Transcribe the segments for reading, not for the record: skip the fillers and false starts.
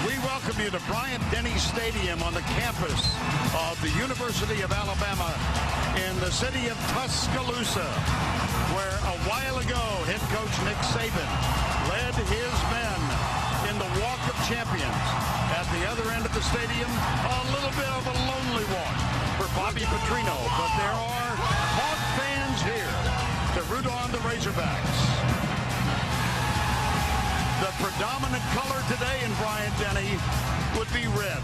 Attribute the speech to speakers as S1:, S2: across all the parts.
S1: We welcome you to Bryant-Denny Stadium on the campus of the University of Alabama in the city of Tuscaloosa, where a while ago head coach Nick Saban led his men in the Walk of Champions. At the other end of the stadium, a little bit of a lonely walk for Bobby Petrino, but there are Hawk fans here to root on the Razorbacks. The predominant color today in Bryant-Denny would be red.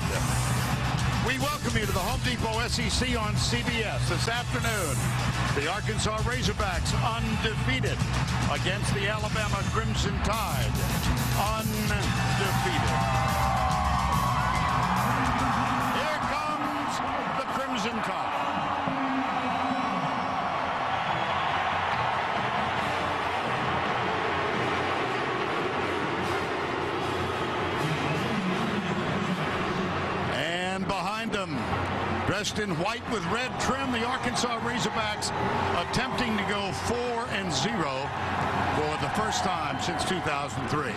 S1: We welcome you to the Home Depot SEC on CBS this afternoon. The Arkansas Razorbacks undefeated against the Alabama Crimson Tide. Undefeated. Here comes the Crimson Tide. Dressed in white with red trim, the Arkansas Razorbacks attempting to go 4-0 for the first time since 2003.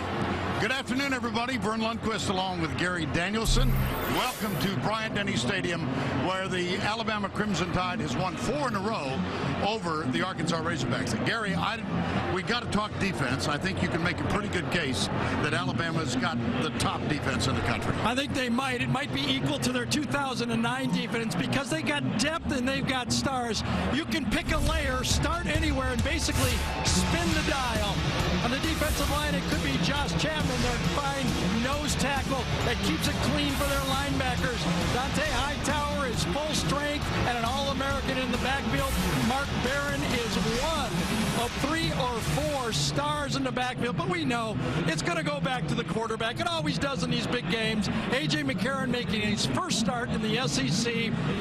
S1: Good afternoon, everybody. Vern Lundquist along with Gary Danielson. Welcome to Bryant-Denny Stadium, where the Alabama Crimson Tide has won 4 in a row over the Arkansas Razorbacks. And Gary, we got to talk defense. I think you can make a pretty good case that Alabama's got the top defense in the country.
S2: I think they might. It might be equal to their 2009 defense because they got depth and they've got stars. You can pick a layer, start anywhere, and basically spin the dial. On the defensive line, it could be Josh Chapman, their fine nose tackle that keeps it clean for their linebackers. Dante Hightower is full strength and an All-American in the backfield. Mark Barron is one of 3 or 4 stars in the backfield, but we know it's going to go back to the quarterback. It always does in these big games. A.J. McCarron making his first start in the SEC.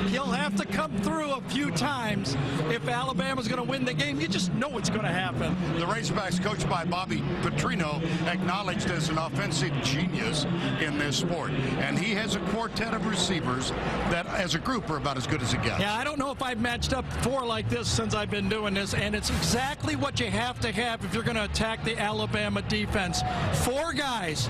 S2: He'll have to come through a few times if Alabama's going to win the game. You just know it's going to happen.
S1: The Razorbacks, coached by Bobby Petrino, acknowledged as an offensive genius in this sport, and he has a quartet of receivers that, as a group, are about as good as it gets.
S2: Yeah, I don't know if I've matched up 4 like this since I've been doing this, and it's exactly what you have to have if you're going to attack the Alabama defense. 4 guys,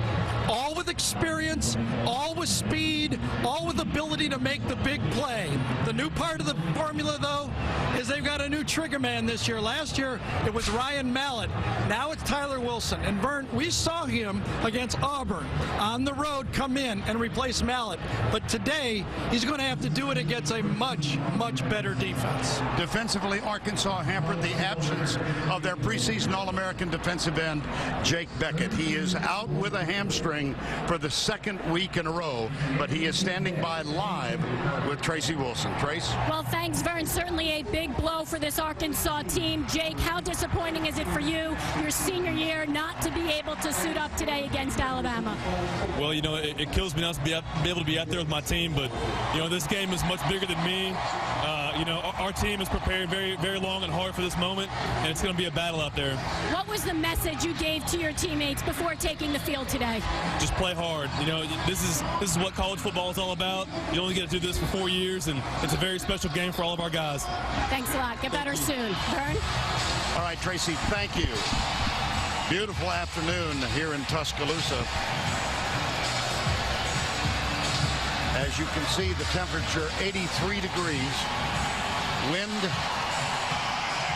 S2: all with experience, all with speed, all with ability to make the big play. The new part of the formula, though, is they've got a new trigger man this year. Last year, it was Ryan Mallett. Now it's Tyler Wilson. And Vern, we saw him against Auburn on the road come in and replace Mallett. But today, he's going to have to do it against a much, much better defense.
S1: Defensively, Arkansas hampered the absence of their preseason All-American defensive end, Jake Beckett. He is out with a hamstring for the 2nd week in a row, but he is standing by live with Tracy Wilson. Trace?
S3: Well, thanks, Vern. Certainly a big blow for this Arkansas team. Jake, how disappointing is it for you, your senior year, not to be able to suit up today against Alabama?
S4: Well, you know, it kills me not to be able to be out there with my team, but, you know, this game is much bigger than me. You know, our team is prepared very, very long and hard for this moment, and it's going to be a battle out there.
S3: What was the message you gave to your teammates before taking the field today?
S4: Just play hard. You know, this is what college football is all about. You only get to do this for 4 years, and it's a very special game for all of our guys.
S3: Thanks a lot. Get better soon. Vern?
S1: All right, Tracy, thank you. Beautiful afternoon here in Tuscaloosa. As you can see, the temperature 83 degrees. Wind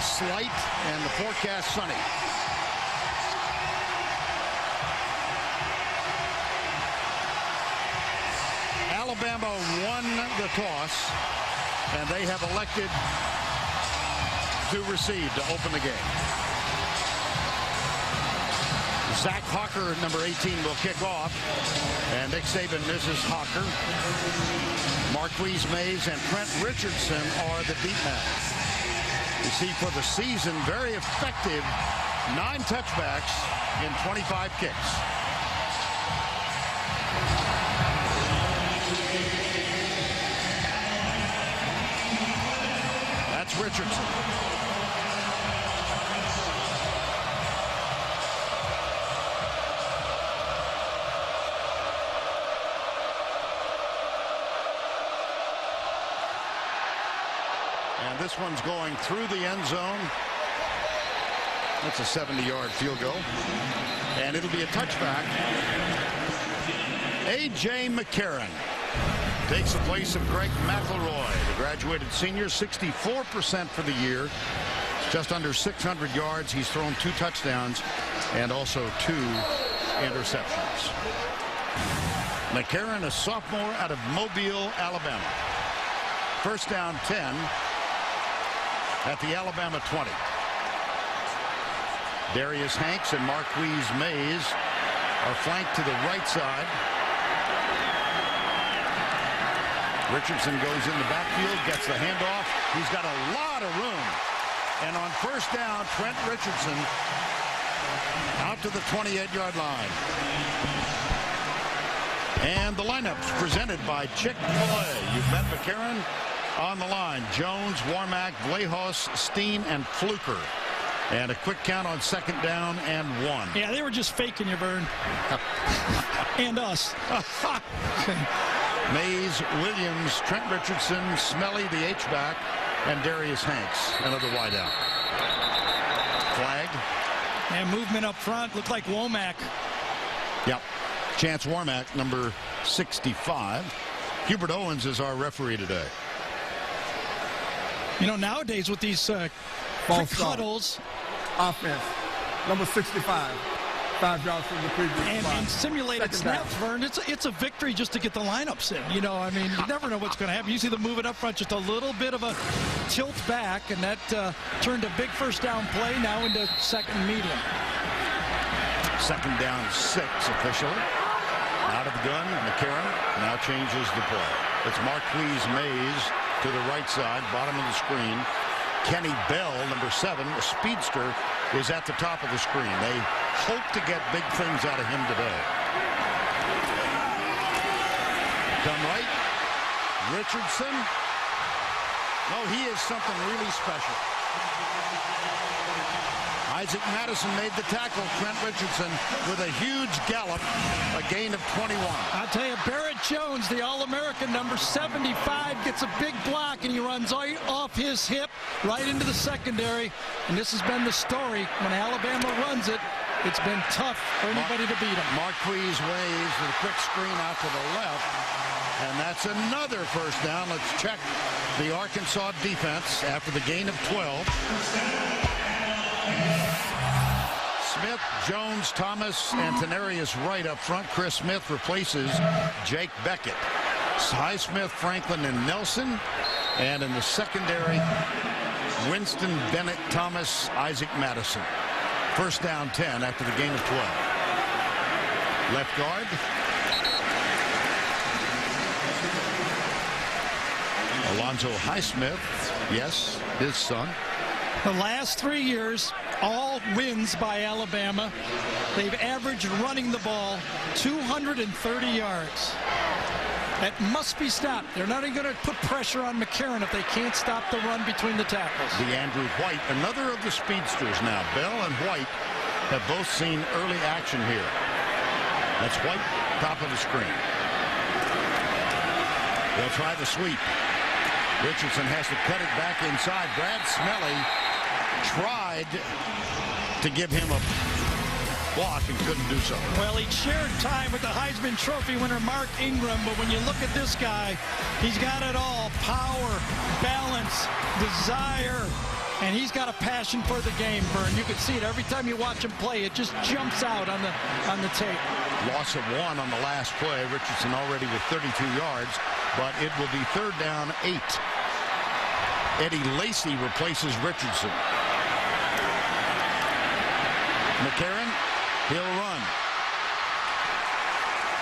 S1: slight and the forecast sunny. Alabama won the toss, and they have elected to receive to open the game. Zach Hawker, number 18, will kick off, and Nick Saban misses Hawker. Marquise Mays and Trent Richardson are the deep men. You see, for the season, very effective 9 touchbacks in 25 kicks. That's Richardson. And this one's going through the end zone. That's a 70-yard field goal. And it'll be a touchback. A.J. McCarron takes the place of Greg McElroy, the graduated senior, 64% for the year. Just under 600 yards. He's thrown 2 touchdowns and also 2 interceptions. McCarron, a sophomore out of Mobile, Alabama. First down 10 at the Alabama 20. Darius Hanks and Marquise Mays are flanked to the right side. Richardson goes in the backfield, gets the handoff. He's got a lot of room. And on first down, Trent Richardson out to the 28-yard line. And the lineups presented by Chick-fil-A. You've met McCarron on the line. Jones, Warmack, Vlahos, Steen, and Fluker. And a quick count on second down and 1.
S2: Yeah, they were just faking you, Vern. And us.
S1: Mays, Williams, Trent Richardson, Smelly, the H-back, and Darius Hanks, another wideout. Flag.
S2: And movement up front. Looked like Womack.
S1: Yep. Chance Warmack, number 65. Hubert Owens is our referee today.
S2: You know, nowadays with these quick huddles.
S5: Offense, number 65. 5 yards from the previous
S2: and simulated snaps, Vern. It's a victory just to get the lineups in. You know, I mean, you never know what's going to happen. You see the movement up front, just a little bit of a tilt back, and that turned a big first down play now into second and medium.
S1: Second down 6 officially. Out of the gun, McCarron now changes the play. It's Marquise Mays to the right side, bottom of the screen. Kenny Bell, number 7, a speedster, is at the top of the screen. They hope to get big things out of him today. Come right. Richardson. Oh, he is something really special. Isaac Madison made the tackle. Trent Richardson with a huge gallop, a gain of 21.
S2: I'll tell you, Barrett Jones, the All-American, number 75, gets a big block, and he runs off his hip right into the secondary. And this has been the story. When Alabama runs it, it's been tough for anybody to beat them.
S1: Marquise Mays with a quick screen out to the left. And that's another first down. Let's check the Arkansas defense after the gain of 12. Smith, Jones, Thomas, and Tenarius Wright up front. Chris Smith replaces Jake Beckett. Highsmith, Franklin, and Nelson. And in the secondary, Winston, Bennett, Thomas, Isaac Madison. First down 10 after the gain of 12. Left guard. Alonzo Highsmith, yes, his son.
S2: The last 3 years, all wins by Alabama. They've averaged running the ball 230 yards. That must be stopped. They're not even going to put pressure on McCarron if they can't stop the run between the tackles.
S1: DeAndrew White, another of the speedsters now. Bell and White have both seen early action here. That's White, top of the screen. They'll try the sweep. Richardson has to cut it back inside. Brad Smelly tried to give him a block and couldn't do so.
S2: Well, he shared time with the Heisman Trophy winner Mark Ingram, but when you look at this guy, he's got it all. Power, balance, desire, and he's got a passion for the game, Vern. You can see it every time you watch him play. It just jumps out on the tape.
S1: Loss of 1 on the last play. Richardson already with 32 yards, but it will be third down 8. Eddie Lacy replaces Richardson. McCarron, he'll run.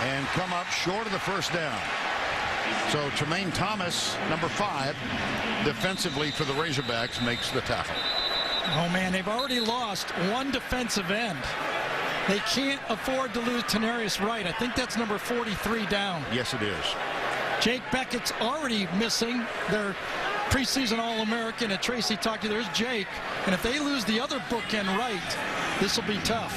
S1: And come up short of the first down. So Tremaine Thomas, number 5, defensively for the Razorbacks, makes the tackle.
S2: Oh, man, they've already lost 1 defensive end. They can't afford to lose Tenarius Wright. I think that's number 43 down.
S1: Yes, it is.
S2: Jake Beckett's already missing their preseason All-American. At Tracy talked to, there's Jake. And if they lose the other bookend right, this will be tough.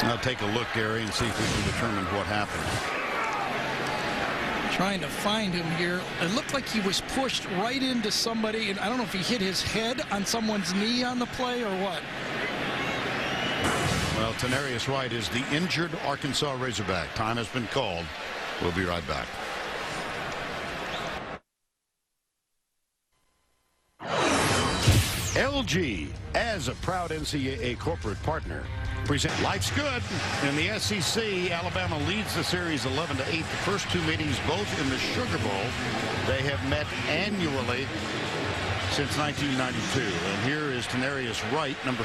S1: I'll take a look, Gary, and see if we can determine what happened.
S2: Trying to find him here. It looked like he was pushed right into somebody, and I don't know if he hit his head on someone's knee on the play or what.
S1: Well, Tenarius Wright is the injured Arkansas Razorback. Time has been called. We'll be right back. LG, as a proud NCAA corporate partner, present Life's Good in the SEC. Alabama leads the series 11-8. The first two meetings both in the Sugar Bowl. They have met annually since 1992. And here is Tenarius Wright, and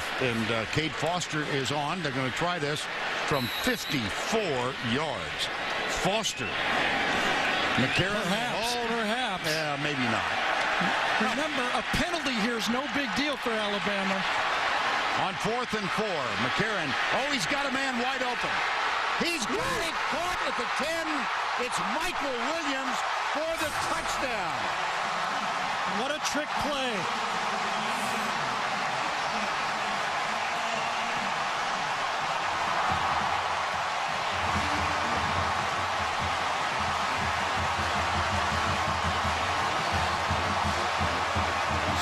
S1: Cade Foster is on. They're going to try this from 54 yards. Foster. McCarron.
S2: Perhaps.
S1: Yeah, maybe not.
S2: Remember, a penalty here is no big deal for Alabama.
S1: On 4th and 4, McCarron. Oh, he's got a man wide open. He's got it caught at the 10. It's Michael Williams for the touchdown.
S2: What a trick play.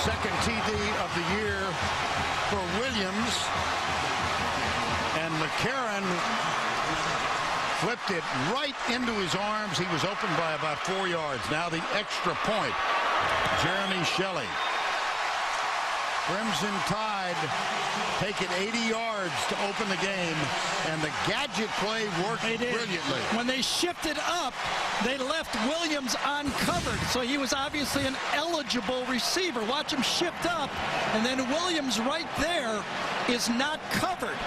S1: Second TD of the year for Williams. And McCarron flipped it right into his arms. He was open by about 4 yards. Now the extra point. Jeremy Shelley. Crimson Tide take it 80 yards to open the game, and the gadget play worked brilliantly.
S2: When they shifted up, they left Williams uncovered, so he was obviously an eligible receiver. Watch him shift up, and then Williams right there is not covered.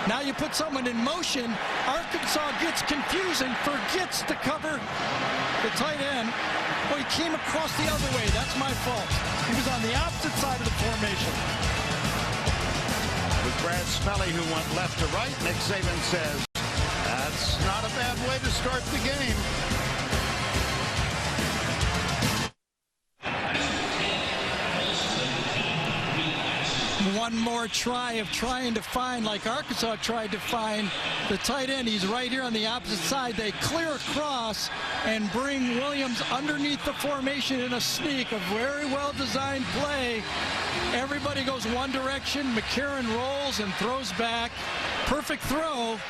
S2: Now you put someone in motion, Arkansas gets confused and forgets to cover the tight end. Well, he came across the other way. That's my fault. He was on the opposite side of the formation.
S1: With Brad Smelly, who went left to right, Nick Saban says, that's not a bad way to start the game.
S2: One more try of trying to find, like Arkansas tried to find, the tight end. He's right here on the opposite side. They clear across and bring Williams underneath the formation in a sneak. A very well-designed play. Everybody goes one direction. McCarron rolls and throws back. Perfect throw.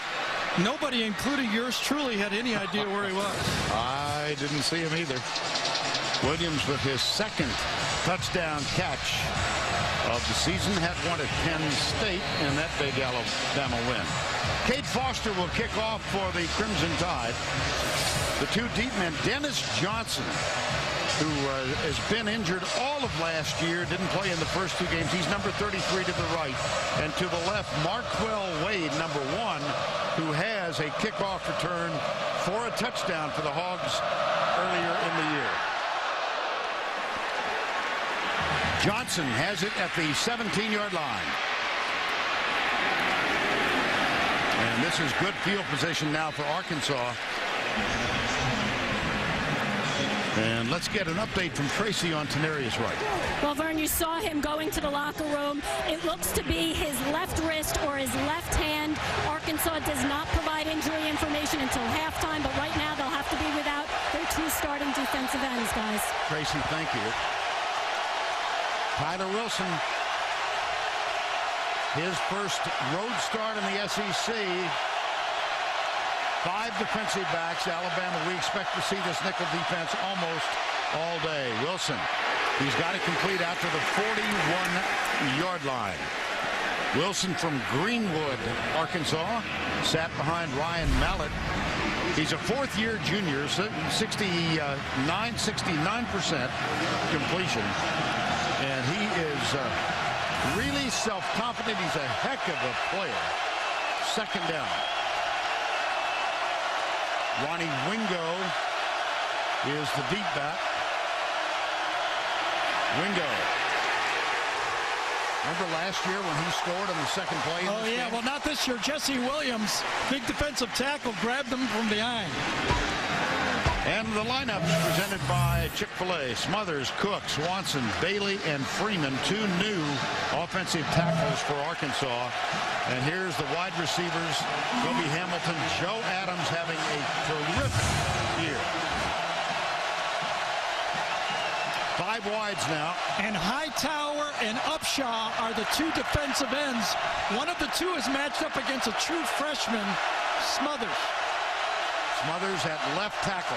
S2: Nobody, including yours truly, had any idea where he was.
S1: I didn't see him either. Williams with his second touchdown catch of the season, had one at Penn State in that big Alabama win. Cade Foster will kick off for the Crimson Tide. The two deep men, Dennis Johnson, who has been injured all of last year, didn't play in the first two games. He's number 33 to the right. And to the left, Marquell Wade, number 1, who has a kickoff return for a touchdown for the Hogs earlier in the year. Johnson has it at the 17-yard line. And this is good field position now for Arkansas. And let's get an update from Tracy on Tenarius Wright.
S3: Well, Vern, you saw him going to the locker room. It looks to be his left wrist or his left hand. Arkansas does not provide injury information until halftime, but right now they'll have to be without their 2 starting defensive ends, guys.
S1: Tracy, thank you. Tyler Wilson, his first road start in the SEC. 5 defensive backs. Alabama, we expect to see this nickel defense almost all day. Wilson, he's got it complete after the 41-yard line. Wilson from Greenwood, Arkansas, sat behind Ryan Mallett. He's a 4th-year junior, 69% completion. And he is really self-confident. He's a heck of a player. Second down. Ronnie Wingo is the deep back. Wingo. Remember last year when he scored on the second play?
S2: Oh, yeah. Game? Well, not this year. Jesse Williams, big defensive tackle, grabbed him from behind.
S1: And the lineups presented by Chick-fil-A. Smothers, Cook, Swanson, Bailey, and Freeman, 2 new offensive tackles for Arkansas. And here's the wide receivers, Kobe Hamilton, Joe Adams having a terrific year. 5 5 wides now.
S2: And Hightower and Upshaw are the 2 defensive ends. One of the 2 is matched up against a true freshman, Smothers.
S1: Smothers at left tackle.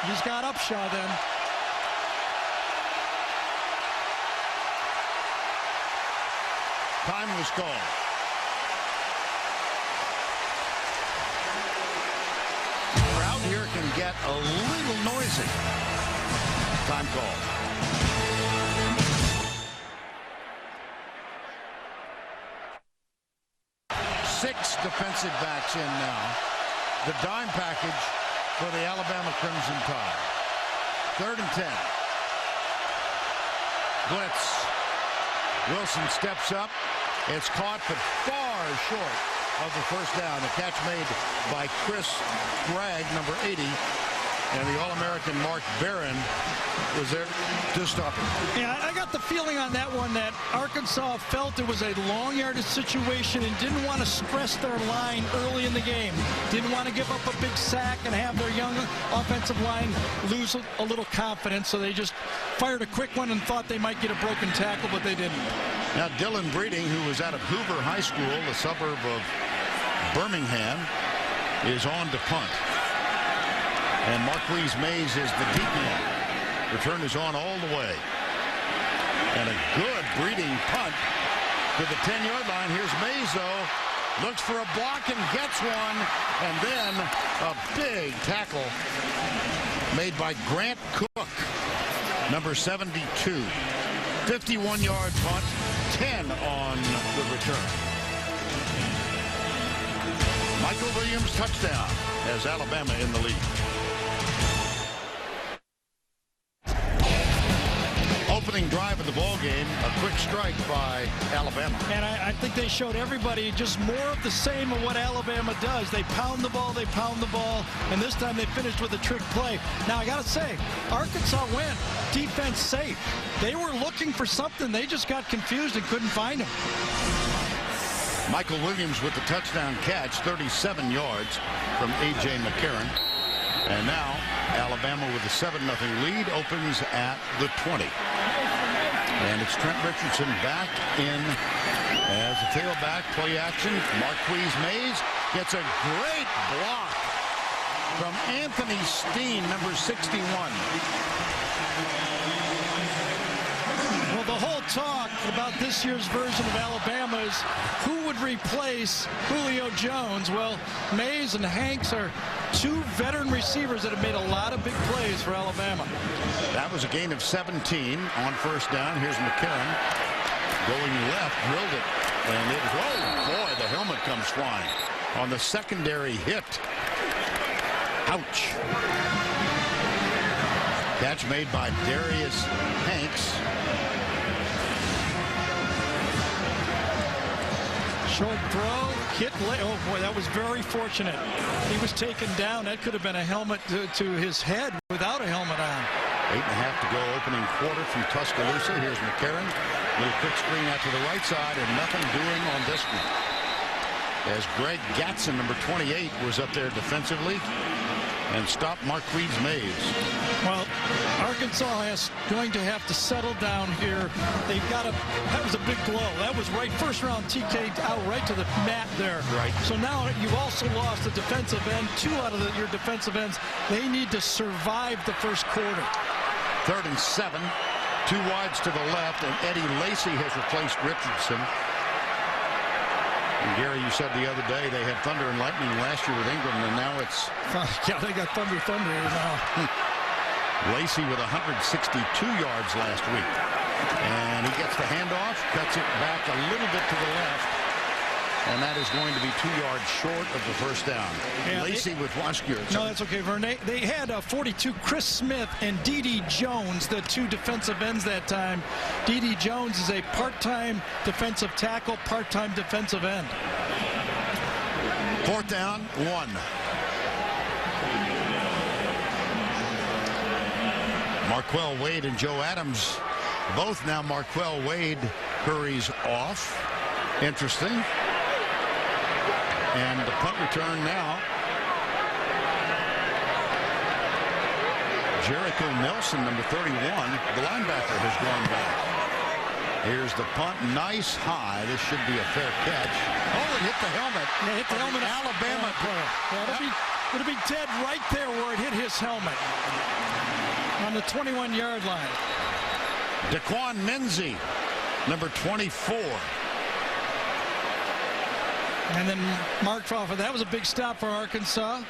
S2: He's got Upshaw then.
S1: Time was called. Crowd here can get a little noisy. Time called. Six defensive backs in now. The dime package for the Alabama Crimson Tide. 3rd and 10. Blitz. Wilson steps up. It's caught, but far short of the first down. The catch made by Chris Bragg, number 80. And the All-American Mark Barron was there to stop him.
S2: Yeah, I got the feeling on that one that Arkansas felt it was a long yardage situation and didn't want to stress their line early in the game. Didn't want to give up a big sack and have their young offensive line lose a little confidence, so they just fired a quick one and thought they might get a broken tackle, but they didn't.
S1: Now Dylan Breeding, who was out of Hoover High School, a suburb of Birmingham, is on to punt. And Marquise Mays is the deep man. Return is on all the way. And a good Breeding punt to the 10-yard line. Here's Mays, though. Looks for a block and gets one. And then a big tackle made by Grant Cook, number 72. 51-yard punt, 10 on the return. Michael Williams touchdown as Alabama in the lead. Opening drive of the ball game, a quick strike by Alabama.
S2: And I think they showed everybody just more of the same of what Alabama does. They pound the ball, and this time they finished with a trick play. Now, I got to say, Arkansas went defense safe. They were looking for something. They just got confused and couldn't find him.
S1: Michael Williams with the touchdown catch, 37 yards from A.J. McCarron. And now Alabama with a 7-0 lead opens at the 20. And it's Trent Richardson back in as a tailback, play action. Marquise Mays gets a great block from Anthony Steen, number 61.
S2: Well, the whole talk about this year's version of Alabama is who would replace Julio Jones. Well, Mays and Hanks are 2 veteran receivers that have made a lot of big plays for Alabama.
S1: That was a gain of 17 on first down. Here's McCarron going left, drilled it, and it, whoa, boy, the helmet comes flying on the secondary hit. Ouch. Catch made by Darius Hanks.
S2: Short throw, hit late. Oh boy, that was very fortunate. He was taken down. That could have been a helmet to his head without a helmet on.
S1: 8.5 to go, opening quarter from Tuscaloosa. Here's McCarron. Little quick screen out to the right side, and nothing doing on this one. As Greg Gatson, number 28, was up there defensively and stopped Marquise Mays.
S2: Well, Arkansas is going to have to settle down here. They've got to, that was a big blow. That was right, first round TK out right to the mat there.
S1: Right.
S2: So now you've also lost a defensive end. 2 out of your defensive ends. They need to survive the first quarter.
S1: 3rd and 7. 2 wides to the left, and Eddie Lacy has replaced Richardson. And Gary, you said the other day they had thunder and lightning last year with Ingram, and now it's...
S2: Yeah, they got thunder here now.
S1: Lacy with 162 yards last week. And he gets the handoff, cuts it back a little bit to the left. And that is going to be 2 yards short of the first down. Yeah, Lacy with Waskier.
S2: No, that's okay, Vern. They had 42 Chris Smith and D.D. Jones, the 2 defensive ends that time. D.D. Jones is a part-time defensive tackle, part-time defensive end.
S1: 4th down, 1. Marquell Wade and Joe Adams, both now. Marquell Wade hurries off. Interesting. And the punt return now. Jericho Nelson, number 31, the linebacker, has gone back. Here's the punt. Nice high. This should be a fair catch. Oh, it hit the helmet.
S2: Yeah, hit the helmet.
S1: Alabama player.
S2: Yeah, it'll be dead right there where it hit his helmet on the 21-yard line.
S1: Daquan Menzie, number 24.
S2: And then Mark Crawford. That was a big stop for Arkansas.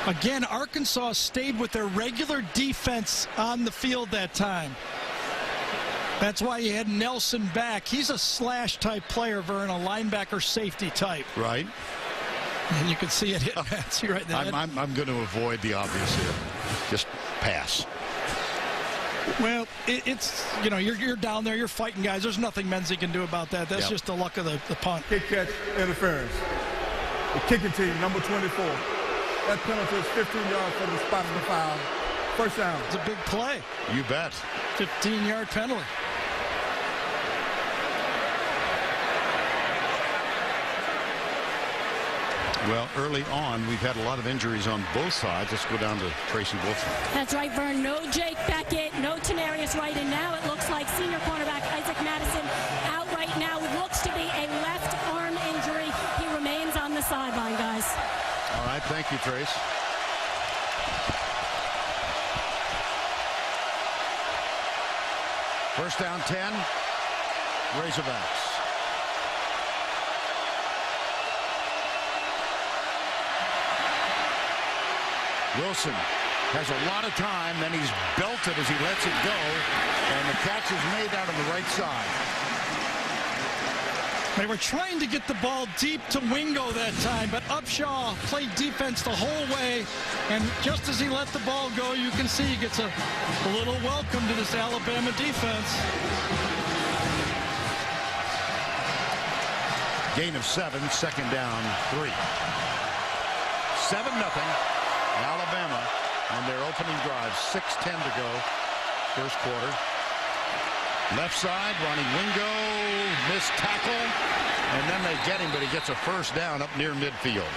S2: Again, Arkansas stayed with their regular defense on the field that time. That's why you had Nelson back. He's a slash-type player, Vern, a linebacker safety type.
S1: Right.
S2: And you can see it hit Patsy right there.
S1: I'm going to avoid the obvious here. Just pass.
S2: Well, it's, you know, you're down there, you're fighting guys. There's nothing Menzie can do about that. That's just the luck of the punt.
S5: Kick catch interference. The kicking team, number 24. That penalty is 15 yards for the spot of the foul. First down.
S2: It's a big play.
S1: You bet.
S2: 15-yard penalty.
S1: Well, early on, we've had a lot of injuries on both sides. Let's go down to Tracy Wolfson.
S3: That's right, Vern. No Jake Beckett, no Tanarius Wright, and now it looks like senior cornerback Isaac Madison out right now. It looks to be a left arm injury. He remains on the sideline, guys.
S1: All right, thank you, Trace. First down 10, Razorbacks. Wilson has a lot of time, then he's belted as he lets it go, and the catch is made out on the right side.
S2: They were trying to get the ball deep to Wingo that time, but Upshaw played defense the whole way, and just as he let the ball go, you can see he gets a little welcome to this Alabama defense.
S1: Gain of 7, second down 3. 7-0. Alabama on their opening drive. 6:10 to go. First quarter. Left side, Ronnie Wingo, missed tackle, and then they get him, but he gets a first down up near midfield.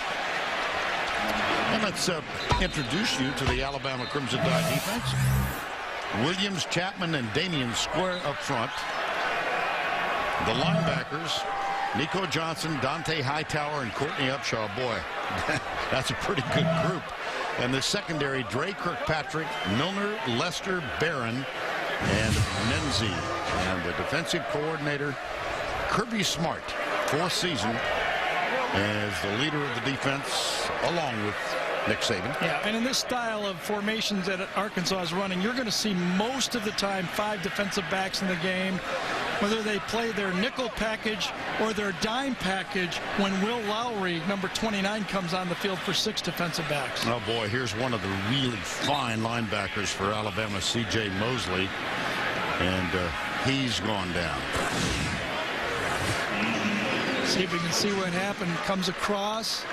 S1: And let's introduce you to the Alabama Crimson Tide defense. Williams, Chapman, and Damian Square up front. The linebackers, Nico Johnson, Dante Hightower, and Courtney Upshaw. Boy, that's a pretty good group. And the secondary, Dre Kirkpatrick, Milner, Lester, Barron, and Menzie. And the defensive coordinator, Kirby Smart, 4th season as the leader of the defense, along with Nick Saban.
S2: Yeah, and in this style of formations that Arkansas is running, you're going to see most of the time 5 defensive backs in the game, whether they play their nickel package or their dime package when Will Lowry, number 29, comes on the field for 6 defensive backs.
S1: Oh, boy, here's one of the really fine linebackers for Alabama, C.J. Mosley, and he's gone down.
S2: See if we can see what happened. Comes across.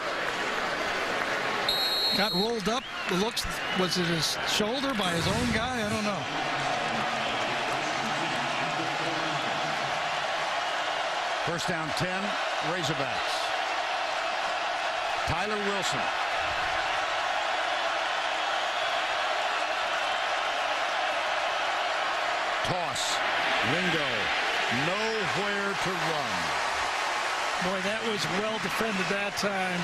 S2: Got rolled up. It looks, was it his shoulder by his own guy? I don't know.
S1: First down 10, Razorbacks. Tyler Wilson. Toss. Wingo. Nowhere to run.
S2: Boy, that was well defended that time.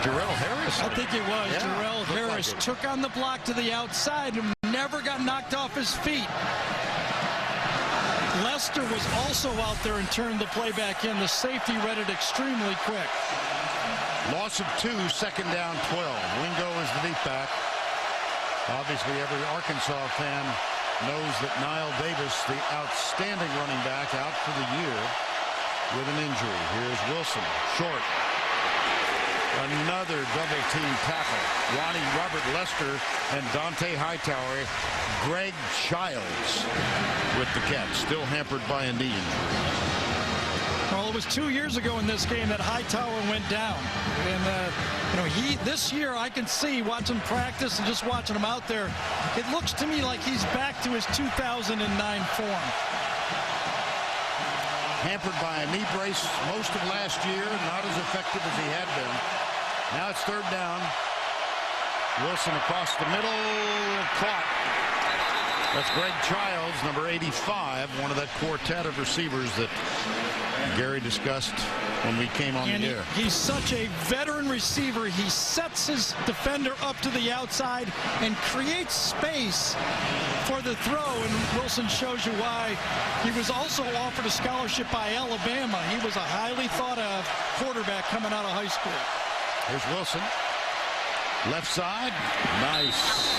S1: Jarrell Harris.
S2: I think it was.
S1: Yeah,
S2: Jarrell Harris
S1: like
S2: took on the block to the outside and never got knocked off his feet. Lester was also out there and turned the play back in. The safety read it extremely quick.
S1: Loss of 2, second down 12. Wingo is the deep back. Obviously, every Arkansas fan knows that Niall Davis, the outstanding running back, out for the year with an injury. Here's Wilson, short. Another double-team tackle. Robert Lester and Dante Hightower. Greg Childs with the catch, still hampered by a knee injury.
S2: Well, it was 2 years ago in this game that Hightower went down. And, you know, this year I can see, watching practice and just watching him out there, it looks to me like he's back to his 2009 form.
S1: hampered by a knee brace most of last year, not as effective as he had been. Now it's third down. Wilson across the middle, caught. That's Greg Childs, number 85, one of that quartet of receivers that Gary discussed when we came on the air.
S2: He's such a veteran receiver. He sets his defender up to the outside and creates space for the throw, and Wilson shows you why he was also offered a scholarship by Alabama. He was a highly thought of quarterback coming out of high school.
S1: Here's Wilson. Left side. Nice.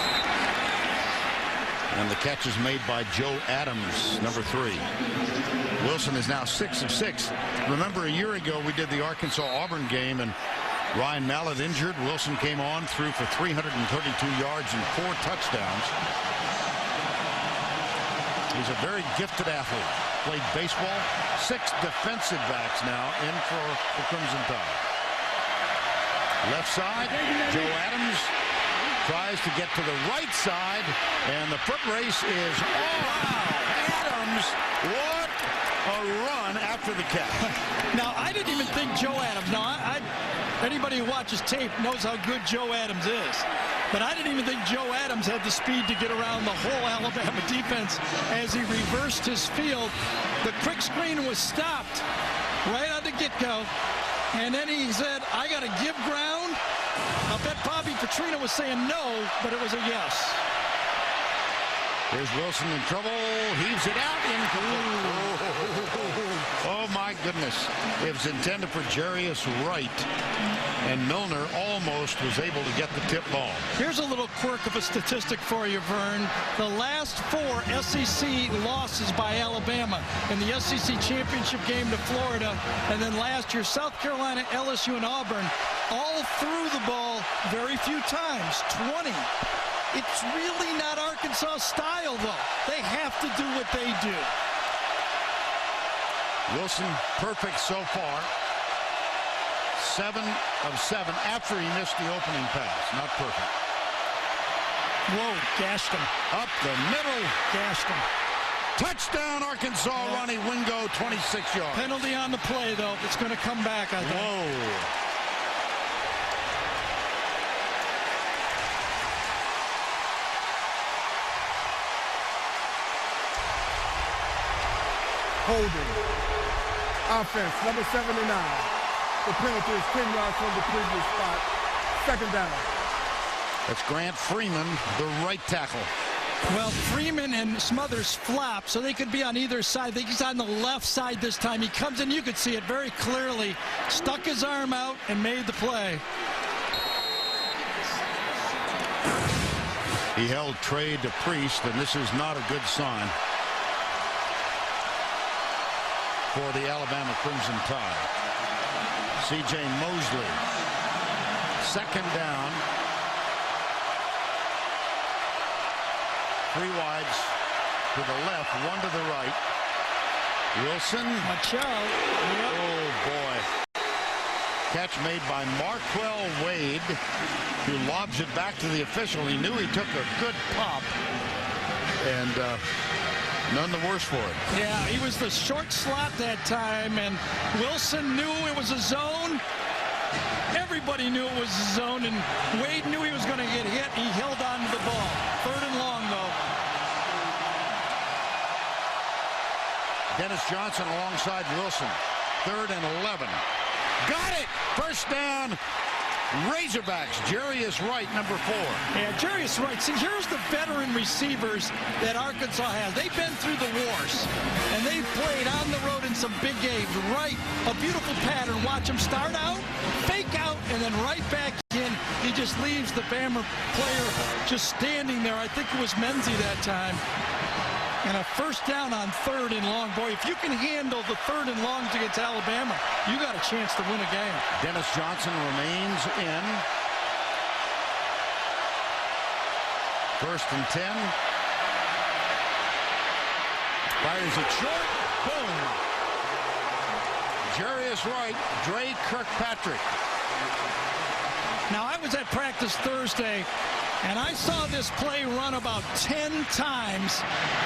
S1: And the catch is made by Joe Adams, number 3. Wilson is now 6 of 6. Remember, a year ago we did the Arkansas-Auburn game, and Ryan Mallett injured. Wilson came on, threw for 332 yards and 4 touchdowns. He's a very gifted athlete. Played baseball. 6 defensive backs now in for the Crimson Tide. Left side, Joe Adams tries to get to the right side, and the foot race is on. Adams, what a run after the catch.
S2: Now, I didn't even think Joe Adams. Now, anybody who watches tape knows how good Joe Adams is. But I didn't even think Joe Adams had the speed to get around the whole Alabama defense as he reversed his field. The quick screen was stopped right on the get-go. And then he said, I got to give ground. I bet Bobby Petrino was saying no, but it was a yes.
S1: There's Wilson in trouble. Heaves it out. Oh, my goodness. It was intended for Jarius Wright. And Milner almost was able to get the tip ball.
S2: Here's a little quirk of a statistic for you, Vern. The last 4 SEC losses by Alabama in the SEC championship game to Florida, and then last year South Carolina, LSU, and Auburn all threw the ball very few times, 20. It's really not Arkansas style, though. They have to do what they do.
S1: Wilson perfect so far. 7 of 7 after he missed the opening pass. Not perfect.
S2: Whoa, gashed him.
S1: Up the middle.
S2: Gashed him.
S1: Touchdown, Arkansas, yeah. Ronnie Wingo, 26 yards.
S2: Penalty on the play, though. It's going to come back, I think.
S1: Whoa.
S5: Holding. Offense, number 79. The penalty is 10 yards from the previous spot. Second down.
S1: That's Grant Freeman, the right tackle.
S2: Well, Freeman and Smothers flop, so they could be on either side. I think he's on the left side this time. He comes in, you could see it very clearly. Stuck his arm out and made the play.
S1: He held Trey DePriest, and this is not a good sign for the Alabama Crimson Tide. C.J. Mosley, second down. 3 wides to the left, 1 to the right. Wilson.
S2: Machado. Yep.
S1: Oh, boy. Catch made by Marquell Wade, who lobs it back to the official. He knew he took a good pop, and none the worse for it.
S2: Yeah, he was the short slot that time, and Wilson knew it was a zone. Everybody knew it was a zone, and Wade knew he was going to get hit. He held on to the ball. 3rd and long, though.
S1: Dennis Johnson alongside Wilson. 3rd and 11. Got it! First down. Razorbacks, Jarius Wright, number 4.
S2: Yeah, Jarius Wright. See, here's the veteran receivers that Arkansas has. They've been through the wars, and they've played on the road in some big games. Wright, a beautiful pattern. Watch him start out, fake out, and then right back in. He just leaves the Bama player just standing there. I think it was Menzie that time. And a first down on 3rd and long. Boy, if you can handle the 3rd and longs against Alabama, you got a chance to win a game.
S1: Dennis Johnson remains in. 1st and 10. Fires it short. Boom. Jarius Wright, Dre Kirkpatrick.
S2: Now, I was at practice Thursday, and I saw this play run about 10 times,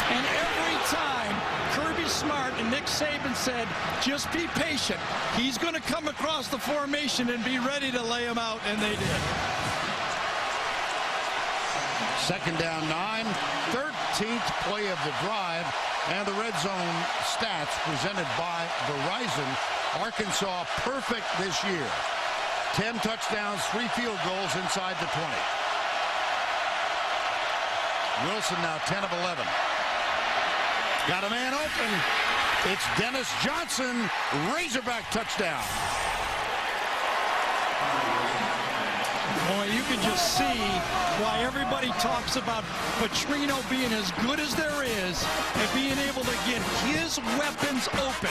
S2: and every time Kirby Smart and Nick Saban said, just be patient. He's going to come across the formation and be ready to lay him out, and they did.
S1: Second down 9, 13th play of the drive, and the red zone stats presented by Verizon. Arkansas perfect this year. 10 touchdowns, 3 field goals inside the 20. Wilson now 10 of 11. Got a man open. It's Dennis Johnson, Razorback touchdown.
S2: Boy, you can just see why everybody talks about Petrino being as good as there is and being able to get his weapons open.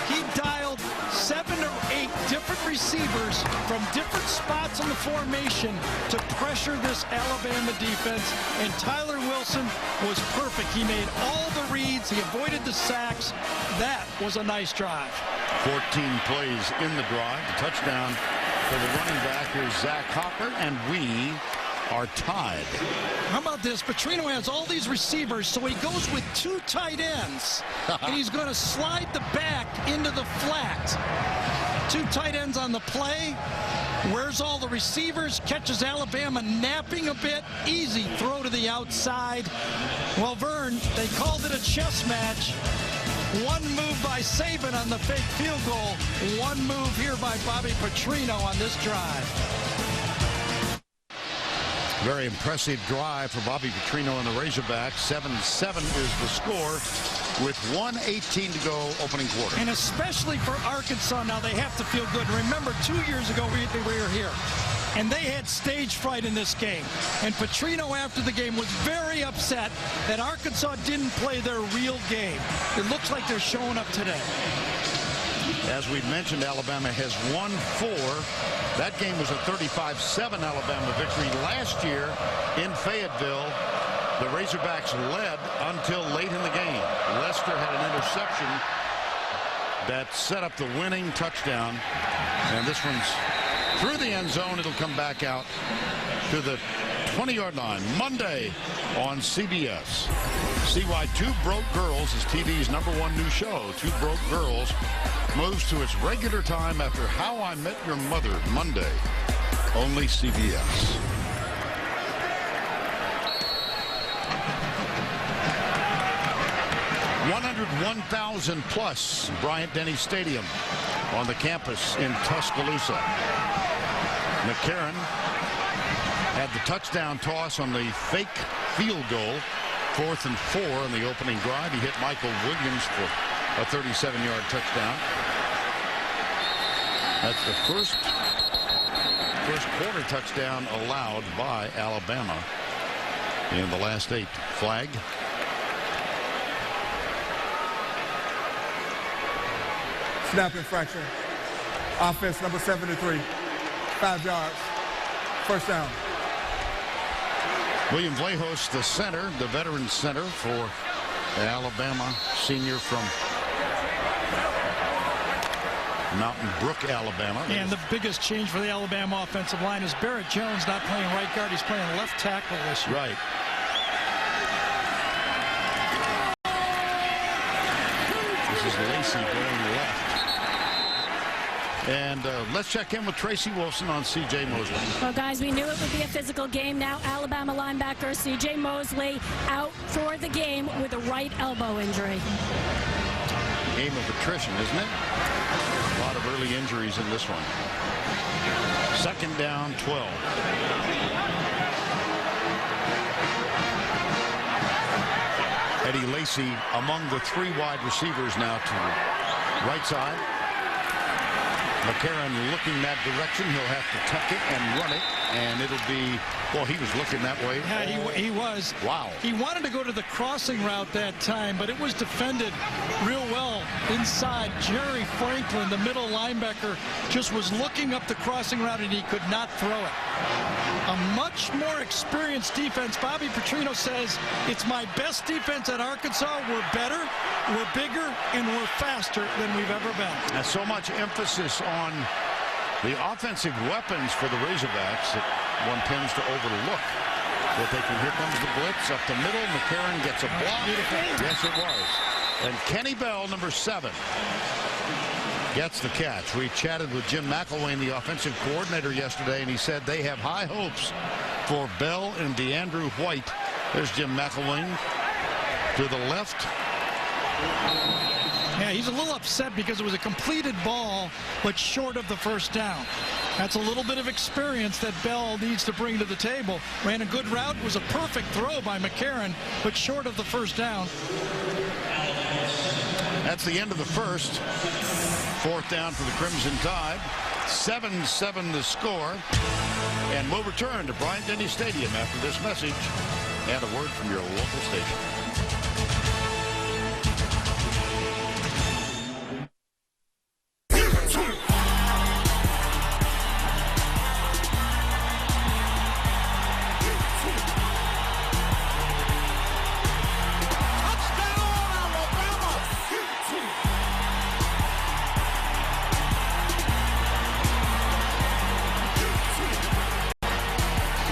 S2: He dialed 7 or 8 different receivers from different spots in the formation to pressure this Alabama defense, and Tyler Wilson was perfect. He made all the reads. He avoided the sacks. That was a nice drive.
S1: 14 plays in the drive. The touchdown for the running back is Zach Hopper, and we are tied.
S2: How about this? Petrino has all these receivers, so he goes with 2 tight ends, and he's going to slide the back into the flat. 2 tight ends on the play. Where's all the receivers? Catches Alabama napping a bit. Easy throw to the outside. Well, Vern, they called it a chess match. One move by Saban on the fake field goal. One move here by Bobby Petrino on this drive.
S1: Very impressive drive for Bobby Petrino and the Razorbacks. 7-7 is the score with 1:18 to go opening quarter.
S2: And especially for Arkansas now, they have to feel good. Remember, 2 years ago we were here, and they had stage fright in this game. And Petrino after the game was very upset that Arkansas didn't play their real game. It looks like they're showing up today.
S1: As we mentioned, Alabama has won 4. That game was a 35-7 Alabama victory last year in Fayetteville. The Razorbacks led until late in the game. Lester had an interception that set up the winning touchdown, and this one's through the end zone. It'll come back out to the 20-yard line. Monday on CBS. CY 2 Broke Girls is TV's #1 new show. 2 Broke Girls moves to its regular time after How I Met Your Mother Monday. Only CBS. $101,000 plus Bryant-Denny Stadium on the campus in Tuscaloosa. McCarron had the touchdown toss on the fake field goal. 4th and 4 on the opening drive. He hit Michael Williams for a 37-yard touchdown. That's the first quarter touchdown allowed by Alabama in the last 8. Flag.
S5: Snap infraction. Offense number 73. 5 yards. First down.
S1: William Vlahos, the center, the veteran center for Alabama, senior from Mountain Brook, Alabama.
S2: And the biggest change for the Alabama offensive line is Barrett Jones not playing right guard. He's playing left tackle this year.
S1: Right. This is Lacey going left. And let's check in with Tracy Wilson on C.J. Mosley.
S3: Well, guys, we knew it would be a physical game. Now Alabama linebacker C.J. Mosley out for the game with a right elbow injury.
S1: Game of attrition, isn't it? A lot of early injuries in this one. 2nd down, 12. Eddie Lacy among the 3 wide receivers now to the right side. McCarron looking that direction. He'll have to tuck it and run it, and it'll be, well, he was looking that way.
S2: Yeah, he was.
S1: Wow.
S2: He wanted to go to the crossing route that time, but it was defended real well inside. Jerry Franklin, the middle linebacker, just was looking up the crossing route, and he could not throw it. A much more experienced defense. Bobby Petrino says, it's my best defense at Arkansas. We're better, we're bigger, and we're faster than we've ever been.
S1: So much emphasis on The offensive weapons for the Razorbacks that one tends to overlook. But they can, here comes the blitz up the middle. McCarron gets a block. Yes, it was. And Kenny Bell, number 7, gets the catch. We chatted with Jim McElwain, the offensive coordinator, yesterday, and he said they have high hopes for Bell and DeAndrew White. There's Jim McElwain to the left.
S2: Yeah, he's a little upset because it was a completed ball, but short of the first down. That's a little bit of experience that Bell needs to bring to the table. Ran a good route, was a perfect throw by McCarron, but short of the first down.
S1: That's the end of the first. 4th down for the Crimson Tide. 7-7 to score. And we'll return to Bryant-Denny Stadium after this message and a word from your local station.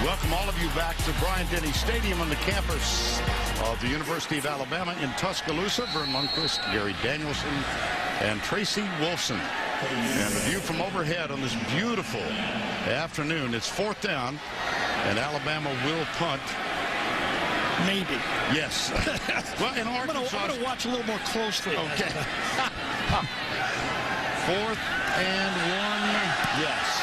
S1: Welcome all of you back to Bryant-Denny Stadium on the campus of the University of Alabama in Tuscaloosa. Vern Lundquist, Gary Danielson, and Tracy Wolfson. And the view from overhead on this beautiful afternoon. It's 4th down, and Alabama will punt.
S2: Maybe.
S1: Yes. Well, in Arkansas,
S2: I'm going to watch a little more closely.
S1: Okay. 4th and 1. Yes.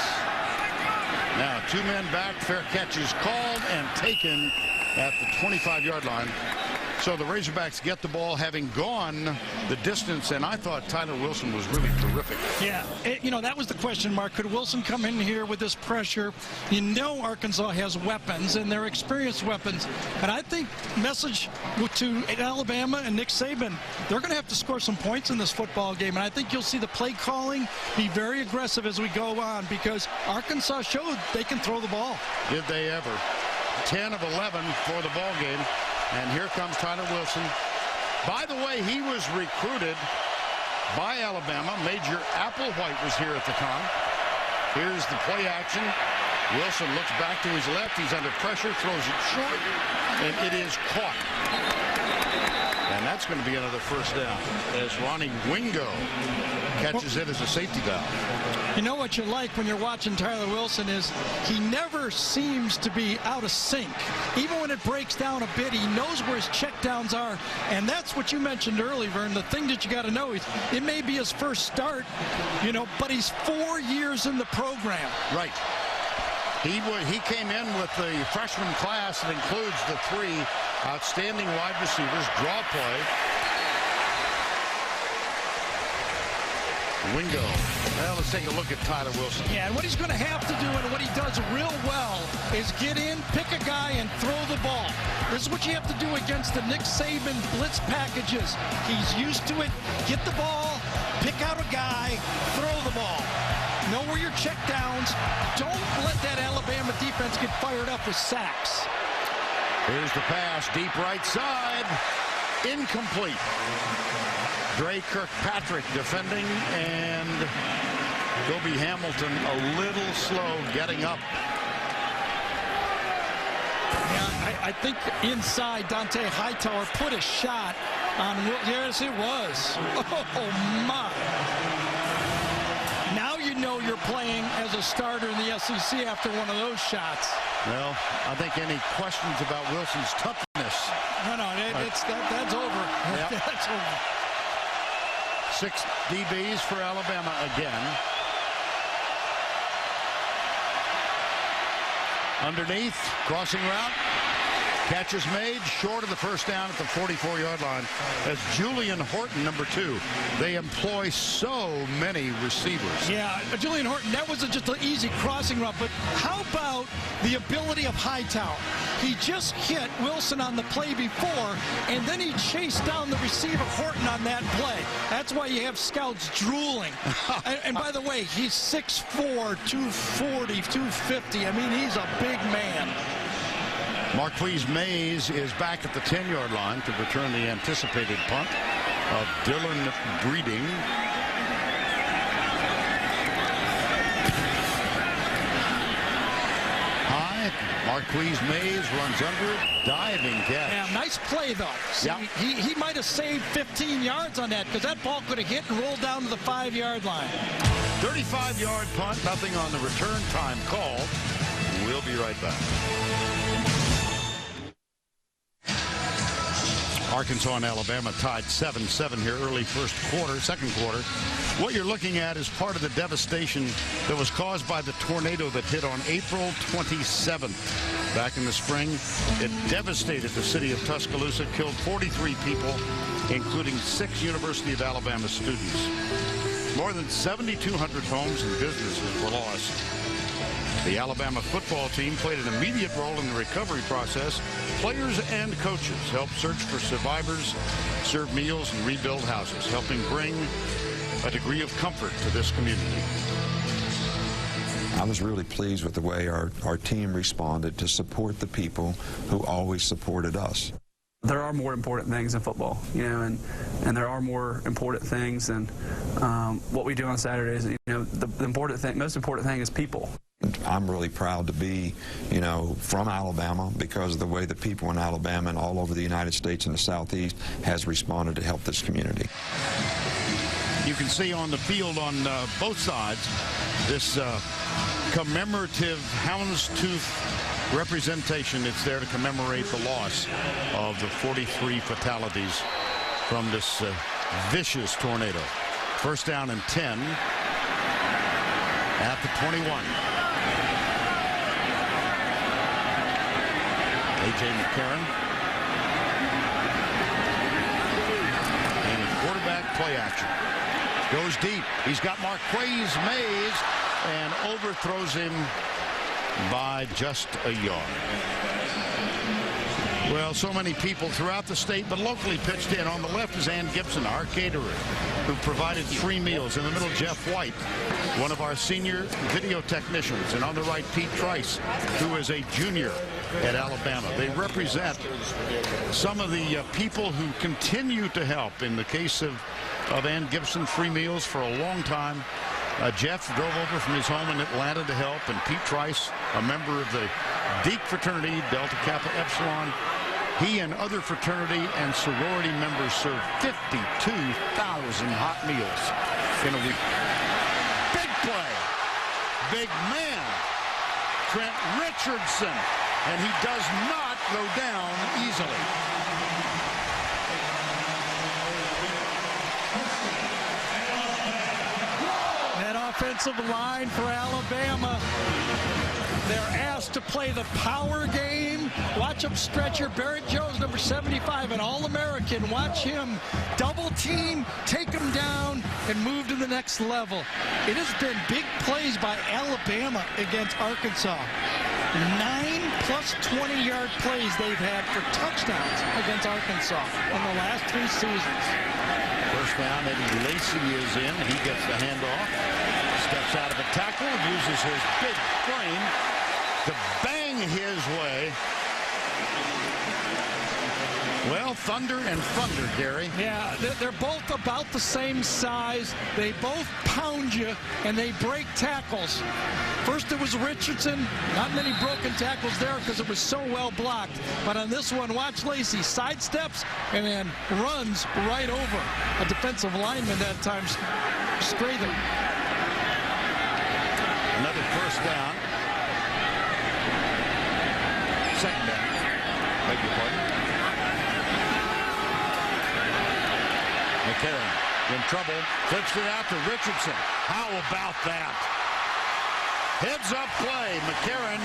S1: Now 2 men back. Fair catch is called and taken at the 25-yard line. So the Razorbacks get the ball having gone the distance, and I thought Tyler Wilson was really terrific.
S2: Yeah, you know, that was the question mark. Could Wilson come in here with this pressure? You know Arkansas has weapons, and they're experienced weapons. And I think message to Alabama and Nick Saban, they're going to have to score some points in this football game. And I think you'll see the play calling be very aggressive as we go on, because Arkansas showed they can throw the ball.
S1: Did they ever? 10 of 11 for the ball game. And here comes Tyler Wilson. By the way, he was recruited by Alabama. Major Applewhite was here at the time. Here's the play action. Wilson looks back to his left. He's under pressure, throws it short, and it is caught. And that's going to be another first down as Ronnie Wingo catches it as a safety valve.
S2: You know what you like when you're watching Tyler Wilson is he never seems to be out of sync. Even when it breaks down a bit, he knows where his checkdowns are. And that's what you mentioned earlier, Vern. The thing that you got to know is it may be his first start, you know, but he's 4 years in the program.
S1: Right. He came in with the freshman class that includes the 3 outstanding wide receivers. Draw play. Wingo. Well, let's take a look at Tyler Wilson.
S2: Yeah, and what he's going to have to do, and what he does real well, is get in, pick a guy, and throw the ball. This is what you have to do against the Nick Saban blitz packages. He's used to it. Get the ball, pick out a guy, throw the ball. Know where your check downs. Don't let that Alabama defense get fired up with sacks.
S1: Here's the pass, deep right side. Incomplete. Dre Kirkpatrick defending, and Kobe Hamilton a little slow getting up.
S2: Yeah, I think inside Dante Hightower put a shot on. Yes, it was. Oh, my. Now you know you're playing as a starter in the SEC after one of those shots.
S1: Well, I think any questions about Wilson's toughness.
S2: No, that's over.
S1: Yep.
S2: That's over.
S1: 6 DBs for Alabama again. Underneath, crossing route. Catch is made short of the first down at the 44-yard line as Julian Horton, number 2. They employ so many receivers.
S2: Yeah, Julian Horton, that was just an easy crossing route, but how about the ability of Hightower? He just hit Wilson on the play before, and then he chased down the receiver Horton on that play. That's why you have scouts drooling. and by the way, he's 6'4", 240, 250. I mean, he's a big man.
S1: Marquise Mays is back at the 10-yard line to return the anticipated punt of Dylan Breeding. Marquise Mays runs under it, diving catch.
S2: Yeah, nice play, though. See,
S1: Yeah.
S2: he might have saved 15 yards on that because that ball could have hit and rolled down to the 5-yard line.
S1: 35-yard punt, nothing on the return time call. We'll be right back. Arkansas and Alabama tied 7-7 here early second quarter. What you're looking at is part of the devastation that was caused by the tornado that hit on April 27th. Back in the spring, it devastated the city of Tuscaloosa, killed 43 people, including 6 University of Alabama students. More than 7,200 homes and businesses were lost. The Alabama football team played an immediate role in the recovery process. Players and coaches helped search for survivors, serve meals, and rebuild houses, helping bring a degree of comfort to this community.
S6: I was really pleased with the way our team responded to support the people who always supported us.
S7: There are more important things in football, you know, and there are more important things than what we do on Saturdays. You know, the most important thing is people.
S6: I'm really proud to be, you know, from Alabama because of the way the people in Alabama and all over the United States and the Southeast has responded to help this community.
S1: You can see on the field on both sides this commemorative houndstooth representation. It's there to commemorate the loss of the 43 fatalities from this vicious tornado. First down and 10 at the 21. A.J. McCarron. And a quarterback play action. Goes deep. He's got Marquise Mays and overthrows him by just a yard. Well, so many people throughout the state, but locally pitched in. On the left is Ann Gibson, our caterer, who provided free meals. In the middle, Jeff White, one of our senior video technicians. And on the right, Pete Trice, who is a junior at Alabama. They represent some of the people who continue to help. In the case of Ann Gibson, free meals for a long time. Jeff drove over from his home in Atlanta to help, and Pete Trice, a member of the Deke fraternity, Delta Kappa Epsilon, he and other fraternity and sorority members served 52,000 hot meals in a week. Big play. Big man. Trent Richardson. And he does not go down easily.
S2: That offensive line for Alabama, they're asked to play the power game. Watch him stretch here. Barrett Jones, number 75, an All-American. Watch him double team, take him down, and move to the next level. It has been big plays by Alabama against Arkansas. 9 plus 20-yard plays they've had for touchdowns against Arkansas in the last 3 seasons.
S1: First down, Eddie Lacy is in. He gets the handoff. Steps out of a tackle, uses his big frame to bang his way. Well, thunder and thunder, Gary.
S2: Yeah, they're both about the same size. They both pound you, and they break tackles. First it was Richardson. Not many broken tackles there because it was so well blocked. But on this one, watch Lacy sidesteps and then runs right over a defensive lineman that time. Strathern.
S1: Another first down. Second down. Beg your pardon. McCarron in trouble. Flips it out to Richardson. How about that? Heads up play. McCarron.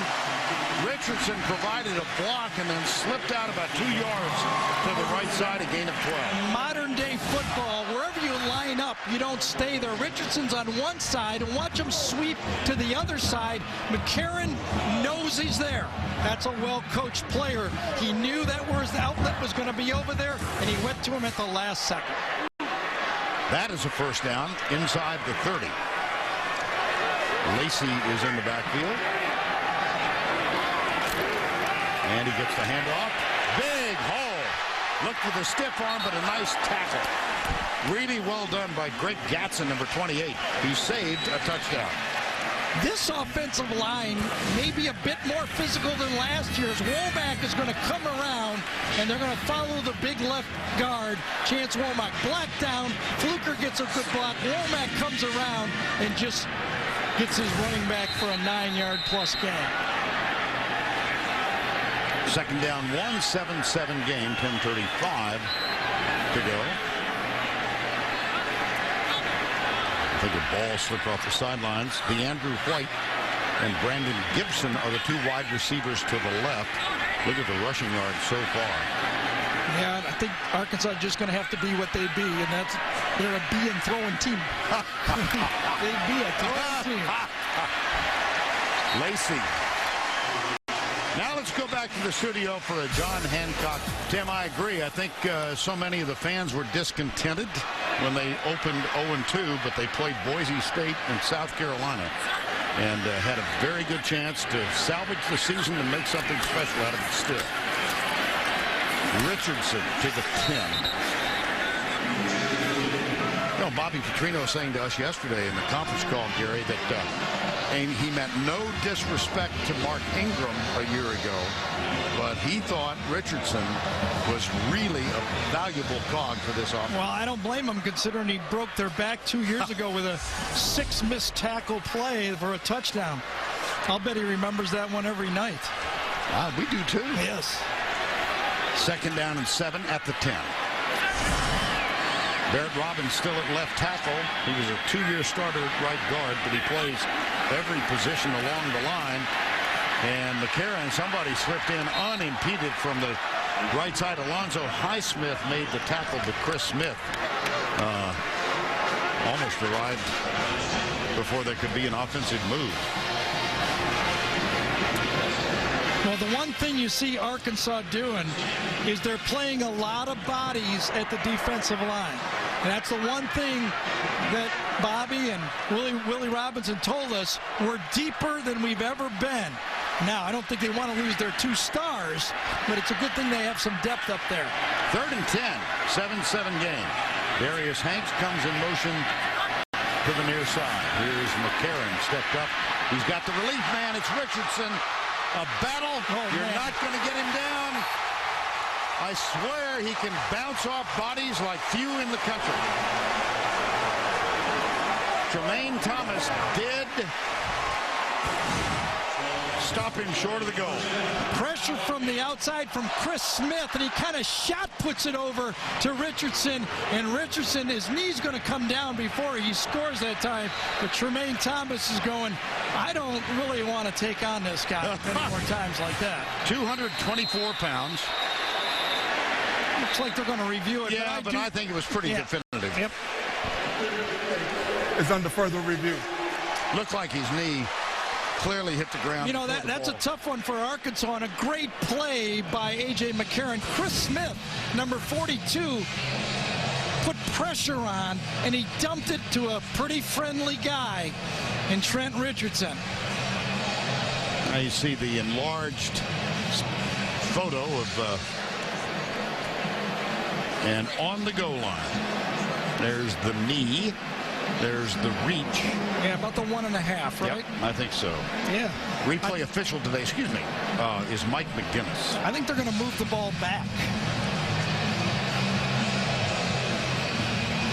S1: Richardson provided a block and then slipped out about 2 yards to the right side, a gain of 12.
S2: Modern day football, wherever you line up, you don't stay there. Richardson's on one side, and watch him sweep to the other side. McCarron knows he's there. That's a well-coached player. He knew that where his outlet was going to be over there, and he went to him at the last second.
S1: That is a first down inside the 30. Lacy is in the backfield. And he gets the handoff. Big hole. Look for the stiff arm, but a nice tackle. Really well done by Greg Gatson, number 28. He saved a touchdown.
S2: This offensive line may be a bit more physical than last year's. Womack is going to come around, and they're going to follow the big left guard, Chance Womack. Black down, Fluker gets a good block. Womack comes around and just gets his running back for a 9-yard plus gain.
S1: Second down, 1, 7-7 game, 10:35 to go. I think a ball slipped off the sidelines. DeAndrew White and Brandon Gibson are the 2 wide receivers to the left. Look at the rushing yards so far.
S2: Yeah, I think Arkansas is just going to have to be what they be, and that's they're a be and throwing team. They be a throwing team.
S1: Lacey. Now let's go back to the studio for a John Hancock. Tim, I agree. I think so many of the fans were discontented when they opened 0-2, but they played Boise State and South Carolina and had a very good chance to salvage the season and make something special out of it still. Richardson to the 10. You know, Bobby Petrino was saying to us yesterday in the conference call, Gary, that he meant no disrespect to Mark Ingram a year ago, but he thought Richardson was really a valuable cog for this offense.
S2: Well, I don't blame him, considering he broke their back 2 years ago with a 6 missed tackle play for a touchdown. I'll bet he remembers that one every night.
S1: We do too.
S2: Yes.
S1: Second down and 7 at the 10. Barrett Robbins still at left tackle. He was a 2-year starter at right guard, but he plays every position along the line. And McCarron, somebody slipped in unimpeded from the right side. Alonzo Highsmith made the tackle, but Chris Smith almost arrived before there could be an offensive move.
S2: Well, the one thing you see Arkansas doing is they're playing a lot of bodies at the defensive line. And that's the one thing that Bobby and Willie Robinson told us. We're deeper than we've ever been. Now, I don't think they want to lose their 2 stars, but it's a good thing they have some depth up there.
S1: 3rd and 10, 7-7 game. Darius Hanks comes in motion to the near side. Here's McCarron stepped up. He's got the relief man. It's Richardson. A battle. You're not going to get him down. I swear he can bounce off bodies like few in the country. Jermaine Thomas did stop him short of the goal.
S2: Pressure from the outside from Chris Smith, and he kind of shot puts it over to Richardson, and Richardson, his knee's going to come down before he scores that time. But Jermaine Thomas is going, I don't really want to take on this guy many more times like that.
S1: 224 pounds.
S2: Looks like they're going to review it.
S1: Yeah, but I think it was pretty definitive.
S2: Yep.
S5: It's under further review.
S1: Looked like his knee clearly hit the ground.
S2: You know, that's a tough one for Arkansas, and a great play by A.J. McCarron. Chris Smith, number 42, put pressure on, and he dumped it to a pretty friendly guy in Trent Richardson.
S1: Now you see the enlarged photo of and on the goal line. There's the knee. There's the reach.
S2: Yeah, about the 1.5, right?
S1: Yep, I think so.
S2: Yeah.
S1: Replay official today, excuse me, is Mike McGinnis.
S2: I think they're going to move the ball back.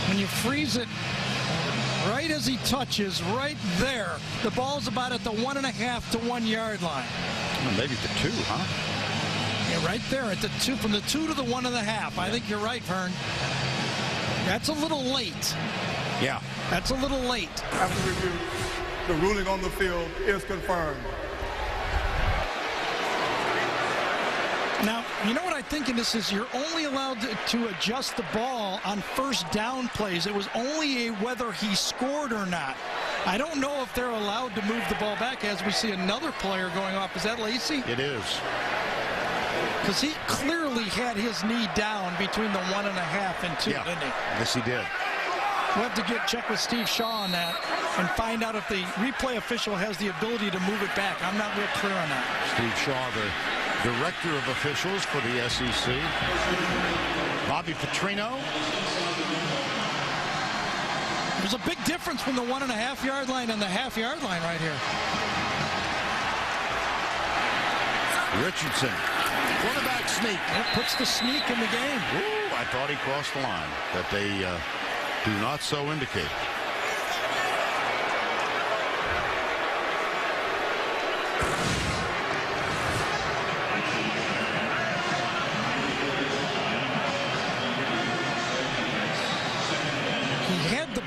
S2: When you freeze it right as he touches, right there, the ball's about at the 1.5 to 1 yard line.
S1: Well, maybe the 2, huh?
S2: Yeah, right there at the 2, from the 2 to the 1.5. I think you're right, Vern. That's a little late.
S1: Yeah.
S2: That's a little late.
S5: After review, the ruling on the field is confirmed.
S2: Now, you know what I think in this is you're only allowed to adjust the ball on first down plays. It was only whether he scored or not. I don't know if they're allowed to move the ball back as we see another player going off. Is that Lacey?
S1: It is.
S2: Because he clearly had his knee down between the 1.5 and 2, didn't he?
S1: Yes, he did.
S2: We'll have to check with Steve Shaw on that and find out if the replay official has the ability to move it back. I'm not real clear on that.
S1: Steve Shaw, the director of officials for the SEC. Bobby Petrino.
S2: There's a big difference from the 1.5-yard line and the half-yard line right here.
S1: Richardson, quarterback sneak.
S2: That puts the sneak in the game.
S1: Ooh, I thought he crossed the line. That they do not so indicate.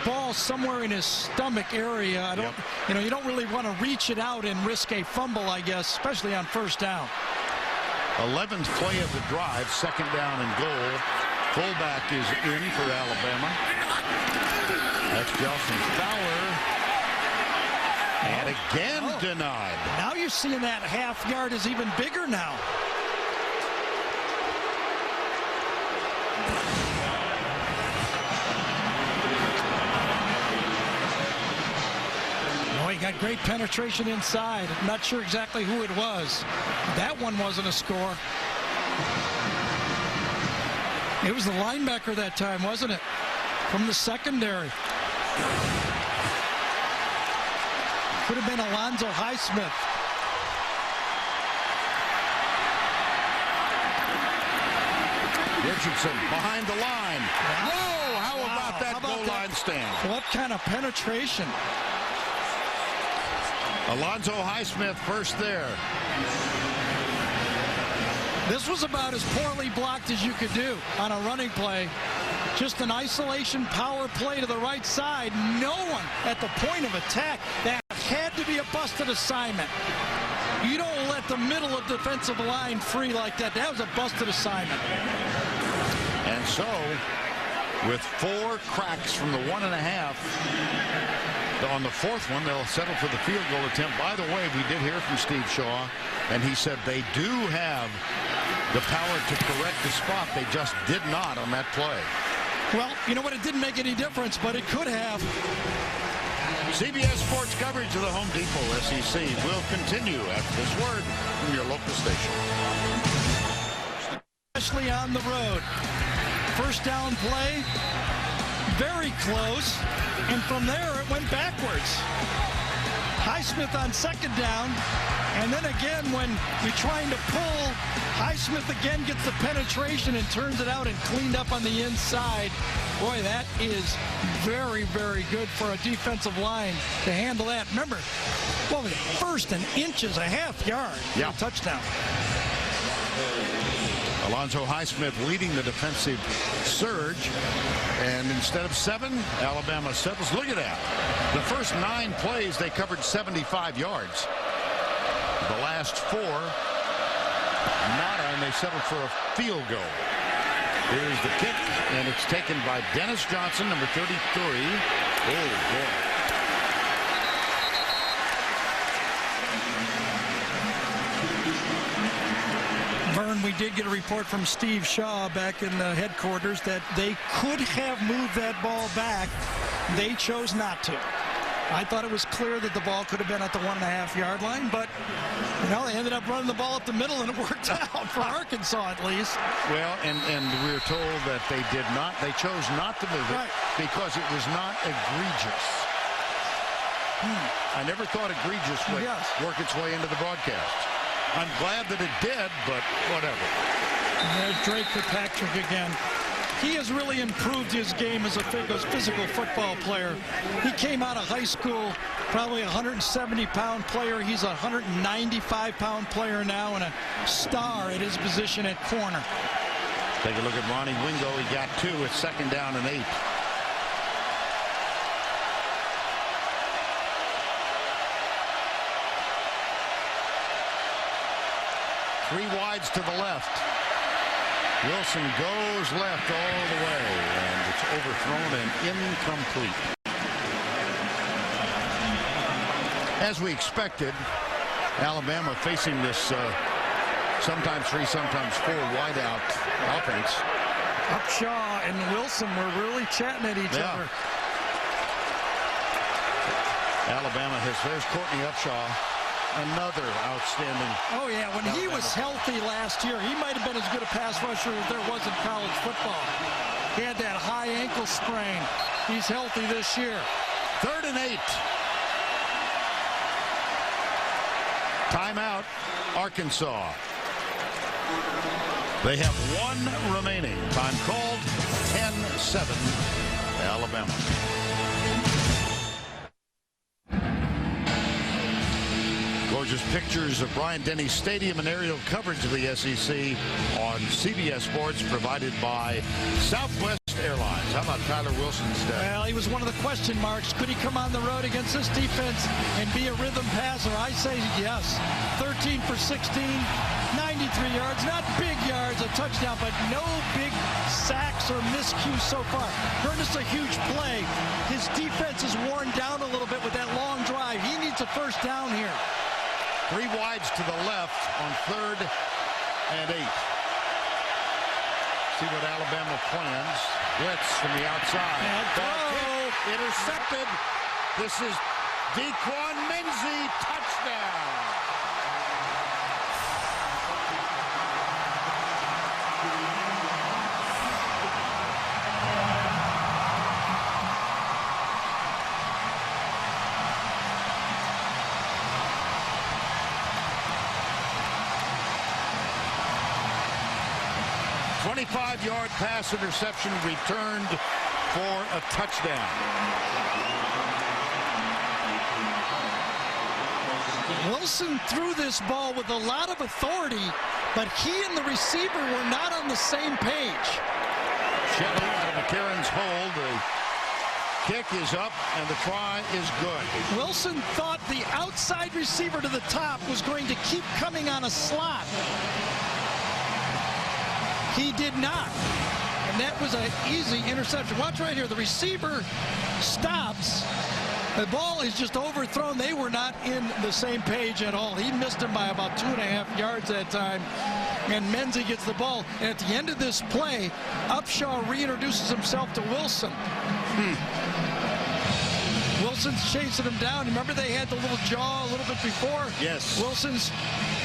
S2: Ball somewhere in his stomach area. You don't really want to reach it out and risk a fumble, I guess, especially on first down.
S1: 11th play of the drive, second down and goal. Fullback is in for Alabama. That's Jelson Fowler. And again denied.
S2: Now you're seeing that half yard is even bigger now. He got great penetration inside. I'm not sure exactly who it was. That one wasn't a score. It was the linebacker that time, wasn't it? From the secondary. Could have been Alonzo Highsmith.
S1: Richardson behind the line. Whoa, how about that goal line stand?
S2: What kind of penetration?
S1: Alonzo Highsmith first there.
S2: This was about as poorly blocked as you could do on a running play. Just an isolation power play to the right side. No one at the point of attack. That had to be a busted assignment. You don't let the middle of defensive line free like that. That was a busted assignment.
S1: And so, with 4 cracks from the 1.5, on the 4th one, they'll settle for the field goal attempt. By the way, we did hear from Steve Shaw, and he said they do have the power to correct the spot. They just did not on that play.
S2: Well, you know what? It didn't make any difference, but it could have.
S1: CBS Sports coverage of the Home Depot SEC will continue after this word from your local station.
S2: Especially on the road. First down play, very close, and from there it went backwards. Highsmith on second down, and then again when you're trying to pull, Highsmith again gets the penetration and turns it out and cleaned up on the inside. Boy, that is very, very good for a defensive line to handle that. Remember, what was it, first and inches, a half yard,
S1: yeah.
S2: Touchdown.
S1: Alonzo Highsmith leading the defensive surge, and instead of 7, Alabama settles. Look at that. The first 9 plays, they covered 75 yards. The last 4, nada, and they settled for a field goal. Here's the kick, and it's taken by Dennis Johnson, number 33. Oh, boy.
S2: Vern, we did get a report from Steve Shaw back in the headquarters that they could have moved that ball back. They chose not to. I thought it was clear that the ball could have been at the 1.5-yard line, but they ended up running the ball up the middle, and it worked out for Arkansas at least.
S1: Well, and we were told that they did not. They chose not to move it because it was not egregious. I never thought egregious would work its way into the broadcast. I'm glad that it did, but whatever.
S2: And there's Drake Kirkpatrick again. He has really improved his game as a physical football player. He came out of high school probably a 170-pound player. He's a 195-pound player now and a star at his position at corner.
S1: Take a look at Ronnie Wingo. He got 2 at second down and 8. Three wides to the left. Wilson goes left all the way, and it's overthrown and incomplete. As we expected, Alabama facing this sometimes 3, sometimes 4 wideout offense.
S2: Upshaw and Wilson were really chatting at each other.
S1: Alabama there's Courtney Upshaw. Another outstanding.
S2: Oh, yeah. When he was healthy last year, he might have been as good a pass rusher as there was in college football. He had that high ankle sprain. He's healthy this year.
S1: 3rd and 8. Timeout, Arkansas. They have 1 remaining. Time called, 10-7, Alabama. Gorgeous pictures of Bryant-Denny Stadium and aerial coverage of the SEC on CBS Sports, provided by Southwest Airlines. How about Tyler Wilson's day?
S2: Well, he was one of the question marks. Could he come on the road against this defense and be a rhythm passer? I say yes. 13 for 16, 93 yards. Not big yards, a touchdown, but no big sacks or miscues so far. Ernest, a huge play. His defense is worn down a little bit with that long drive. He needs a first down here.
S1: 3 wides to the left on 3rd and 8. See what Alabama plans. Blitz from the outside. Ball kick, intercepted. This is Dequan Menzie, touchdown. A 25-yard pass interception returned for a touchdown.
S2: Wilson threw this ball with a lot of authority, but he and the receiver were not on the same page.
S1: Shelley out of McCarron's hold. The kick is up, and the try is good.
S2: Wilson thought the outside receiver to the top was going to keep coming on a slot. He did not. And that was an easy interception. Watch right here. The receiver stops. The ball is just overthrown. They were not in the same page at all. He missed him by about 2.5 yards that time. And Menzie gets the ball. And at the end of this play, Upshaw reintroduces himself to Wilson. Wilson's chasing him down. Remember they had the little jaw a little bit before?
S1: Yes.
S2: Wilson's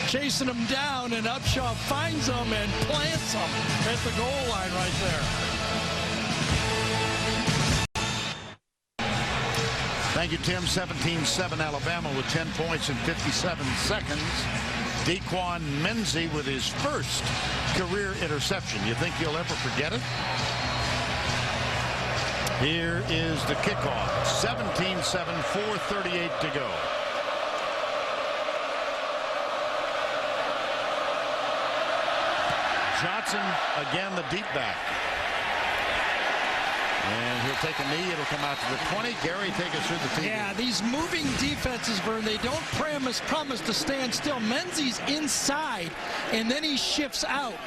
S2: chasing him down, and Upshaw finds him and plants him at the goal line right there.
S1: Thank you, Tim. 17-7 Alabama with 10 points in 57 seconds. Dequan Menzie with his first career interception. You think he'll ever forget it? Here is the kickoff. 17-7, 4:38 to go. Johnson again, the deep back. And he'll take a knee. It'll come out to the 20. Gary, take us through the TV.
S2: Yeah, these moving defenses, Vern, they don't promise to stand still. Menzie's inside, and then he shifts out.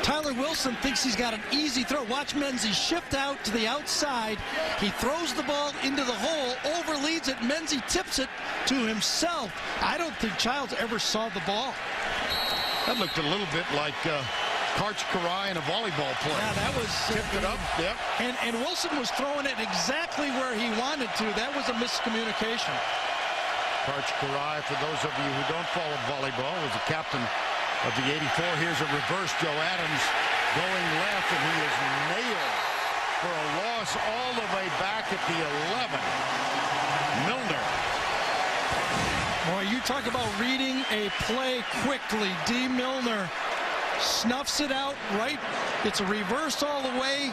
S2: Tyler Wilson thinks he's got an easy throw. Watch Menzie shift out to the outside. He throws the ball into the hole, overleads it. Menzie tips it to himself. I don't think Childs ever saw the ball.
S1: That looked a little bit like Karch Karai in a volleyball play.
S2: Yeah, that was
S1: tipped it up. Yep.
S2: And Wilson was throwing it exactly where he wanted to. That was a miscommunication.
S1: Karch Karai, for those of you who don't follow volleyball, was the captain of the 84. Here's a reverse. Joe Adams going left, and he is nailed for a loss all the way back at the 11. Milner.
S2: Boy, you talk about reading a play quickly. D. Milner snuffs it out right. It's a reverse all the way.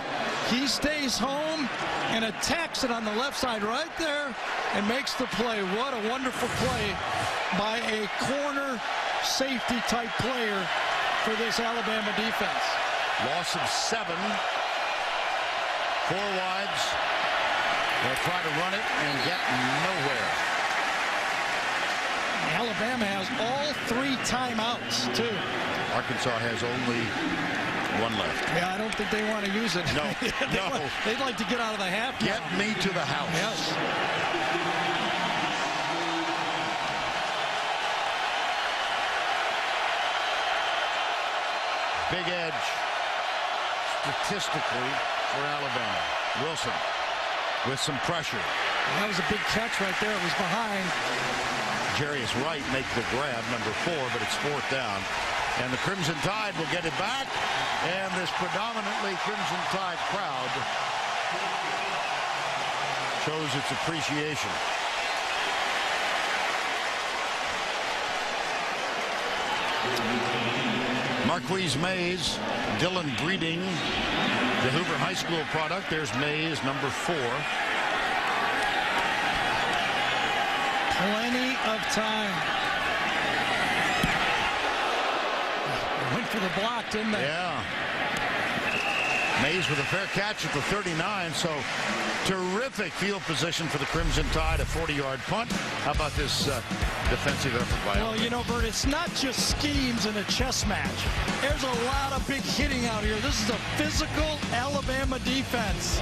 S2: He stays home and attacks it on the left side right there and makes the play. What a wonderful play by a corner safety type player for this Alabama defense.
S1: Loss of 7. 4 wides. They'll try to run it and get nowhere.
S2: Alabama has all 3 timeouts too.
S1: Arkansas has only 1 left.
S2: Yeah, I don't think they want to use it.
S1: No, no.
S2: They'd like to get out of the half.
S1: Get me to the house.
S2: Yes.
S1: Big edge statistically for Alabama. Wilson with some pressure.
S2: That was a big catch right there. It was behind.
S1: Jarius Wright make the grab, number 4, but it's 4th down. And the Crimson Tide will get it back. And this predominantly Crimson Tide crowd shows its appreciation. Marquise Mays, Dylan Breeding, the Hoover High School product. There's Mays, number 4.
S2: Plenty of time. They went for the block, didn't they?
S1: Yeah. Mays with a fair catch at the 39, so terrific field position for the Crimson Tide, a 40-yard punt. How about this defensive effort by
S2: Well, you know, Bert, it's not just schemes in a chess match. There's a lot of big hitting out here. This is a physical Alabama defense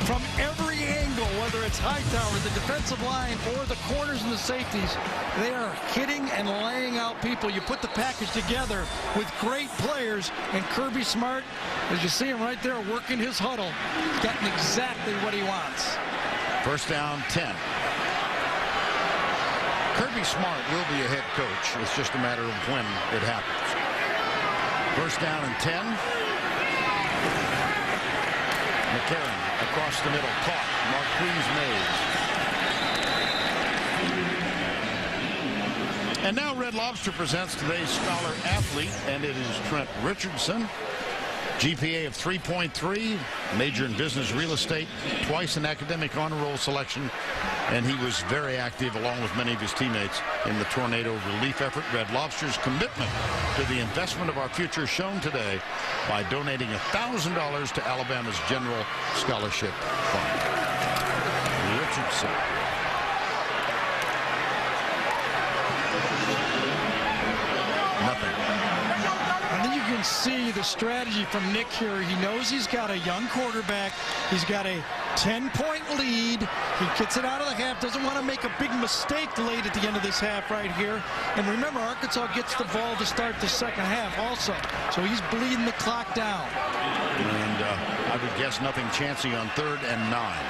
S2: from every angle, whether it's Hightower, the defensive line, or the corners and the safeties. They are hitting and laying out people. You put the package together with great players, and Kirby Smart, as you see him right there working his huddle, he's gotten exactly what he wants.
S1: First down, 10. Kirby Smart will be a head coach. It's just a matter of when it happens. First down and 10. McCarron across the middle, caught. Marquise Mays. And now Red Lobster presents today's Scholar Athlete, and it is Trent Richardson. GPA of 3.3, major in business real estate, twice an academic honor roll selection, and he was very active along with many of his teammates in the tornado relief effort. Red Lobster's commitment to the investment of our future shown today by donating $1,000 to Alabama's General Scholarship Fund. Richardson. Nothing.
S2: I think you can see the strategy from Nick here. He knows he's got a young quarterback. He's got a 10-point lead. He gets it out of the half. Doesn't want to make a big mistake late at the end of this half right here. And remember, Arkansas gets the ball to start the second half also. So he's bleeding the clock down.
S1: And I would guess nothing chancy on 3rd and 9.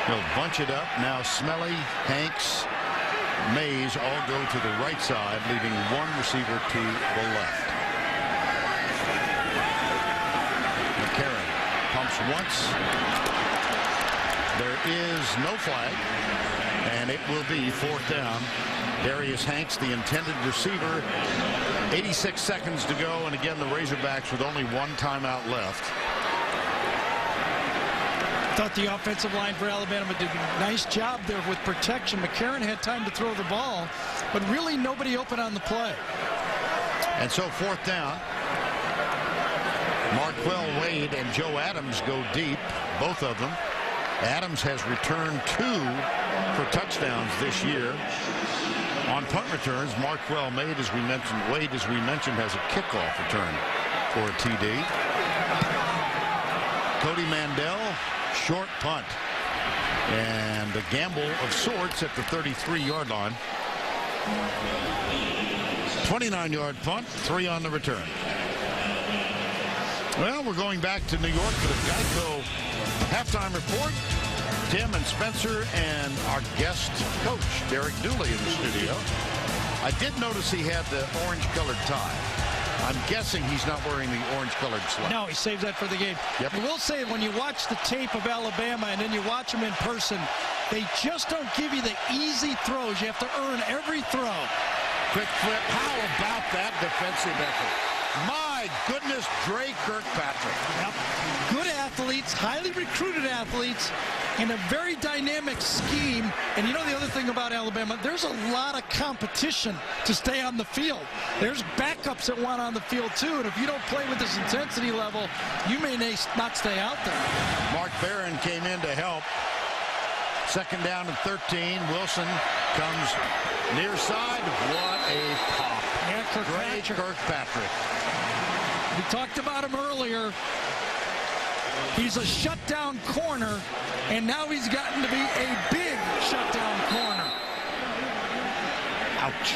S1: He'll bunch it up. Now Smelly, Hanks, Mays all go to the right side, leaving one receiver to the left. McCarron pumps once. There is no flag, and it will be 4th down. Darius Hanks, the intended receiver. 86 seconds to go, and again the Razorbacks with only one timeout left.
S2: Thought the offensive line for Alabama did a nice job there with protection. McCarron had time to throw the ball, but really nobody open on the play.
S1: And so 4th down. Marquell Wade and Joe Adams go deep, both of them. Adams has returned 2 for touchdowns this year. On punt returns, Marquell Wade, as we mentioned, has a kickoff return for a TD. Cody Mandel, short punt. And a gamble of sorts at the 33-yard line. 29-yard punt, 3 on the return. Well, we're going back to New York for the Geico halftime report. Tim and Spencer and our guest coach, Derek Dooley, in the studio. I did notice he had the orange-colored tie. I'm guessing he's not wearing the orange-colored slip.
S2: No, he saves that for the game.
S1: Yep.
S2: I will say, when you watch the tape of Alabama and then you watch them in person, they just don't give you the easy throws. You have to earn every throw.
S1: Quick flip. How about that defensive effort? My goodness, Dre Kirkpatrick.
S2: Yep. Good athletes, highly recruited athletes, in a very dynamic scheme. And you know the other thing about Alabama, there's a lot of competition to stay on the field. There's backups that want on the field too, and if you don't play with this intensity level, you may not stay out there.
S1: Mark Barron came in to help. 2nd down and 13. Wilson comes near side. What a pop.
S2: Yeah,
S1: Kirkpatrick.
S2: We talked about him earlier. He's a shutdown corner, and now he's gotten to be a big shutdown corner.
S1: Ouch.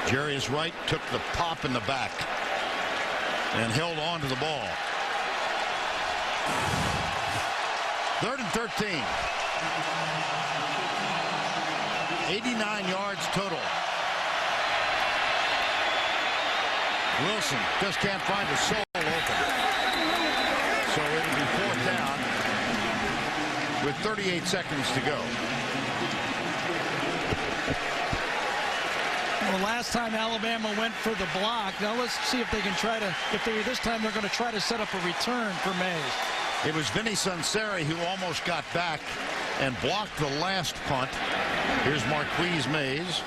S1: Jarius Wright took the pop in the back and held on to the ball. 3rd and 13. 89 yards total. Wilson just can't find a soul open. So it'll be 4th down. with 38 seconds to go.
S2: Well, last time Alabama went for the block. Now let's see if they can try to, this time they're going to try to set up a return for Mays.
S1: It was Vinny Sunseri who almost got back and blocked the last punt. Here's Marquise Mays.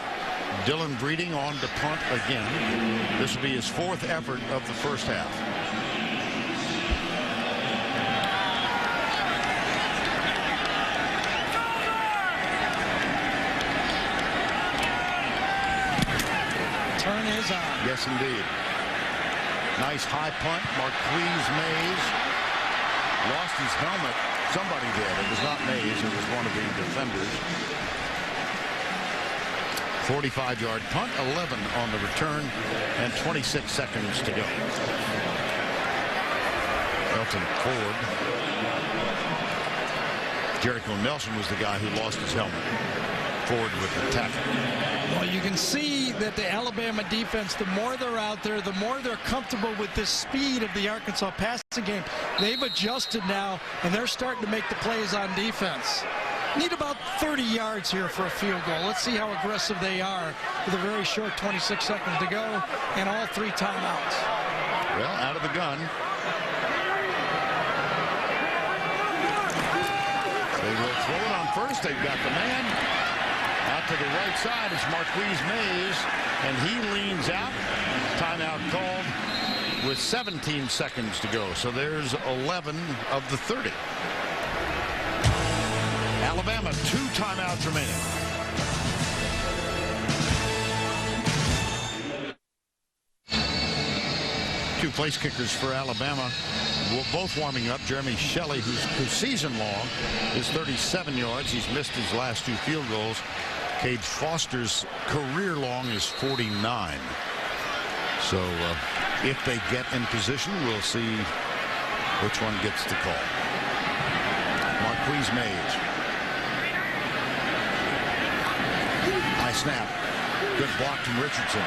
S1: Dylan Breeding on to punt again. This will be his 4th effort of the first half.
S2: Turn is on.
S1: Yes, indeed. Nice high punt. Marquise Mays lost his helmet. Somebody did. It was not Mays. It was one of the defenders. 45-yard punt, 11 on the return, and 26 seconds to go. Elton Ford. Jericho Nelson was the guy who lost his helmet. Ford with the tackle.
S2: Well, you can see that the Alabama defense, the more they're out there, the more they're comfortable with the speed of the Arkansas passing game. They've adjusted now, and they're starting to make the plays on defense. Need about 30 yards here for a field goal. Let's see how aggressive they are with a very short 26 seconds to go and all 3 timeouts.
S1: Well, out of the gun. They will throw it on first. They've got the man. Out to the right side is Marquise Mays, and he leans out. Timeout called with 17 seconds to go. So there's 11 of the 30. Alabama, 2 timeouts remaining. Two place kickers for Alabama, both warming up. Jeremy Shelley, whose season long is 37 yards. He's missed his last 2 field goals. Cade Foster's career long is 49. So if they get in position, we'll see which one gets the call. Marquise Mays. High snap. Good block from Richardson.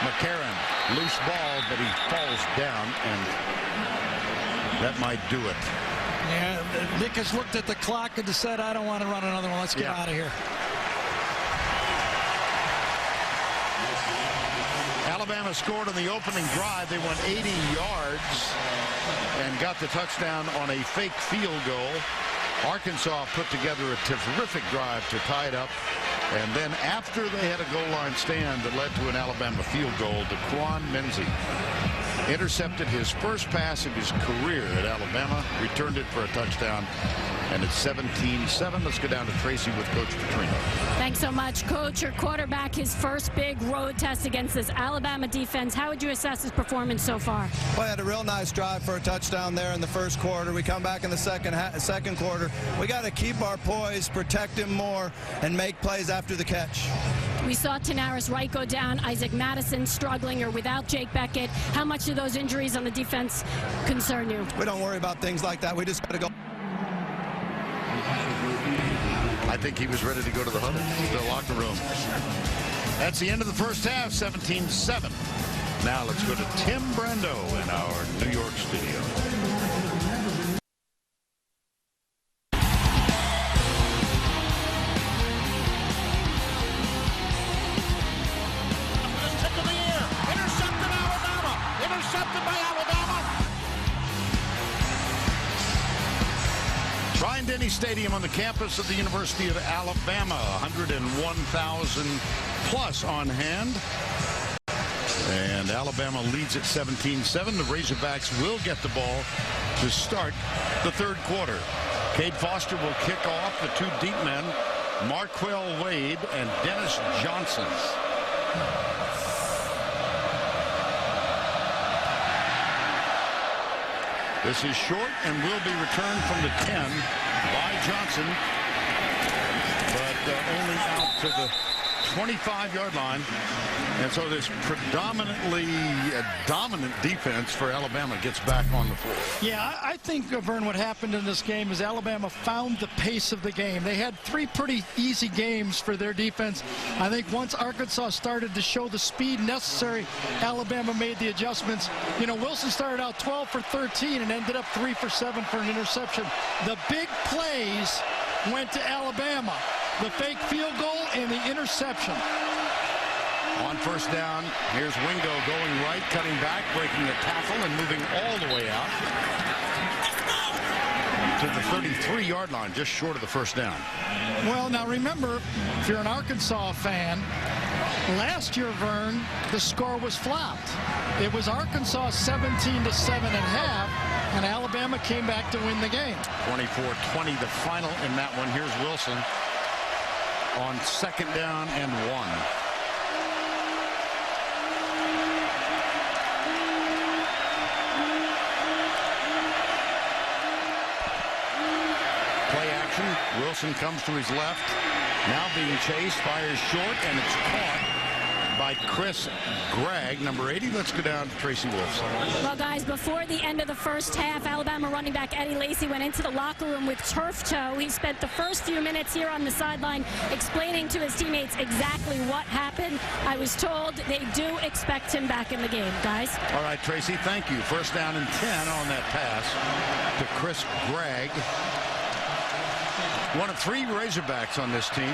S1: McCarron, loose ball, but he falls down, and that might do it.
S2: Yeah, Nick has looked at the clock and said, I don't want to run another one. Let's get out of here.
S1: Alabama scored on the opening drive. They went 80 yards and got the touchdown on a fake field goal. Arkansas put together a terrific drive to tie it up. And then after they had a goal line stand that led to an Alabama field goal, DeQuan Menzie intercepted his first pass of his career at Alabama, returned it for a touchdown, and it's 17-7. Let's go down to Tracy with Coach Petrino.
S3: Thanks so much, Coach. Your quarterback, his first big road test against this Alabama defense. How would you assess his performance so far?
S8: Well, he had a real nice drive for a touchdown there in the first quarter. We come back in the second quarter. We got to keep our poise, protect him more, and make plays after the catch.
S3: We saw Tanaris Wright go down, Isaac Madison struggling or without Jake Beckett. How much do those injuries on the defense concern you?
S8: We don't worry about things like that. We just got to go.
S1: I think he was ready to go to the huddle, the locker room. That's the end of the first half, 17-7. Now let's go to Tim Brando in our New York studio. Denny Stadium on the campus of the University of Alabama. 101,000 plus on hand. And Alabama leads at 17-7. The Razorbacks will get the ball to start the third quarter. Cade Foster will kick off. The 2 deep men, Marquell Wade and Dennis Johnson. This is short and will be returned from the 10 by Johnson, but only out to the 25-yard line. And so this predominantly dominant defense for Alabama gets back on the floor.
S2: Yeah, I think, Vern, what happened in this game is Alabama found the pace of the game. They had 3 pretty easy games for their defense. I think once Arkansas started to show the speed necessary, Alabama made the adjustments. You know, Wilson started out 12 for 13 and ended up 3 for 7 for an interception. The big plays went to Alabama. The fake field goal and the interception.
S1: On first down, here's Wingo going right, cutting back, breaking a tackle, and moving all the way out to the 33-yard line, just short of the first down.
S2: Well, now remember, if you're an Arkansas fan, last year, Vern, the score was flopped. It was Arkansas 17-7 at half, and Alabama came back to win the game.
S1: 24-20, the final in that one. Here's Wilson on second down and 1. Play action. Wilson comes to his left. Now being chased, fires short, and it's caught by Chris Gregg, number 80. Let's go down to Tracy Wolfson.
S3: Well, guys, before the end of the first half, Alabama running back Eddie Lacy went into the locker room with turf toe. He spent the first few minutes here on the sideline explaining to his teammates exactly what happened. I was told they do expect him back in the game, guys.
S1: All right, Tracy, thank you. First down and 10 on that pass to Chris Gregg. One of 3 Razorbacks on this team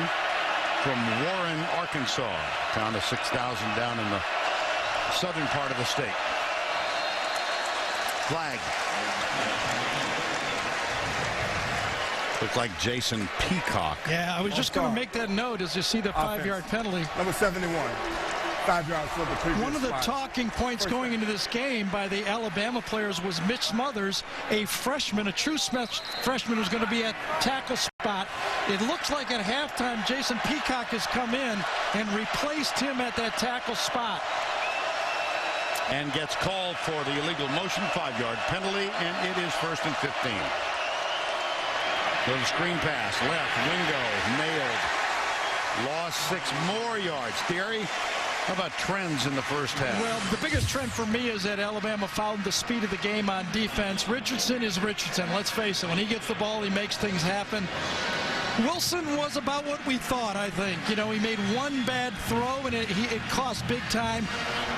S1: from Warren, Arkansas, town of 6,000 down in the southern part of the state. Flag. Looked like Jason Peacock.
S2: Yeah, I was just going to make that note as you see the 5-yard penalty.
S5: Number 71. 5 yards for the previous
S2: One of the
S5: slide.
S2: talking points going into this game by the Alabama players was Mitch Smothers, a freshman, a true freshman who's going to be at tackle spot. It looks like at halftime Jason Peacock has come in and replaced him at that tackle spot.
S1: And gets called for the illegal motion, 5-yard penalty, and it is first and 15. Little screen pass, left, Wingo, nailed. Lost 6 more yards. Thierry, how about trends in the first half?
S2: Well, the biggest trend for me is that Alabama found the speed of the game on defense. Richardson is Richardson. Let's face it. When he gets the ball, he makes things happen. Wilson was about what we thought, I think. You know, he made one bad throw, and it cost big time.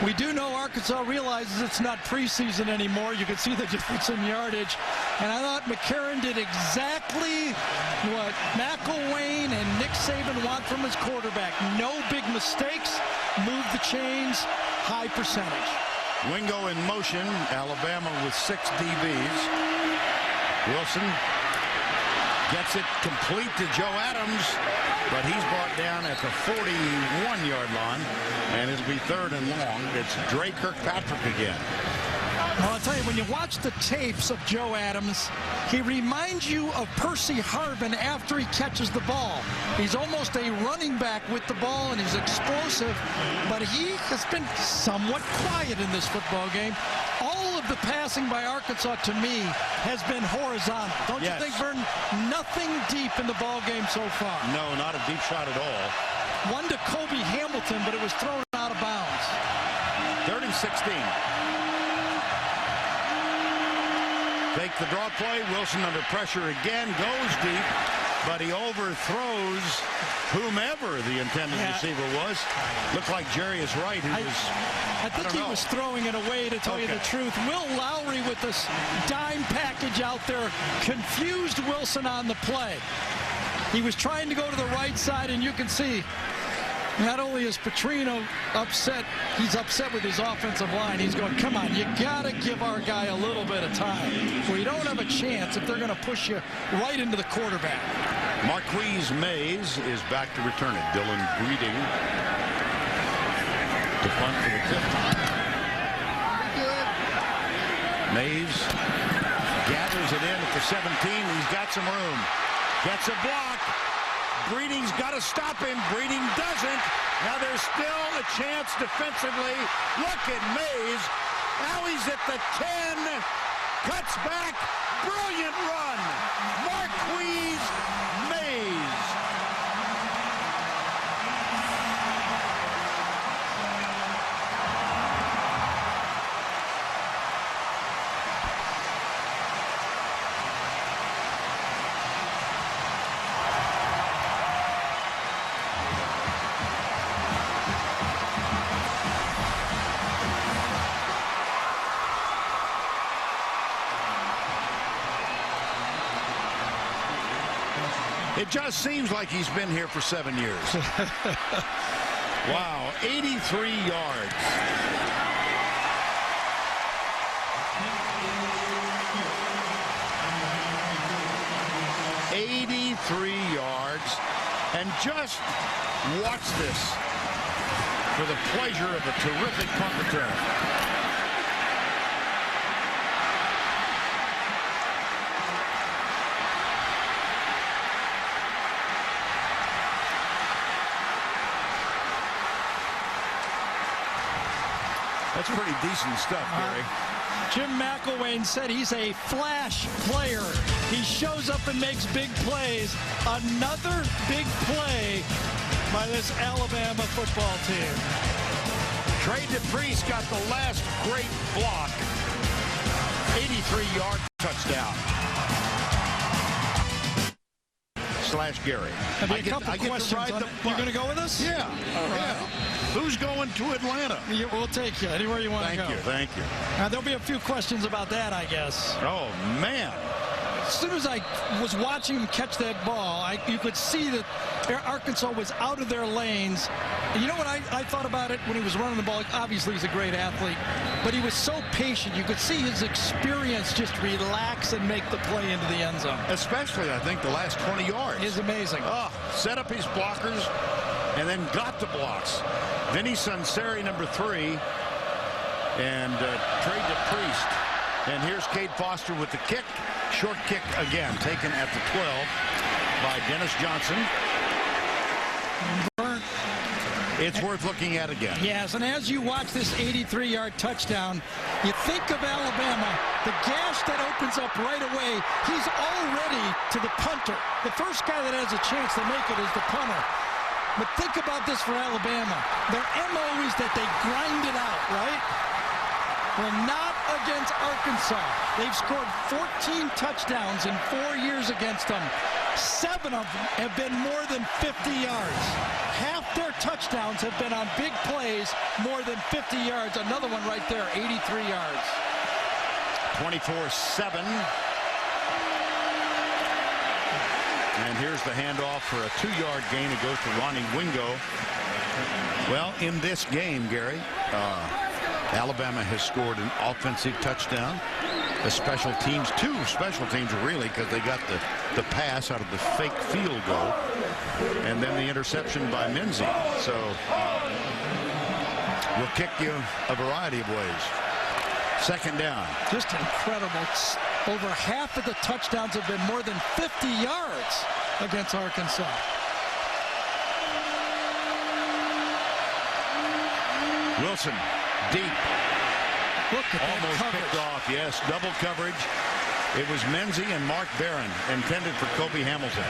S2: We do know Arkansas realizes it's not preseason anymore. You can see the difference in yardage. And I thought McCarron did exactly what McElwain and Nick Saban want from his quarterback. No big mistakes, move the chains, high percentage.
S1: Wingo in motion, Alabama with 6 DBs. Wilson gets it complete to Joe Adams, but he's brought down at the 41-yard line, and it'll be 3rd and long. It's Dre Kirkpatrick again.
S2: Well, I'll tell you, when you watch the tapes of Joe Adams, he reminds you of Percy Harvin after he catches the ball. He's almost a running back with the ball, and he's explosive, but he has been somewhat quiet in this football game. All of the passing by Arkansas, to me, has been horizontal. Don't you think, Vernon? Nothing deep in the ball game so far.
S1: No, not a deep shot at all.
S2: One to Kobe Hamilton, but it was thrown out of bounds.
S1: 3rd and 16. Take the draw play. Wilson under pressure again, goes deep, but he overthrows whomever the intended receiver was. Looked like Jerry is right.
S2: I think he was throwing it away, to tell you the truth. Will Lowry with this dime package out there confused Wilson on the play. He was trying to go to the right side, and you can see not only is Petrino upset, he's upset with his offensive line. He's going, come on, you got to give our guy a little bit of time. We don't have a chance if they're going to push you right into the quarterback.
S1: Marquise Mays is back to return it. Dylan Breeding to punt for the 5th. Mays gathers it in at the 17. He's got some room. Gets a block. Breeding's got to stop him. Breeding doesn't. Now there's still a chance defensively. Look at Mays. Now he's at the 10. Cuts back. Brilliant run. Marquise Mays. It just seems like he's been here for 7 years. Wow, 83 yards. And just watch this for the pleasure of a terrific punt return. That's pretty decent stuff, Gary.
S2: Jim McElwain said he's a flash player. He shows up and makes big plays. Another big play by this Alabama football team.
S1: Trey DePriest got the last great block. 83-yard touchdown. / Gary.
S2: I get a couple questions. You're going to go with us?
S1: Yeah. All right. Yeah. Who's going to Atlanta?
S2: We'll take you anywhere you want to go.
S1: Thank you.
S2: There'll be a few questions about that, I guess.
S1: Oh, man.
S2: As soon as I was watching him catch that ball, you could see that Arkansas was out of their lanes. And you know what I thought about it when he was running the ball? Obviously, he's a great athlete, but he was so patient. You could see his experience just relax and make the play into the end zone.
S1: Especially, I think, the last 20 yards.
S2: It's amazing.
S1: Set up his blockers and then got the blocks. Vinny Sunseri, number 3, and Trey DePriest. And here's Cade Foster with the kick. Short kick again, taken at the 12 by Dennis Johnson. It's worth looking at again.
S2: Yes, and as you watch this 83-yard touchdown, you think of Alabama, the gash that opens up right away, he's already to the punter. The first guy that has a chance to make it is the punter. But think about this for Alabama. Their MO is that they grind it out, right? Well, not against Arkansas. They've scored 14 touchdowns in 4 years against them. 7 of them have been more than 50 yards. Half their touchdowns have been on big plays, more than 50 yards. Another one right there, 83 yards.
S1: 24-7. And here's the handoff for a 2-yard gain. It goes to Ronnie Wingo. Well, in this game, Gary, Alabama has scored an offensive touchdown. The special teams, 2 special teams really, because they got the pass out of the fake field goal, and then the interception by Menzie. So we'll kick you a variety of ways. Second down.
S2: Just incredible. Over half of the touchdowns have been more than 50 yards against Arkansas.
S1: Wilson, deep.
S2: Look at
S1: almost
S2: that
S1: picked off. Yes, double coverage. It was Menzie and Mark Barron, intended for Kobe Hamilton.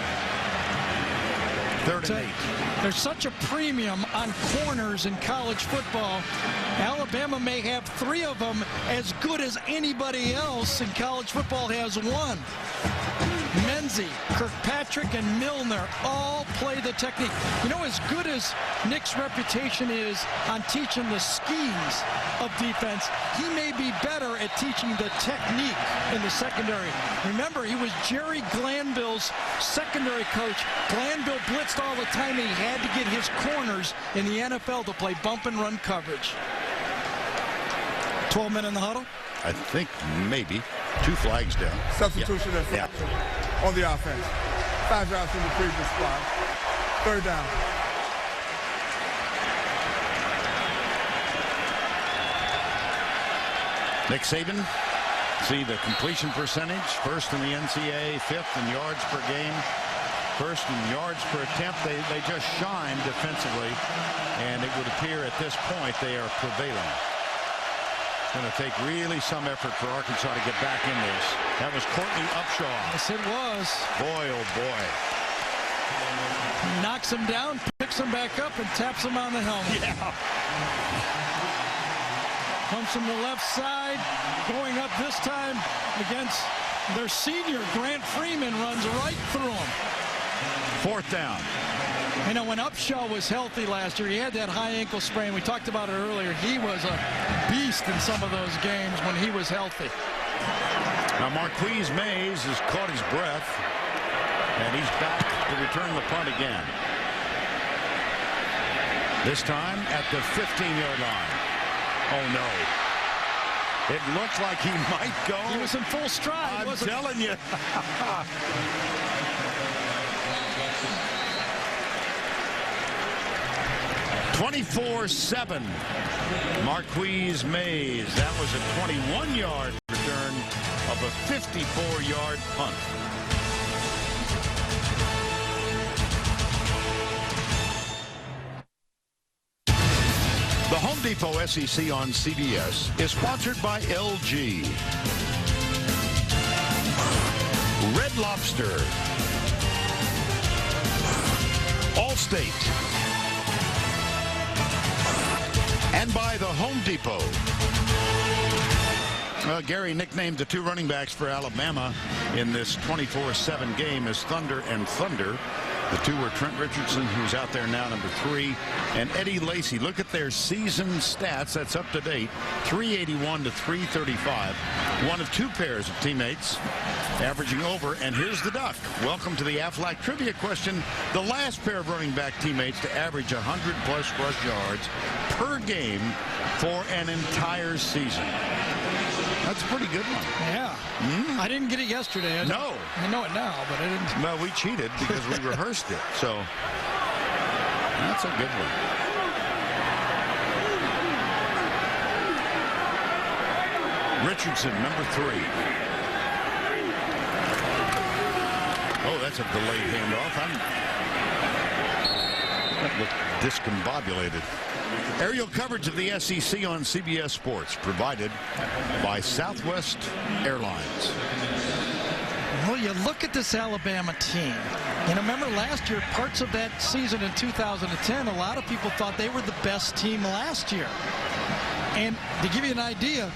S1: 3rd and 8.
S2: There's such a premium on corners in college football. Alabama may have 3 of them as good as anybody else in college football has 1. Menzie, Kirkpatrick, and Milner all play the technique. You know, as good as Nick's reputation is on teaching the schemes of defense, he may be better at teaching the technique in the secondary. Remember, he was Jerry Glanville's secondary coach. Glanville blitzed all the time. He had to get his corners in the NFL to play bump and run coverage. 12 men in the huddle?
S1: I think maybe 2 flags down.
S5: Substitution on the offense. 5 yards from the previous play. 3rd down.
S1: Nick Saban, see the completion percentage, 1st in the NCAA, 5th in yards per game, 1st in yards per attempt. They just shine defensively, and it would appear at this point they are prevailing. It's going to take really some effort for Arkansas to get back in this. That was Courtney Upshaw.
S2: Yes, it was.
S1: Boy, oh boy.
S2: Knocks him down, picks him back up, and taps him on the helmet.
S1: Yeah.
S2: Comes from the left side, going up this time against their senior. Grant Freeman runs right through him.
S1: 4th down.
S2: You know, when Upshaw was healthy last year, he had that high ankle sprain. We talked about it earlier. He was a beast in some of those games when he was healthy.
S1: Now, Marquise Mays has caught his breath. And he's back to return the punt again. This time at the 15-yard line. Oh, no. It looks like he might go.
S2: He was in full stride,
S1: I'm telling you. 24-7. Marquise Mays. That was a 21-yard return of a 54-yard punt. The Home Depot SEC on CBS is sponsored by LG, Red Lobster, Allstate, and by the Home Depot. Gary nicknamed the 2 running backs for Alabama in this 24-7 game as Thunder and Thunder. The 2 were Trent Richardson, who's out there now, number 3, and Eddie Lacy. Look at their season stats. That's up to date. 381 to 335. One of 2 pairs of teammates averaging over. And here's the duck. Welcome to the Aflac trivia question. The last pair of running back teammates to average 100-plus rush yards per game for an entire season. That's a pretty good one.
S2: Yeah. I didn't get it yesterday.
S1: No.
S2: I know it now, but I didn't.
S1: Well, we cheated because we rehearsed it. So that's a good one. Richardson, number 3. Oh, that's a delayed handoff. That looked discombobulated. Aerial coverage of the SEC on CBS Sports, provided by Southwest Airlines.
S2: Well, you look at this Alabama team. And remember last year, parts of that season in 2010, a lot of people thought they were the best team last year. And to give you an idea,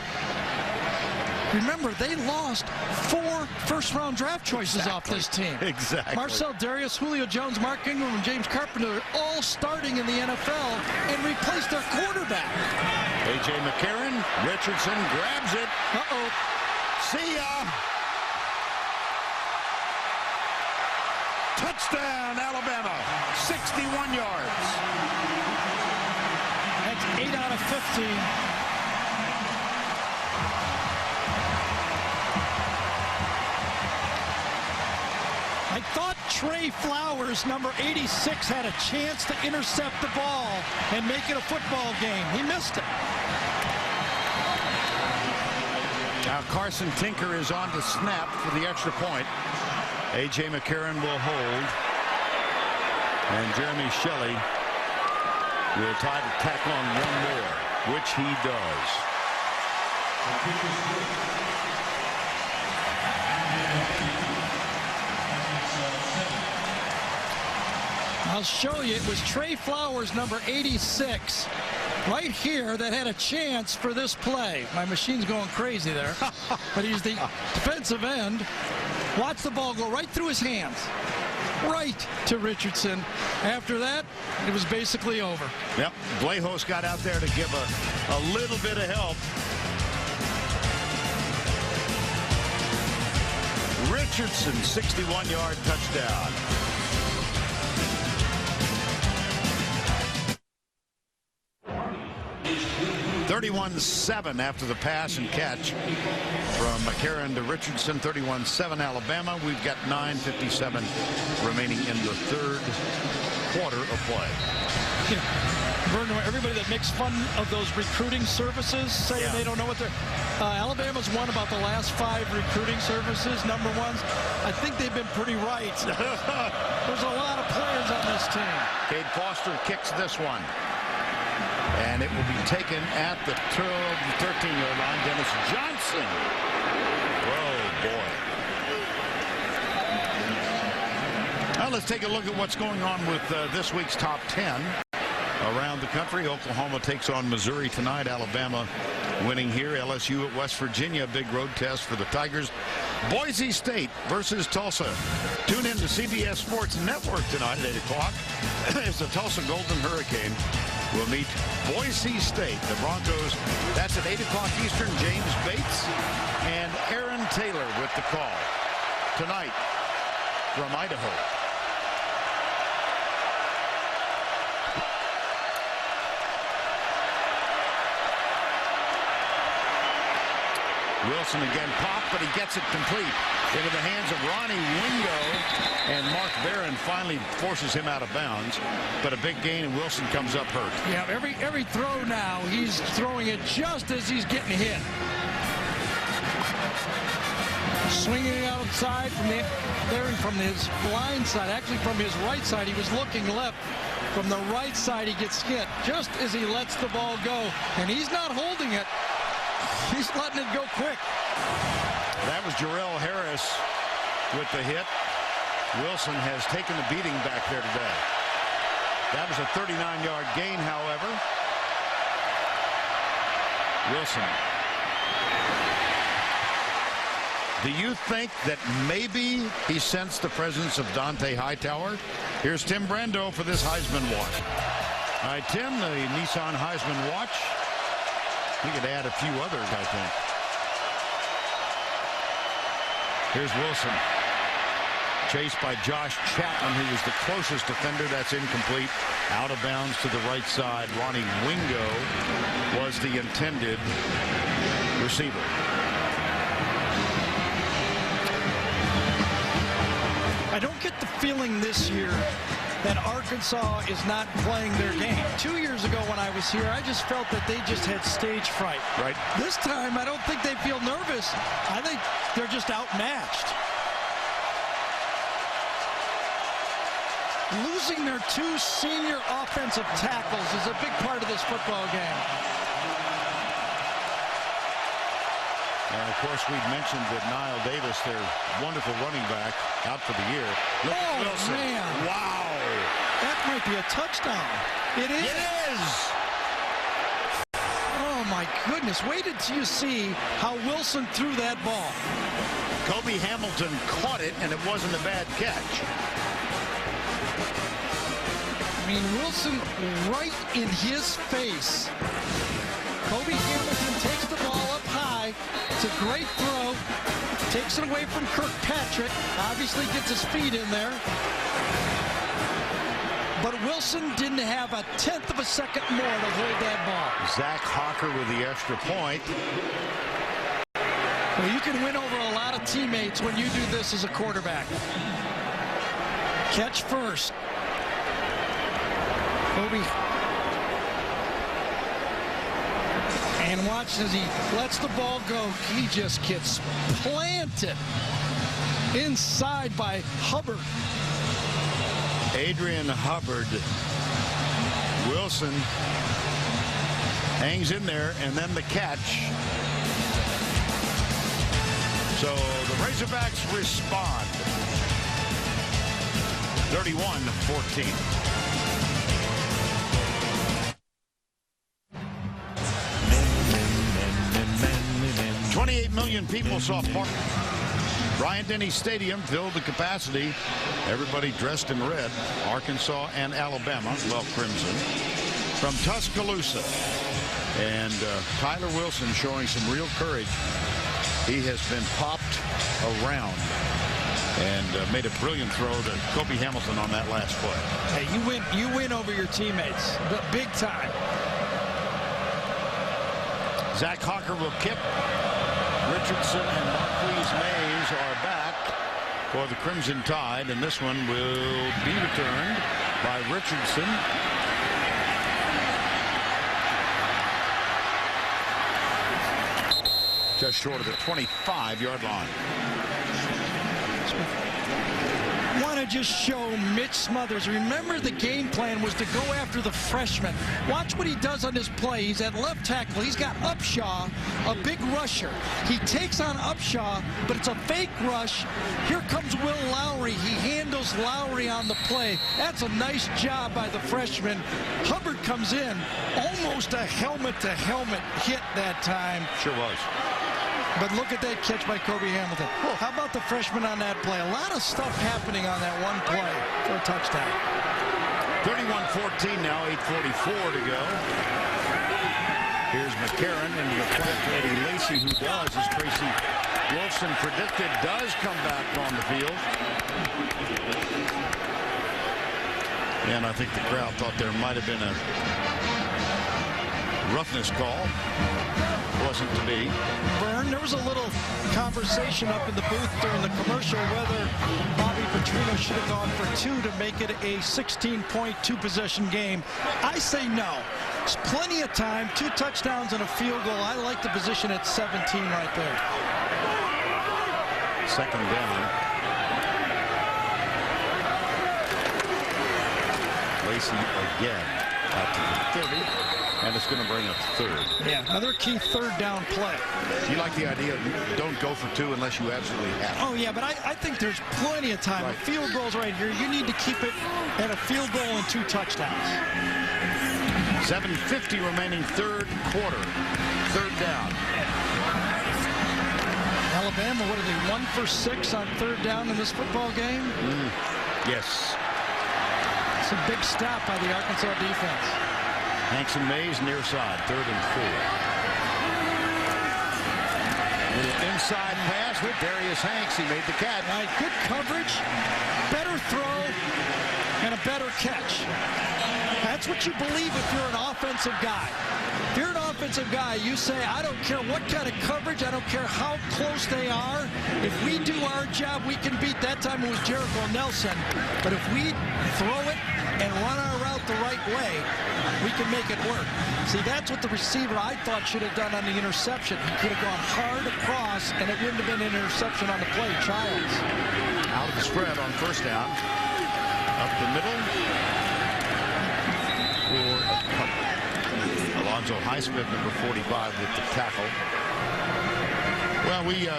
S2: remember, they lost 4 first-round draft choices off this team.
S1: Exactly.
S2: Marcel Darius, Julio Jones, Mark Ingram, and James Carpenter all starting in the NFL and replaced their quarterback.
S1: A.J. McCarron, Richardson grabs it.
S2: Uh-oh.
S1: See ya. Touchdown, Alabama. 61 yards.
S2: That's 8 out of 15. I thought Trey Flowers, number 86, had a chance to intercept the ball and make it a football game. He missed it.
S1: Now Carson Tinker is on to snap for the extra point. A.J. McCarron will hold. And Jeremy Shelley will try to tack on one more, which he does.
S2: I'll show you. It was Trey Flowers, number 86, right here, that had a chance for this play. My machine's going crazy there. But he's the defensive end. Watch the ball go right through his hands. Right to Richardson. After that, it was basically over.
S1: Yep. Blahos got out there to give a little bit of help. Richardson, 61-yard touchdown. 31-7 after the pass and catch from McCarron to Richardson. 31-7 Alabama. We've got 9:57 remaining in the 3rd quarter of play.
S2: You know, Vernon, everybody that makes fun of those recruiting services saying they don't know what they're... Alabama's won about the last 5 recruiting services, number ones. I think they've been pretty right. There's a lot of players on this team.
S1: Cade Foster kicks this one. And it will be taken at the 13-yard line. Dennis Johnson. Oh, boy. Now let's take a look at what's going on with this week's top 10 around the country. Oklahoma takes on Missouri tonight. Alabama winning here. LSU at West Virginia. Big road test for the Tigers. Boise State versus Tulsa. Tune in to CBS Sports Network tonight at 8 o'clock as the Tulsa Golden Hurricane will meet Boise State. The Broncos, that's at 8 o'clock Eastern. James Bates and Aaron Taylor with the call tonight from Idaho. Wilson again popped, but he gets it complete into the hands of Ronnie Wingo, and Mark Barron finally forces him out of bounds. But a big gain, and Wilson comes up hurt.
S2: Yeah, every throw now, he's throwing it just as he's getting hit. Swinging outside from his blind side, actually from his right side. He was looking left. From the right side, he gets hit just as he lets the ball go, and he's not holding it. He's letting it go quick.
S1: That was Jarrell Harris with the hit. Wilson has taken the beating back there today. That was a 39-yard gain, however. Wilson. Do you think that maybe he sensed the presence of Dante Hightower? Here's Tim Brando for this Heisman watch. All right, Tim, the Nissan Heisman watch. We could add a few others, I think. Here's Wilson. Chased by Josh Chapman, who was the closest defender. That's incomplete. Out of bounds to the right side. Ronnie Wingo was the intended receiver.
S2: I don't get the feeling this year that Arkansas is not playing their game. 2 years ago when I was here, I just felt that they just had stage fright.
S1: Right.
S2: This time, I don't think they feel nervous. I think they're just outmatched. Losing their 2 senior offensive tackles is a big part of this football game.
S1: And of course, we've mentioned that Niall Davis, their wonderful running back, out for the year. Look at Wilson.
S2: Man.
S1: Wow.
S2: That might be a touchdown. It is.
S1: It is.
S2: Oh, my goodness. Wait until you see how Wilson threw that ball.
S1: Kobe Hamilton caught it, and it wasn't a bad catch.
S2: I mean, Wilson right in his face. Kobe Hamilton takes the ball up high. It's a great throw. Takes it away from Kirkpatrick. Obviously gets his feet in there. But Wilson didn't have a tenth of a second more to hold that ball.
S1: Zach Hawker with the extra point.
S2: Well, you can win over a lot of teammates when you do this as a quarterback. Catch first. Kobe. And watch as he lets the ball go. He just gets planted inside by Hubbard.
S1: Adrian Hubbard. Wilson hangs in there, and then the catch. So the Razorbacks respond. 31-14. 28 million people saw Bryant-Denny Stadium filled to capacity. Everybody dressed in red. Arkansas and Alabama, well, crimson, from Tuscaloosa. And Tyler Wilson showing some real courage. He has been popped around and made a brilliant throw to Kobe Hamilton on that last play.
S2: Hey, you win over your teammates, big time.
S1: Zach Hawker will kick. Richardson and Marquise Mays are back for the Crimson Tide, and this one will be returned by Richardson. Just short of the 25-yard line.
S2: Want to just show Mitch Smothers. Remember, the game plan was to go after the freshman. Watch what he does on this play. He's at left tackle. He's got Upshaw, a big rusher. He takes on Upshaw, but it's a fake rush. Here comes Will Lowry. He handles Lowry on the play. That's a nice job by the freshman. Hubbard comes in. Almost a helmet-to-helmet hit that time.
S1: Sure was.
S2: But look at that catch by Kobe Hamilton. How about the freshman on that play? A lot of stuff happening on that one play for a touchdown.
S1: 31-14 now, 8:44 to go. Here's McCarron into the flat to Eddie Lacy, who does, as Tracy Wolfson predicted, does come back on the field. And I think the crowd thought there might have been a roughness call. Wasn't to be.
S2: Vern, there was a little conversation up in the booth during the commercial whether Bobby Petrino should have gone for 2 to make it a 16-point, 2-possession game. I say no. There's plenty of time, 2 touchdowns and a field goal. I like the position at 17 right there.
S1: Second down. Lacey again out to the 30, and it's going to bring up third.
S2: Yeah, another key third down play.
S1: You like the idea of don't go for 2 unless you absolutely have to.
S2: Oh, yeah, but I think there's plenty of time.
S1: Right.
S2: Field goals right here. You need to keep it at a field goal and 2 touchdowns.
S1: 7:50 remaining third quarter. Third down.
S2: Alabama, what are they, 1 for 6 on third down in this football game?
S1: Yes.
S2: It's a big stop by the Arkansas defense.
S1: Hanks and Mays near side, 3rd and 4. Little inside pass with Darius Hanks. He made the catch.
S2: Right, good coverage, better throw, and a better catch. That's what you believe if you're an offensive guy. If you're an offensive guy, you say, I don't care what kind of coverage, I don't care how close they are. If we do our job, we can beat. That time it was Jericho Nelson. But if we throw it and run our route the right way, we can make it work. See, that's what the receiver, I thought, should have done on the interception. He could have gone hard across, and it wouldn't have been an interception on the play. Childs.
S1: Out of the spread on first down. Up the middle. For Alonzo Highsmith, number 45, with the tackle. Well, we,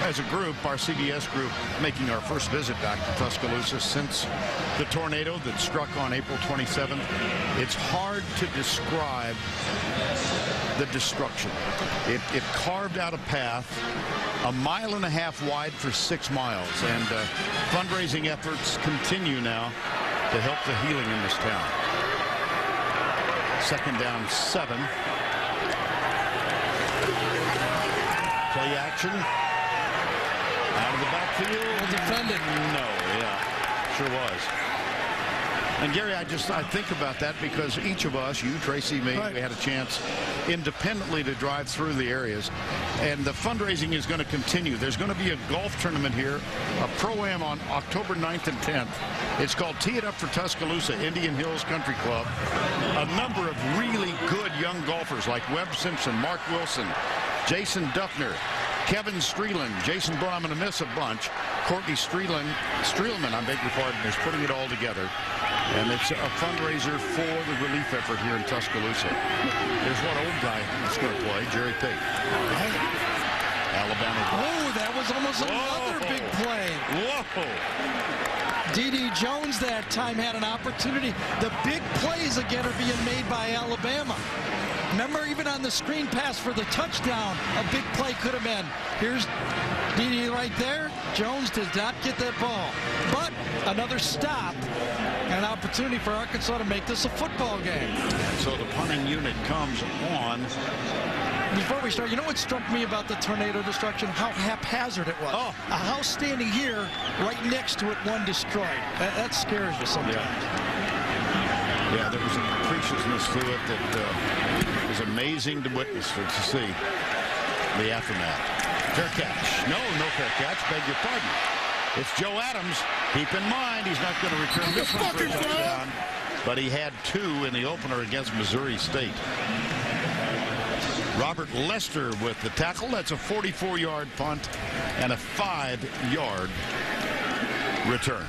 S1: as a group, our CBS group, making our first visit back to Tuscaloosa since the tornado that struck on April 27th. It's hard to describe the destruction. It carved out a path 1.5 miles wide for 6 miles, and fundraising efforts continue now to help the healing in this town. Second down, 7. Play action. Out of the backfield.
S2: Well defended.
S1: No, yeah, sure was. And Gary, I think about that because each of us, you, Tracy, me,
S2: right,
S1: we had a chance independently to drive through the areas, and the fundraising is going to continue. There's going to be a golf tournament here, a Pro-Am on October 9th and 10th. It's called Tee It Up for Tuscaloosa, Indian Hills Country Club. A number of really good young golfers like Webb Simpson, Mark Wilson, Jason Duffner, Kevin Streeland, Jason Brown, I'm going to miss a bunch. Courtney Streelman, I beg your pardon, is putting it all together. And it's a fundraiser for the relief effort here in Tuscaloosa. There's one old guy that's going to play, Jerry Pate. Alabama.
S2: Oh, that was almost another big play.
S1: Whoa.
S2: D.D. Jones that time had an opportunity. The big plays again are being made by Alabama. Remember, even on the screen pass for the touchdown, a big play could have been. Here's D.D. right there. Jones does not get that ball. But another stop and an opportunity for Arkansas to make this a football game.
S1: So the punting unit comes on.
S2: Before we start, you know what struck me about the tornado destruction? How haphazard it was.
S1: Oh.
S2: A house standing here, right next to it, one destroyed. That scares you sometimes.
S1: Yeah, there was a capriciousness to it that was amazing to witness, to see the aftermath. Fair catch. No fair catch. Beg your pardon. It's Joe Adams. Keep in mind, he's not going to return this one for a touchdown, but he had 2 in the opener against Missouri State. Robert Lester with the tackle. That's a 44-yard punt and a 5-yard return.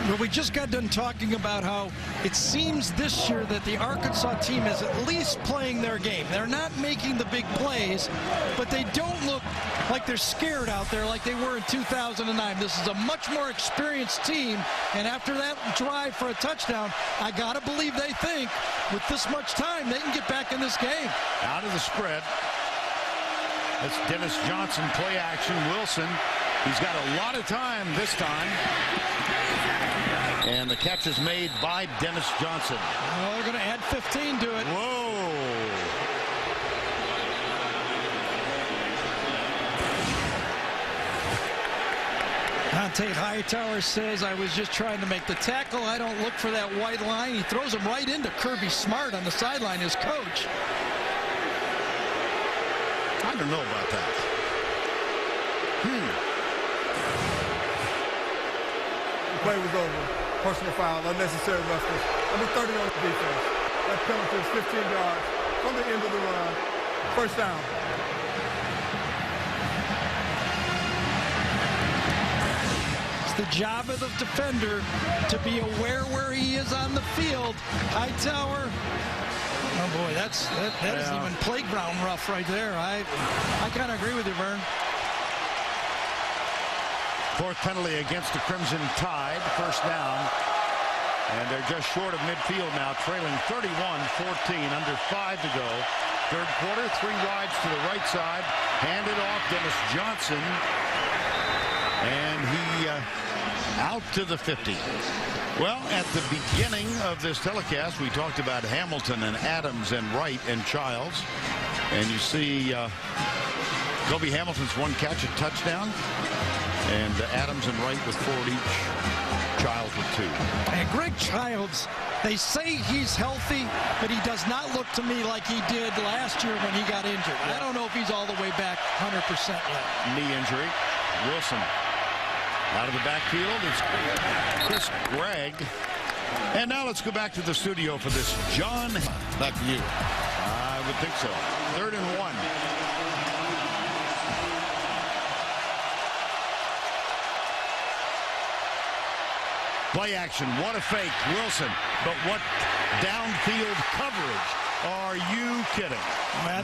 S2: Well, we just got done talking about how it seems this year that the Arkansas team is at least playing their game. They're not making the big plays, but they don't look like they're scared out there like they were in 2009. This is a much more experienced team, and after that drive for a touchdown, I got to believe they think with this much time they can get back in this game.
S1: Out of the spread. That's Dennis Johnson, play action. Wilson, he's got a lot of time this time. And the catch is made by Dennis Johnson.
S2: Well, they're going to add 15 to it.
S1: Whoa.
S2: Dont'a Hightower says, I was just trying to make the tackle. I don't look for that white line. He throws him right into Kirby Smart on the sideline, his coach.
S1: I don't know about that.
S5: The play was over. Personal foul, unnecessary roughness. Number 30 on the defense. That penalty is 15 yards from the end of the run. First down.
S2: It's the job of the defender to be aware where he is on the field. Hightower. Oh boy, that isn't even playground rough right there. I kind of agree with you, Vern.
S1: Fourth penalty against the Crimson Tide. First down. And they're just short of midfield now, trailing 31-14, under 5 to go. Third quarter, 3 wides to the right side. Handed off Dennis Johnson. And he out to the 50. Well, at the beginning of this telecast, we talked about Hamilton and Adams and Wright and Childs. And you see Kobe Hamilton's 1 catch, a touchdown. And Adams and Wright with 4 each. Childs with 2.
S2: And Greg Childs, they say he's healthy, but he does not look to me like he did last year when he got injured. I don't know if he's all the way back 100% yet.
S1: Knee injury. Wilson out of the backfield. It's Chris Gregg. And now let's go back to the studio for this. John, back to you. I would think so. 3rd and 1. Play action. What a fake. Wilson. But what downfield coverage. Are you kidding?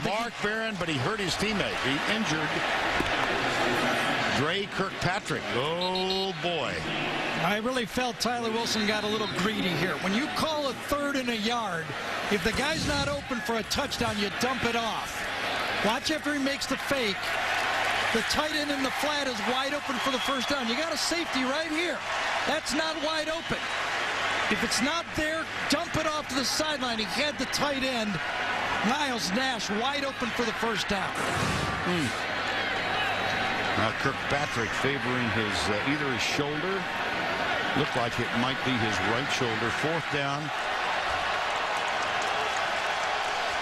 S1: Mark Barron, but he hurt his teammate. He injured Dre Kirkpatrick. Oh, boy.
S2: I really felt Tyler Wilson got a little greedy here. When you call a 3rd and a yard, if the guy's not open for a touchdown, you dump it off. Watch after he makes the fake. The tight end in the flat is wide open for the first down. You got a safety right here. That's not wide open. If it's not there, dump it off to the sideline. He had the tight end, Miles Nash, wide open for the first down.
S1: Now Kirkpatrick favoring his either his shoulder. Looked like it might be his right shoulder. 4th down.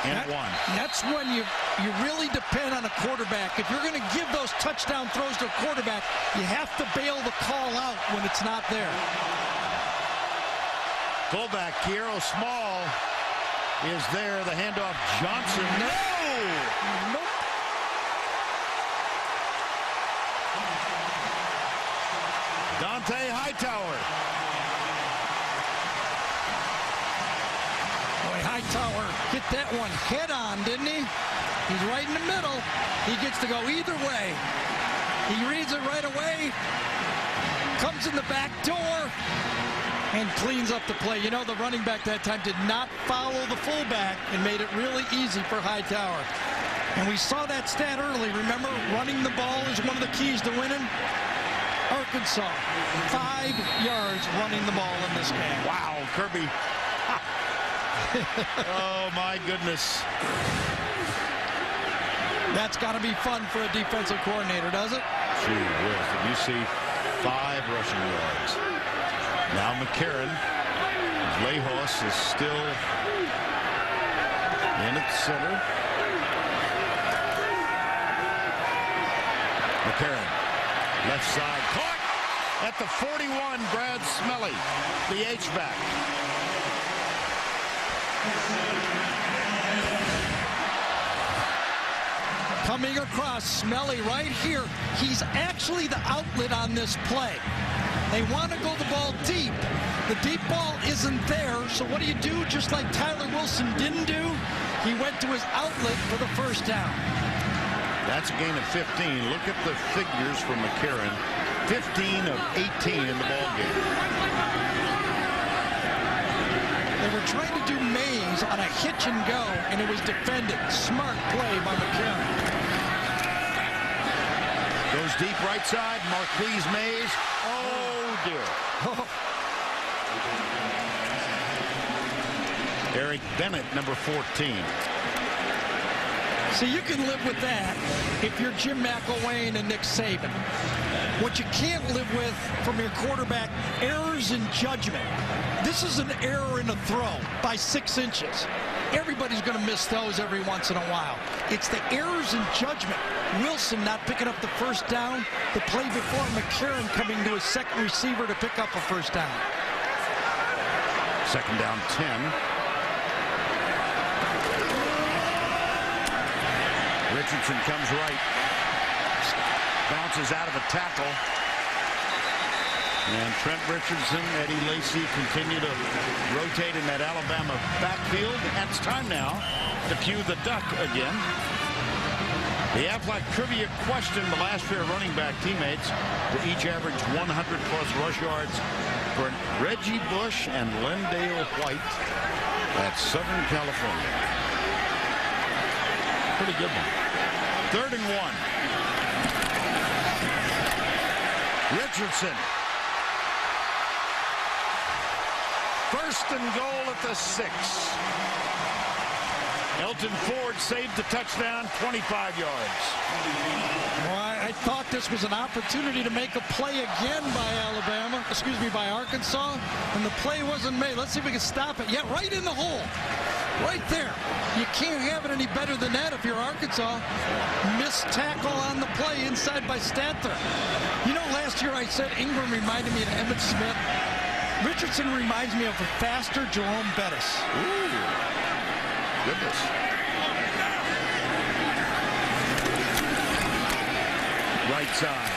S1: And 1.
S2: That's when you really depend on a quarterback. If you're going to give those touchdown throws to a quarterback, you have to bail the call out when it's not there.
S1: Fullback Kiero Small is there. The handoff Johnson. No!
S2: Nope.
S1: Dont'a Hightower.
S2: Boy, Hightower hit that one head on, didn't he? He's right in the middle. He gets to go either way. He reads it right away. Comes in the back door. And cleans up the play. You know, the running back that time did not follow the fullback and made it really easy for Hightower. And we saw that stat early. Remember, running the ball is one of the keys to winning. Arkansas, 5 yards running the ball in this game.
S1: Wow, Kirby. Oh, my goodness.
S2: That's got to be fun for a defensive coordinator, does it?
S1: Gee whiz. Did you see 5 rushing yards? Now McCarron. Lejos is still in at center. McCarron. Left side. Caught at the 41. Brad Smelly. The H-back.
S2: Coming across, Smelly right here. He's actually the outlet on this play. They want to go the ball deep. The deep ball isn't there, so what do? Just like Tyler Wilson didn't do, he went to his outlet for the first down.
S1: That's a gain of 15. Look at the figures for McCarron. 15 of 18 in the ball game.
S2: They were trying to do Mays on a hitch and go, and it was defended. Smart play by McCarron.
S1: Goes deep right side. Marquise Mays. Oh, dear.
S2: Oh.
S1: Eric Bennett, number 14.
S2: See, you can live with that if you're Jim McElwain and Nick Saban. What you can't live with from your quarterback, errors in judgment. This is an error in a throw by 6 inches. Everybody's going to miss those every once in a while. It's the errors in judgment. Wilson not picking up the first down. The play before, McCarron coming to his second receiver to pick up a first down.
S1: Second down 10. Richardson comes right. Bounces out of a tackle. And Trent Richardson, Eddie Lacy continue to rotate in that Alabama backfield. And it's time now to cue the duck again. The Aflac trivia question: the last pair of running back teammates to each average 100-plus rush yards for Reggie Bush and Lendale White at Southern California. Pretty good one. 3rd and 1. Richardson. 1st and goal at the 6. Elton Ford saved the touchdown, 25 yards.
S2: Well, I thought this was an opportunity to make a play again by Arkansas, and the play wasn't made. Let's see if we can stop it. Yeah, right in the hole. Right there. You can't have it any better than that if you're Arkansas. Missed tackle on the play inside by Statler. You know, last year I said Ingram reminded me of Emmitt Smith. Richardson reminds me of a faster Jerome Bettis.
S1: Ooh. Goodness. Right side.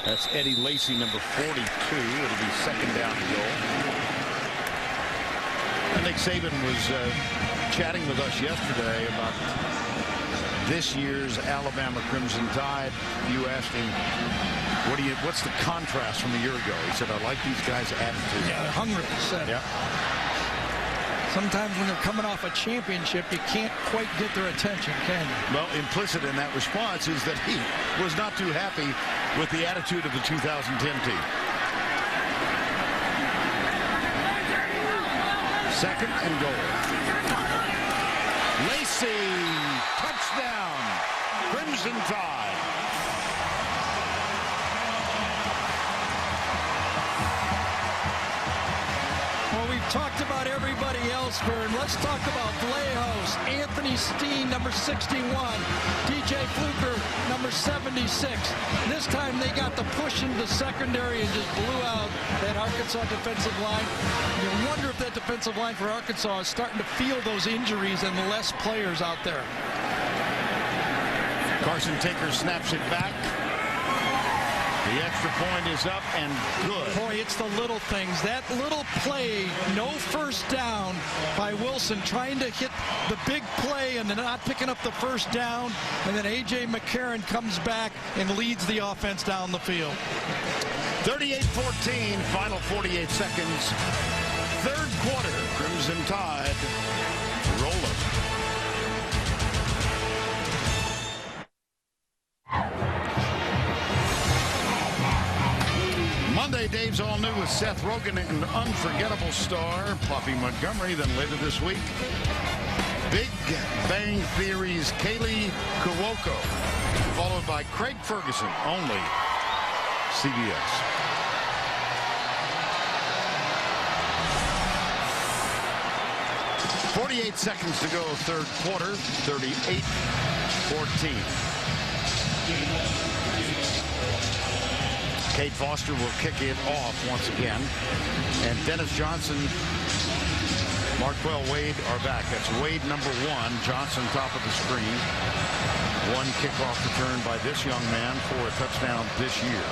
S1: That's Eddie Lacy, number 42. It'll be 2nd down and goal. I think Saban was chatting with us yesterday about this year's Alabama Crimson Tide. You asked him, what's the contrast from a year ago? He said, I like these guys' attitude.
S2: Yeah, they're hungry, he said.
S1: Yeah.
S2: Sometimes when they're coming off a championship, you can't quite get their attention, can you?
S1: Well, implicit in that response is that he was not too happy with the attitude of the 2010 team. 2nd and goal. Lacy, touchdown, Crimson Tide.
S2: Well, we've talked about everybody else, Vern. Let's talk about Vlahos, Anthony Steen, number 61, DJ Fluker, number 76. This time they got the push into the secondary and just blew out that Arkansas defensive line. You wonder if that defensive line for Arkansas is starting to feel those injuries and less players out there.
S1: Carson Taker snaps it back. The extra point is up and good.
S2: Boy, it's the little things. That little play, no first down by Wilson, trying to hit the big play and then not picking up the first down. And then A.J. McCarron comes back and leads the offense down the field.
S1: 38-14, final 48 seconds. 3rd quarter, Crimson Tide rolling. Monday, Dave's All New with Seth Rogen and unforgettable star Poppy Montgomery. Then later this week, Big Bang Theory's Kaylee Cuoco, followed by Craig Ferguson, only CBS. .48 seconds to go, 3rd quarter, 38-14. Kate Foster will kick it off once again. And Dennis Johnson, Marquell Wade are back. That's Wade number 1, Johnson top of the screen. 1 kickoff return by this young man for a touchdown this year.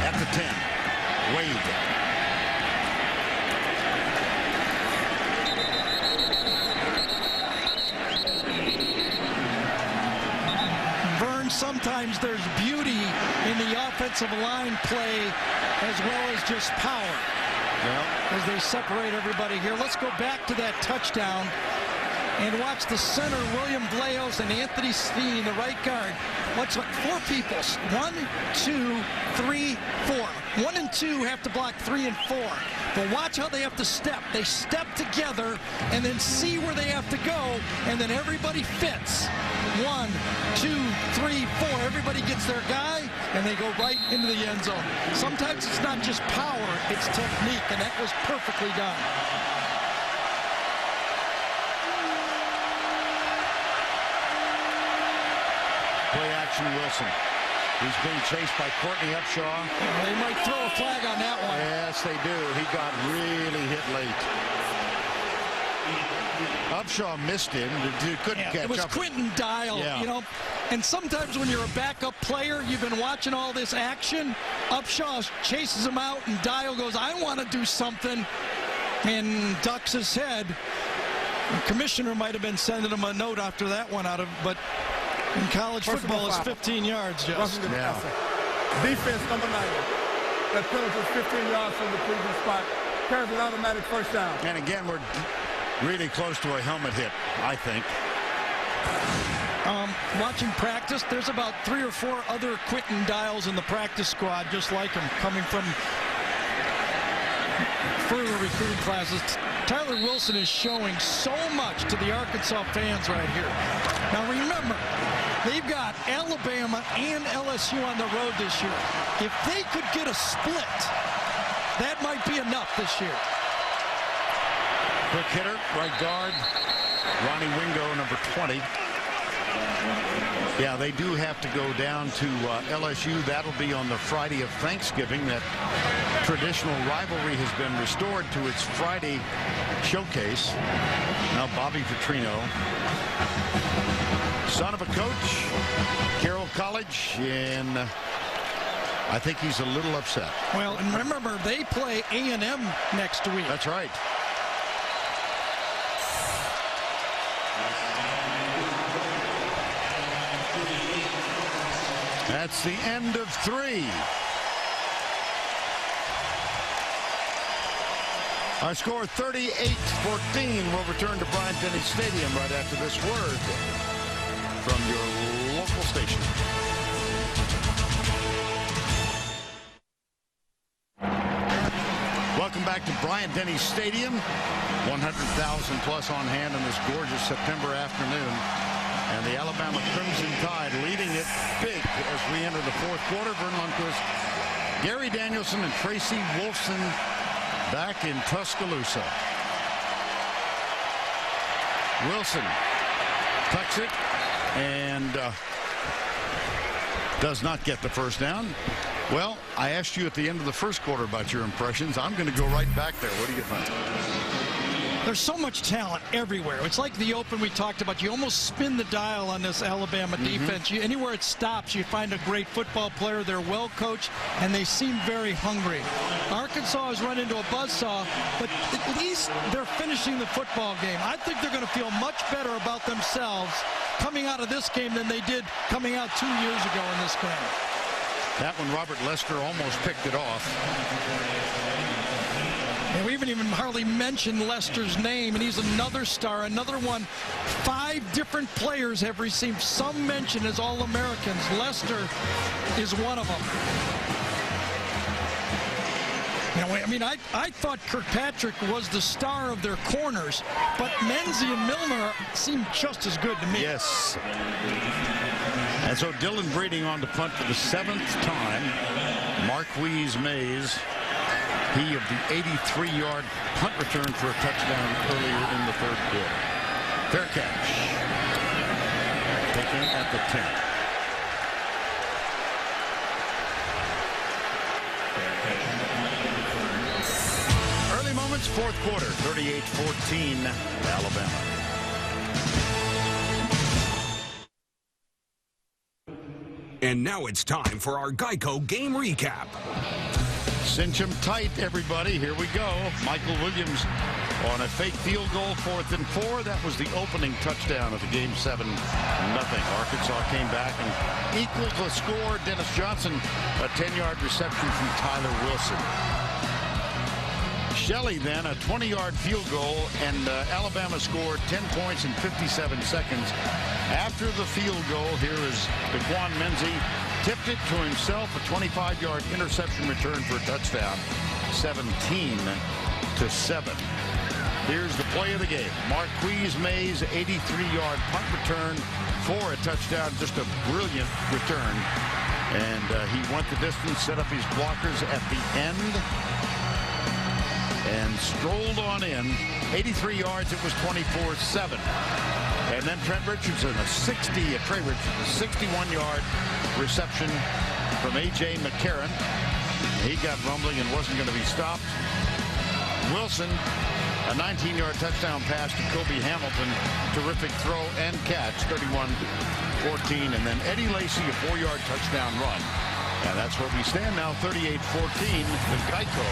S1: At the 10, Wade.
S2: Sometimes there's beauty in the offensive line play as well as just power.
S1: Well,
S2: as they separate everybody here. Let's go back to that touchdown. and watch the center, William Vlahos, and Anthony Steen, the right guard. What's 4 people? 1, 2, 3, 4. 1 and 2 have to block 3 and 4. But watch how they have to step. They step together and then see where they have to go, and then everybody fits. 1, 2, 3, 4. Everybody gets their guy, and they go right into the end zone. Sometimes it's not just power, it's technique, and that was perfectly done.
S1: Play action Wilson. He's being chased by Courtney Upshaw.
S2: They might throw a flag on that one.
S1: Yes, they do. He got really hit late. Upshaw missed him. Couldn't catch up.
S2: It was Quinton Dial, you know. And sometimes when you're a backup player, you've been watching all this action. Upshaw chases him out, and Dial goes, I want to do something, and ducks his head. The commissioner might have been sending him a note after that one out of, but in college football, it's 15 yards, just.
S5: Yeah. Defense number 90. That penalty is 15 yards from the previous spot. Carries an automatic first down.
S1: And again, we're really close to a helmet hit, I think.
S2: Watching practice, there's about 3 or 4 other Quinton Dials in the practice squad, just like him, coming from further recruiting classes. Tyler Wilson is showing so much to the Arkansas fans right here. Now remember, they've got Alabama and LSU on the road this year. If they could get a split, that might be enough this year.
S1: Quick hitter, right guard, Ronnie Wingo, number 20. Yeah, they do have to go down to LSU. That'll be on the Friday of Thanksgiving. That traditional rivalry has been restored to its Friday showcase. Now Bobby Petrino, son of a coach, Carroll College, and I think he's a little upset.
S2: Well, and remember, they play A&M next week.
S1: That's right. That's the end of 3. Our score 38-14. We'll return to Bryant-Denny Stadium right after this word from your local station. Welcome back to Bryant-Denny Stadium. 100,000 plus on hand on this gorgeous September afternoon. And the Alabama Crimson Tide leading it big as we enter the 4th quarter. Vern Lundquist, Gary Danielson, and Tracy Wolfson back in Tuscaloosa. Wilson tucks it and does not get the first down. Well, I asked you at the end of the 1st quarter about your impressions. I'm going to go right back there. What do you think?
S2: There's so much talent everywhere. It's like the Open we talked about. You almost spin the dial on this Alabama defense. Anywhere it stops, you find a great football player. They're well coached, and they seem very hungry. Arkansas has run into a buzzsaw, but at least they're finishing the football game. I think they're going to feel much better about themselves coming out of this game than they did coming out 2 years ago in this game.
S1: That one, Robert Lester almost picked it off.
S2: And we haven't even hardly mentioned Lester's name, and he's another star, another one. 5 different players have received some mention as All-Americans. Lester is one of them. You know, I mean, I thought Kirkpatrick was the star of their corners, but Menzie and Milner seem just as good to me.
S1: Yes. And so Dylan Breeding on to punt for the 7th time. Marquise Mays, he of the 83-yard punt return for a touchdown earlier in the 3rd quarter. Fair catch. Taken at the 10. Early moments, 4th quarter, 38-14, Alabama.
S9: And now it's time for our Geico game recap.
S1: Cinch them tight, everybody. Here we go. Michael Williams on a fake field goal, 4th and 4. That was the opening touchdown of the game, 7-0. Arkansas came back and equaled the score. Dennis Johnson, a 10-yard reception from Tyler Wilson. Shelley then a 20-yard field goal, and Alabama scored 10 points in 57 seconds. After the field goal, here is Daquan Menzie, tipped it to himself, a 25-yard interception return for a touchdown, 17-7. Here's the play of the game. Marquise Mays, 83-yard punt return for a touchdown. Just a brilliant return. And he went the distance, set up his blockers at the end, and strolled on in. 83 yards, it was 24-7. And then Trent Richardson, Trey Richardson, a 61-yard reception from A.J. McCarron. He got rumbling and wasn't going to be stopped. Wilson, a 19-yard touchdown pass to Kobe Hamilton. Terrific throw and catch, 31-14. And then Eddie Lacy, a 4-yard touchdown run. And that's where we stand now, 38-14, the Geico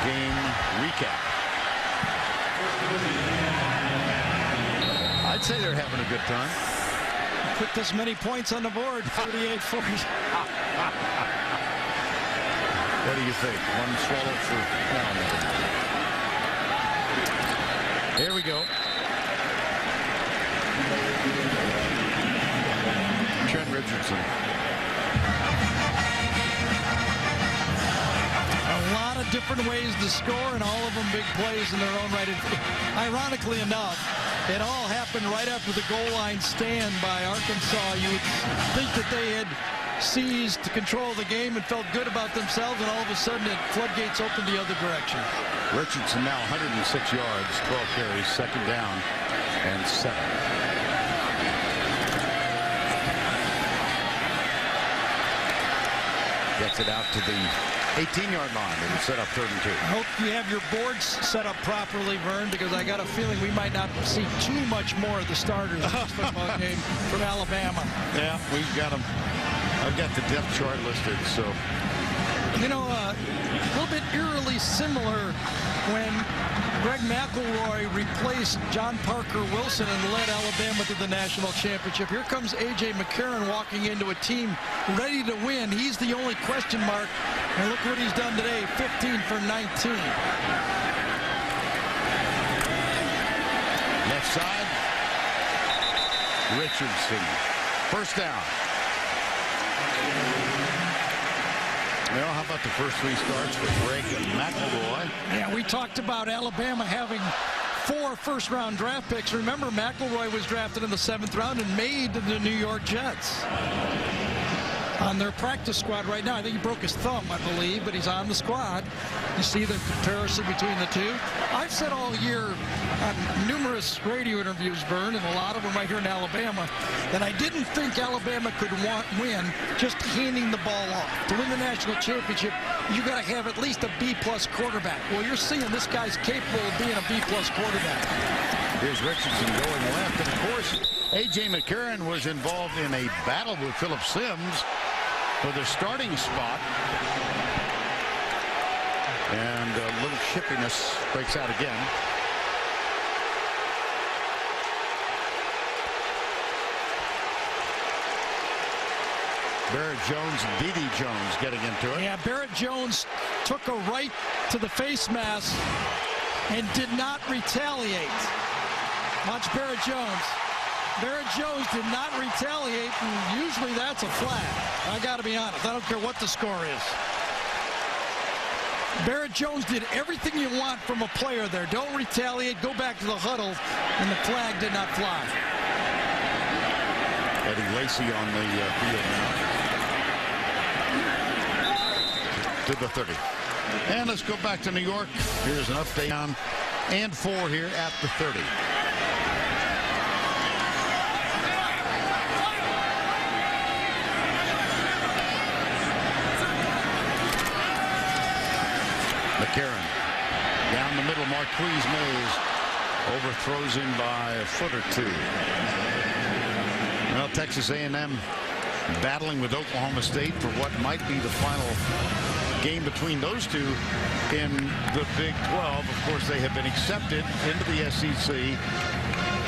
S1: game recap. I'd say they're having a good time.
S2: Put this many points on the board, 38-40.
S1: What do you think? One swallow for down. Here we go. Trent Richardson.
S2: A lot of different ways to score, and all of them big plays in their own right. Ironically enough, it all happened right after the goal line stand by Arkansas. You would think that they had seized control of the game and felt good about themselves, and all of a sudden the floodgates opened the other direction.
S1: Richardson now 106 yards, 12 carries, second down and 7. Gets it out to the 18-yard line and set up 3rd and 2.
S2: I hope you have your boards set up properly, Vern, because I got a feeling we might not see too much more of the starters in this football game from Alabama.
S1: Yeah, we've got them. I've got the depth chart listed, so.
S2: You know, a little bit eerily similar when Greg McElroy replaced John Parker Wilson and led Alabama to the national championship. Here comes A.J. McCarron walking into a team ready to win. He's the only question mark, and look what he's done today, 15 for 19.
S1: Left side. Richardson. First down. Well, how about the first 3 starts for Greg McElroy?
S2: Yeah, we talked about Alabama having 4 first-round draft picks. Remember, McElroy was drafted in the 7th round and made the New York Jets. On their practice squad right now. I think he broke his thumb, I believe, but he's on the squad. You see the comparison between the two. I've said all year on numerous radio interviews, Vern, and a lot of them right here in Alabama, that I didn't think Alabama could win just handing the ball off. To win the national championship, you got to have at least a B-plus quarterback. Well, you're seeing this guy's capable of being a B-plus quarterback.
S1: Here's Richardson going left, and of course, A.J. McCarron was involved in a battle with Phillip Sims for the starting spot. And a little chippiness breaks out again. Barrett Jones and D.D. Jones getting into it.
S2: Yeah, Barrett Jones took a right to the face mask and did not retaliate. Watch Barrett Jones. Barrett Jones did not retaliate, and usually that's a flag. I got to be honest. I don't care what the score is. Barrett Jones did everything you want from a player there. Don't retaliate. Go back to the huddle, and the flag did not fly.
S1: Eddie Lacy on the field now. To the 30. And let's go back to New York. Here's an update on and 4 here at the 30. McCarron down the middle. Marquise Mays overthrows him by a foot or 2. Well, Texas A&M battling with Oklahoma State for what might be the final game between those two in the Big 12. Of course, they have been accepted into the SEC.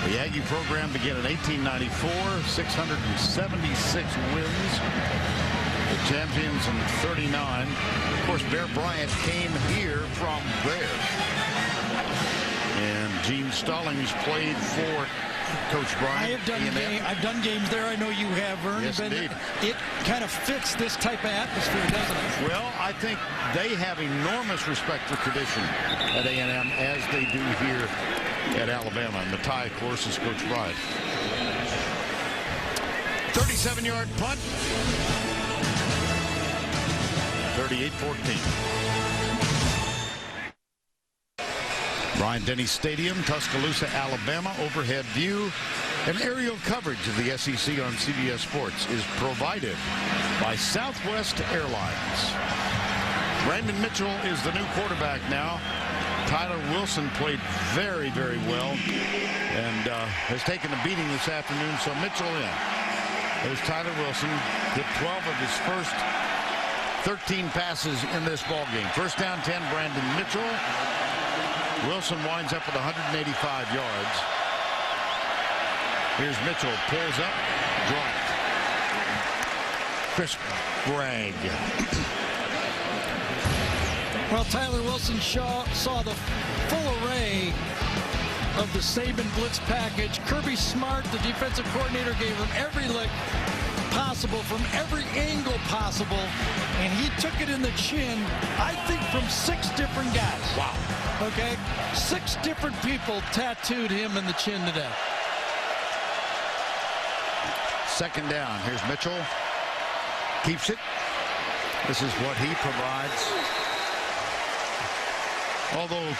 S1: The Aggie program began in 1894, 676 wins. The champions in 39. Of course, Bear Bryant came here from there. Gene Stallings played for Coach Bryant.
S2: I've done games there. I know you have, Vern.
S1: Yes, indeed.
S2: It kind of fits this type of atmosphere, doesn't it?
S1: Well, I think they have enormous respect for tradition at A&M, as they do here at Alabama. And the tie, of course, is Coach Bryant. 37-yard punt. 38-14. Bryant-Denny Stadium, Tuscaloosa, Alabama. Overhead view and aerial coverage of the SEC on CBS Sports is provided by Southwest Airlines. Brandon Mitchell is the new quarterback now. Tyler Wilson played very, very well and has taken a beating this afternoon, so Mitchell in. There's Tyler Wilson, hit 12 of his first 13 passes in this ballgame. First down 10, Brandon Mitchell. Wilson winds up with 185 yards. Here's Mitchell, pulls up, dropped. Chris Bragg.
S2: Well, Tyler Wilson saw the full array of the Saban blitz package. Kirby Smart, the defensive coordinator, gave him every look possible from every angle possible, and he took it in the chin, I think, from 6 different guys.
S1: Wow.
S2: Okay? 6 different people tattooed him in the chin today.
S1: Second down. Here's Mitchell. Keeps it. This is what he provides. Although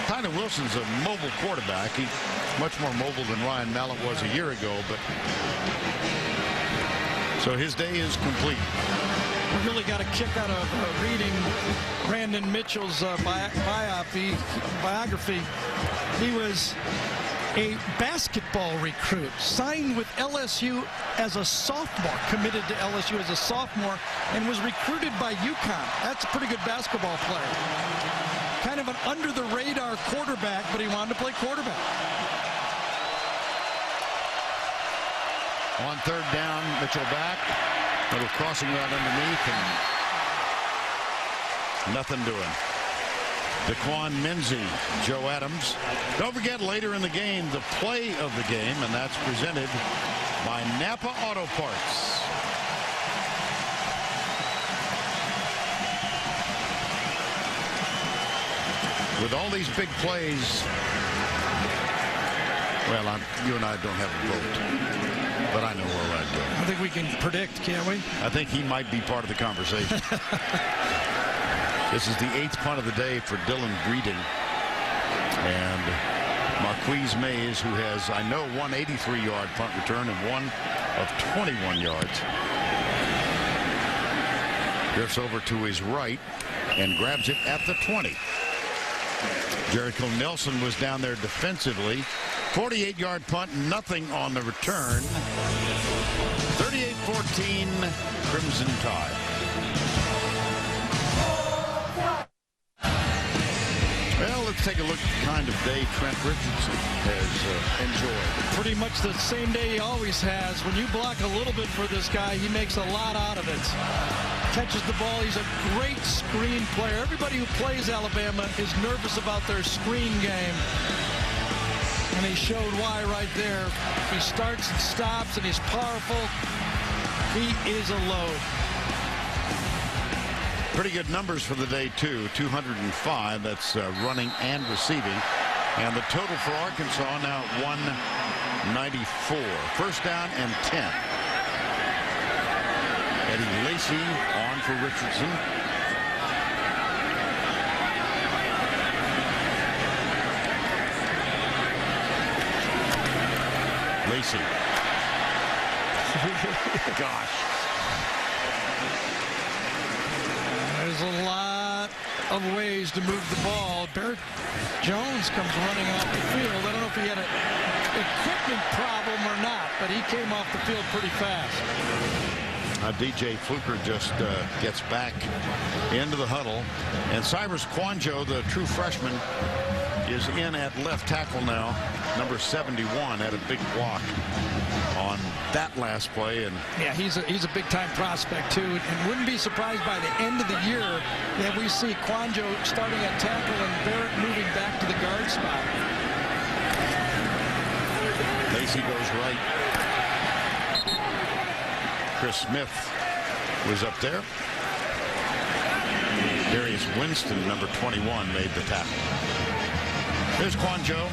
S1: Tyler Wilson's a mobile quarterback, he's much more mobile than Ryan Mallett was a year ago, but so his day is complete.
S2: We really got a kick out of reading Brandon Mitchell's biography. He was a basketball recruit, signed with LSU as a sophomore, committed to LSU as a sophomore, and was recruited by UConn. That's a pretty good basketball player. Kind of an under-the-radar quarterback, but he wanted to play quarterback.
S1: On third down, Mitchell back. Little crossing route underneath, and nothing doing. Daquan Minzy, Joe Adams. Don't forget, later in the game, the play of the game, and that's presented by Napa Auto Parts. With all these big plays, well, you and I don't have a vote, but I know where I'd go.
S2: I think we can predict, can't we?
S1: I think he might be part of the conversation. This is the 8th punt of the day for Dylan Breeding. And Marquise Mays, who has, I know, one 83-yard punt return and one of 21 yards. Drifts over to his right and grabs it at the 20. Jericho Nelson was down there defensively. 48-yard punt, nothing on the return. 38-14, Crimson Tide. Well, let's take a look at the kind of day Trent Richardson has enjoyed.
S2: Pretty much the same day he always has. When you block a little bit for this guy, he makes a lot out of it. Catches the ball. He's a great screen player. Everybody who plays Alabama is nervous about their screen game. And he showed why right there. He starts and stops, and he's powerful. He is a load.
S1: Pretty good numbers for the day, too. 205. That's running and receiving. And the total for Arkansas now 194. First down and 10. Eddie Lacy on for Richardson. Lacy. Gosh.
S2: There's a lot of ways to move the ball. Barrett Jones comes running off the field. I don't know if he had an equipment problem or not, but he came off the field pretty fast.
S1: DJ Fluker just gets back into the huddle. And Cyrus Kwanjo, the true freshman, is in at left tackle now. Number 71 had a big block on that last play. And
S2: yeah, he's a big-time prospect, too. And wouldn't be surprised by the end of the year that we see Kwanjo starting at tackle and Barrett moving back to the guard spot.
S1: Lacey goes right. Chris Smith was up there. Darius Winston, number 21, made the tackle. There's Quanjo.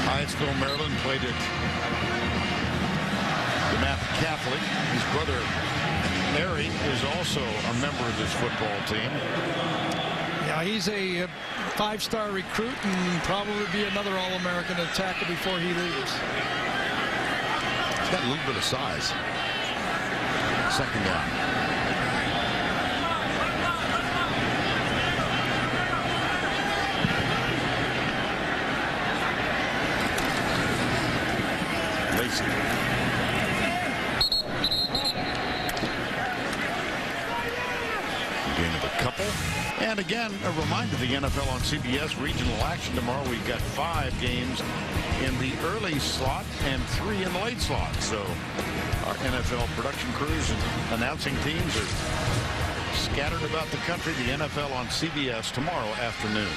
S1: Hyattsville, Maryland, played at DeMatha Catholic. His brother, Larry, is also a member of this football team.
S2: Yeah, he's a five-star recruit and probably be another All-American tackle before he leaves.
S1: He's got a little bit of size. Second down. Lacey. Gain of a couple. And again, a reminder, the NFL on CBS regional action tomorrow. We've got 5 games in the early slot and 3 in the late slot. So our NFL production crews and announcing teams are scattered about the country. The NFL on CBS tomorrow afternoon.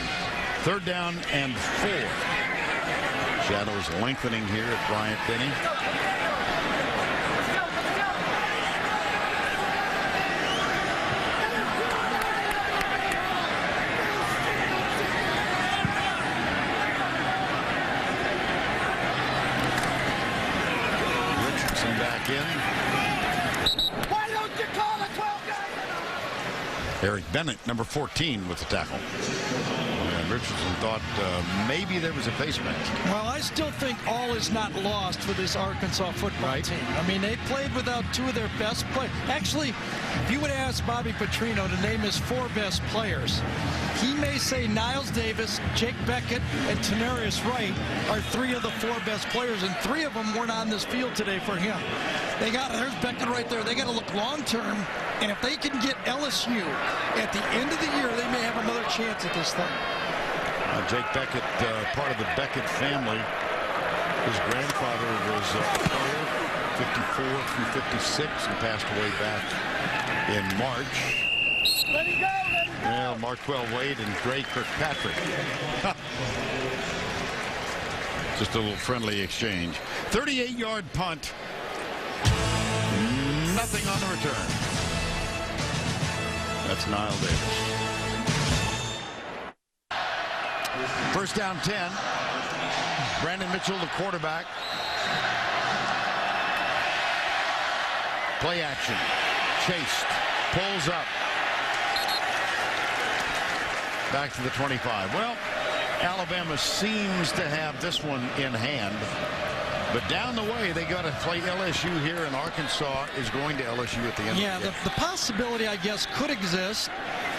S1: 3rd down and 4. Shadows lengthening here at Bryant-Denny. Richardson back in.
S10: Why don't you call the 12 guys?
S1: Eric Bennett, number 14, with the tackle. And Richardson thought maybe there was a face match.
S2: Well, I still think all is not lost for this Arkansas football team. I mean, they played without 2 of their best players. Actually, if you would ask Bobby Petrino to name his 4 best players, he may say Niles Davis, Jake Beckett, and Tanarius Wright are 3 of the 4 best players, and 3 of them weren't on this field today for him. There's Beckett right there. They got to look long term, and if they can get LSU at the end of the year, they may have another chance at this thing.
S1: Jake Beckett, part of the Beckett family. His grandfather was a player, 54 through 56, and passed away back in March.
S10: Let him go, let him go.
S1: Well, Marquell Wade and Gray Kirkpatrick. Just a little friendly exchange. 38-yard punt. Nothing on the return. That's Niles Davis. 1st down 10. Brandon Mitchell, the quarterback. Play action. Chased. Pulls up. Back to the 25. Well, Alabama seems to have this one in hand. But down the way, they got to play LSU here, and Arkansas is going to LSU at the end of the game.
S2: Yeah, the possibility, I guess, could exist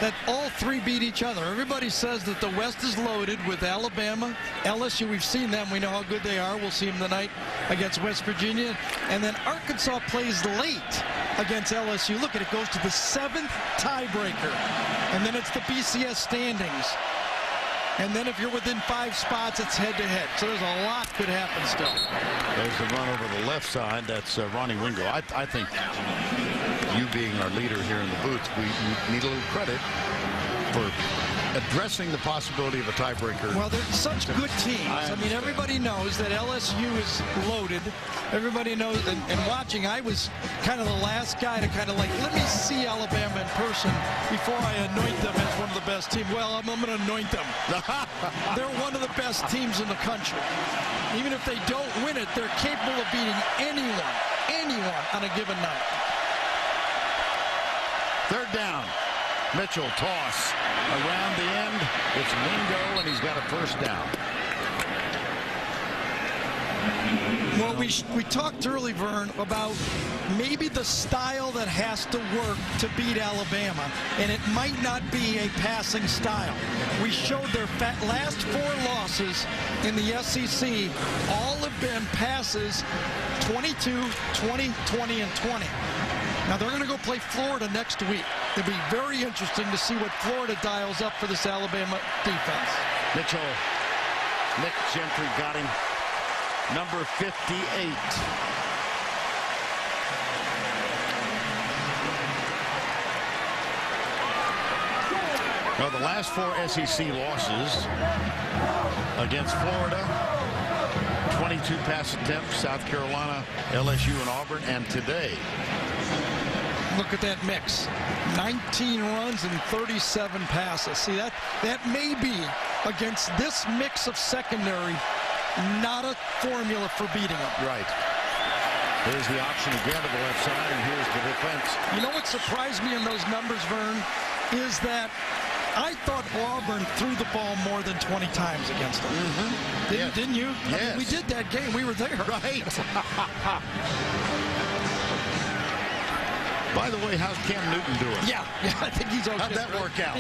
S2: that all 3 beat each other. Everybody says that the West is loaded with Alabama, LSU. We've seen them. We know how good they are. We'll see them tonight against West Virginia. And then Arkansas plays late against LSU. Look at it, goes to the 7th tiebreaker. And then it's the BCS standings. And then if you're within 5 spots, it's head-to-head. So there's a lot could happen still.
S1: There's the run over the left side. That's Ronnie Wingo. I think you being our leader here in the booth, we need a little credit for addressing the possibility of a tiebreaker.
S2: Well, they're such good teams. I mean, everybody knows that LSU is loaded. Everybody knows, and watching, I was kind of the last guy to kind of like, let me see Alabama in person before I anoint them as one of the best teams. Well, I'm going to anoint them. They're one of the best teams in the country. Even if they don't win it, they're capable of beating anyone on a given night.
S1: 3rd down. Mitchell toss around the end. It's Wingo, and he's got a 1st down.
S2: Well, we talked early, Vern, about maybe the style that has to work to beat Alabama, and it might not be a passing style. We showed their last 4 losses in the SEC. All have been passes 22, 20, 20, and 20. Now, they're going to go play Florida next week. It'll be very interesting to see what Florida dials up for this Alabama defense.
S1: Mitchell, Nick Gentry got him. Number 58. Well, the last 4 SEC losses against Florida, 22 pass attempts, South Carolina, LSU, and Auburn. And today,
S2: look at that mix. 19 runs and 37 passes. See, that may be, against this mix of secondary, not a formula for beating them.
S1: Right. Here's the option again to the left side, and here's the defense.
S2: You know what surprised me in those numbers, Vern, is that I thought Auburn threw the ball more than 20 times against them. Didn't you?
S1: Yes.
S2: I mean, we did that game. We were there.
S1: Right. By the way, how's Cam Newton doing?
S2: Yeah, I think he's okay.
S1: How'd that work out?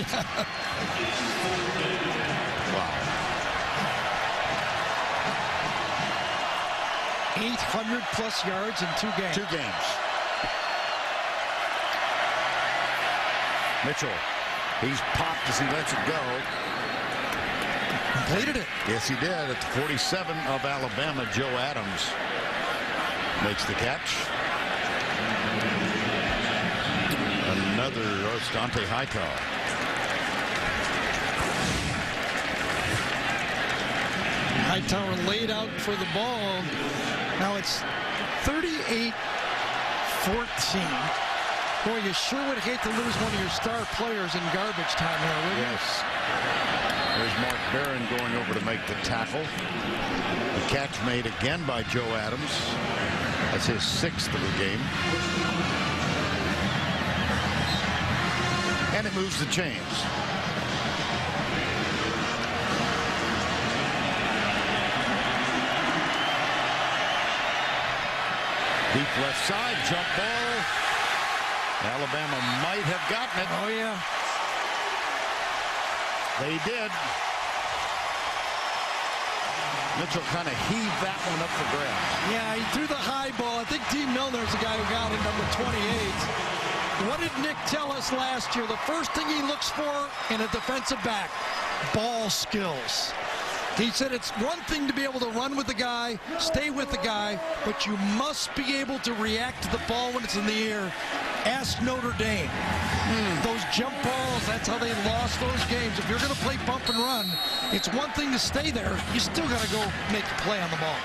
S1: Wow.
S2: 800-plus yards in 2 games.
S1: 2 games. Mitchell, he's popped as he lets it go.
S2: Completed it.
S1: Yes, he did. At the 47 of Alabama, Joe Adams makes the catch. Another Dante Hightower.
S2: Hightower laid out for the ball. Now it's 38-14. Boy, you sure would hate to lose one of your star players in garbage time here, wouldn't you?
S1: Yes. There's Mark Barron going over to make the tackle. The catch made again by Joe Adams. That's his 6th of the game. And it moves the chains. Deep left side, jump ball. Alabama might have gotten it.
S2: Oh, yeah.
S1: They did. Mitchell kind of heaved that one up for grabs.
S2: Yeah, he threw the high ball. I think T. Milner's the guy who got it, number 28. What did Nick tell us last year? The first thing he looks for in a defensive back, ball skills. He said it's one thing to be able to run with the guy, stay with the guy, but you must be able to react to the ball when it's in the air. Ask Notre Dame. Those jump balls, that's how they lost those games. If you're going to play bump and run, it's one thing to stay there. You still got to go make a play on the ball.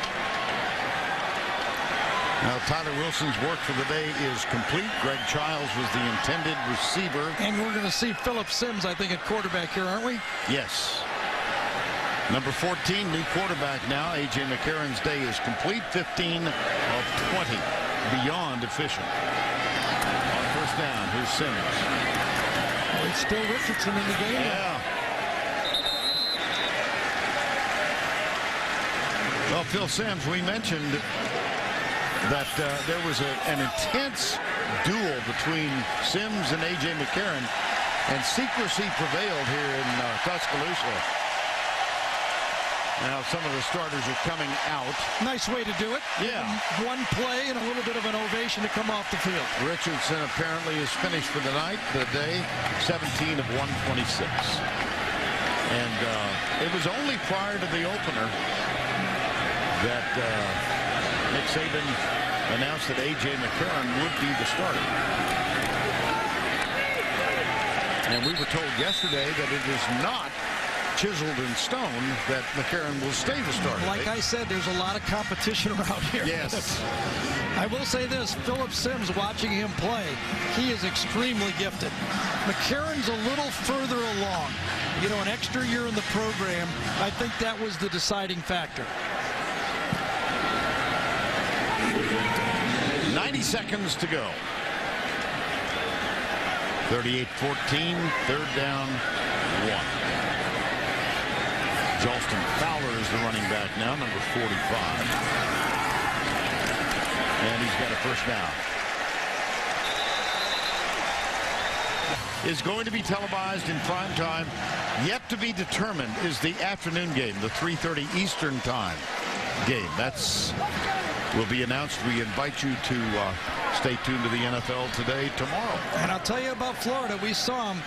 S1: Now, Tyler Wilson's work for the day is complete. Greg Childs was the intended receiver.
S2: And we're going to see Philip Sims, I think, at quarterback here, aren't we?
S1: Yes. Number 14, new quarterback now. A.J. McCarron's day is complete. 15 of 20. Beyond efficient. On first down, here's Sims.
S2: Oh, it's still Richardson in the game.
S1: Yeah. Well, Phil Sims, we mentioned that there was an intense duel between Sims and A.J. McCarron, and secrecy prevailed here in Tuscaloosa. Now some of the starters are coming out.
S2: Nice way to do it.
S1: Yeah.
S2: One play and a little bit of an ovation to come off the field.
S1: Richardson apparently is finished for the night, the day, 17 of 126. And it was only prior to the opener that Nick Saban announced that A.J. McCarron would be the starter. And we were told yesterday that it is not chiseled in stone that McCarron will stay the starter.
S2: Like I said, there's a lot of competition around here.
S1: Yes.
S2: I will say this, Philip Sims, watching him play, he is extremely gifted. McCarron's a little further along. You know, an extra year in the program, I think that was the deciding factor.
S1: 90 seconds to go. 38-14, third down, 1. Jalston Fowler is the running back now, number 45. And he's got a first down. Is going to be televised in prime time. Yet to be determined is the afternoon game, the 3:30 Eastern time game. That's will be announced. We invite you to stay tuned to the NFL Today tomorrow.
S2: And I'll tell you about Florida. We saw them.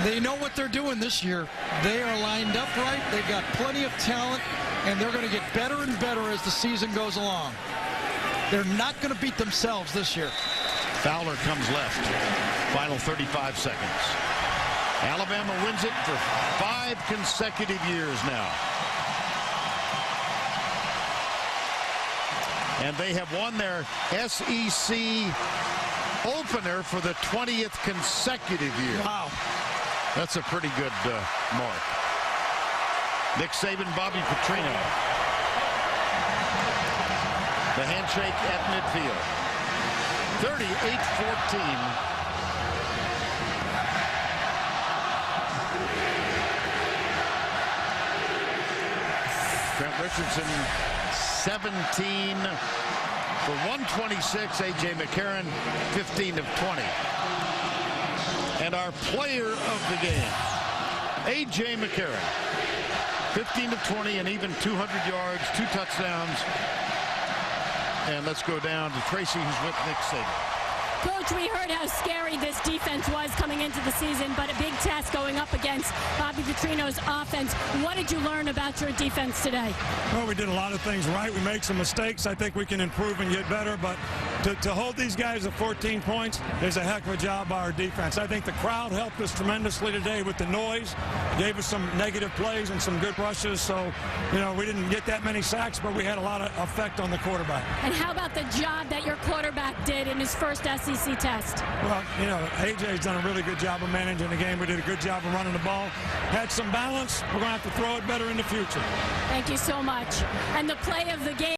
S2: They know what they're doing this year. They are lined up right. They've got plenty of talent, and they're going to get better and better as the season goes along. They're not going to beat themselves this year.
S1: Fowler comes left. Final 35 seconds. Alabama wins it for 5 consecutive years now. And they have won their SEC opener for the 20th consecutive year.
S2: Wow.
S1: That's a pretty good mark. Nick Saban, Bobby Petrino. The handshake at midfield. 38-14. Trent Richardson, 17 for 126. A.J. McCarron, 15 of 20. And our player of the game, A.J. McCarron, 15 of 20 and even 200 yards, 2 touchdowns. And let's go down to Tracy, who's with Nick Saban.
S3: Coach, we heard how scary this defense was coming into the season, but a big test going up against Bobby Petrino's offense. What did you learn about your defense today?
S11: Well, we did a lot of things right. We made some mistakes. I think we can improve and get better, but to hold these guys at 14 points is a heck of a job by our defense. I think the crowd helped us tremendously today with the noise, gave us some negative plays and some good rushes. So, you know, we didn't get that many sacks, but we had a lot of effect on the quarterback.
S3: And how about the job that your quarterback did in his first SEC test?
S11: Well, you know, AJ's done a really good job of managing the game. We did a good job of running the ball. Had some balance. We're going to have to throw it better in the future.
S3: Thank you so much. And the play of the game.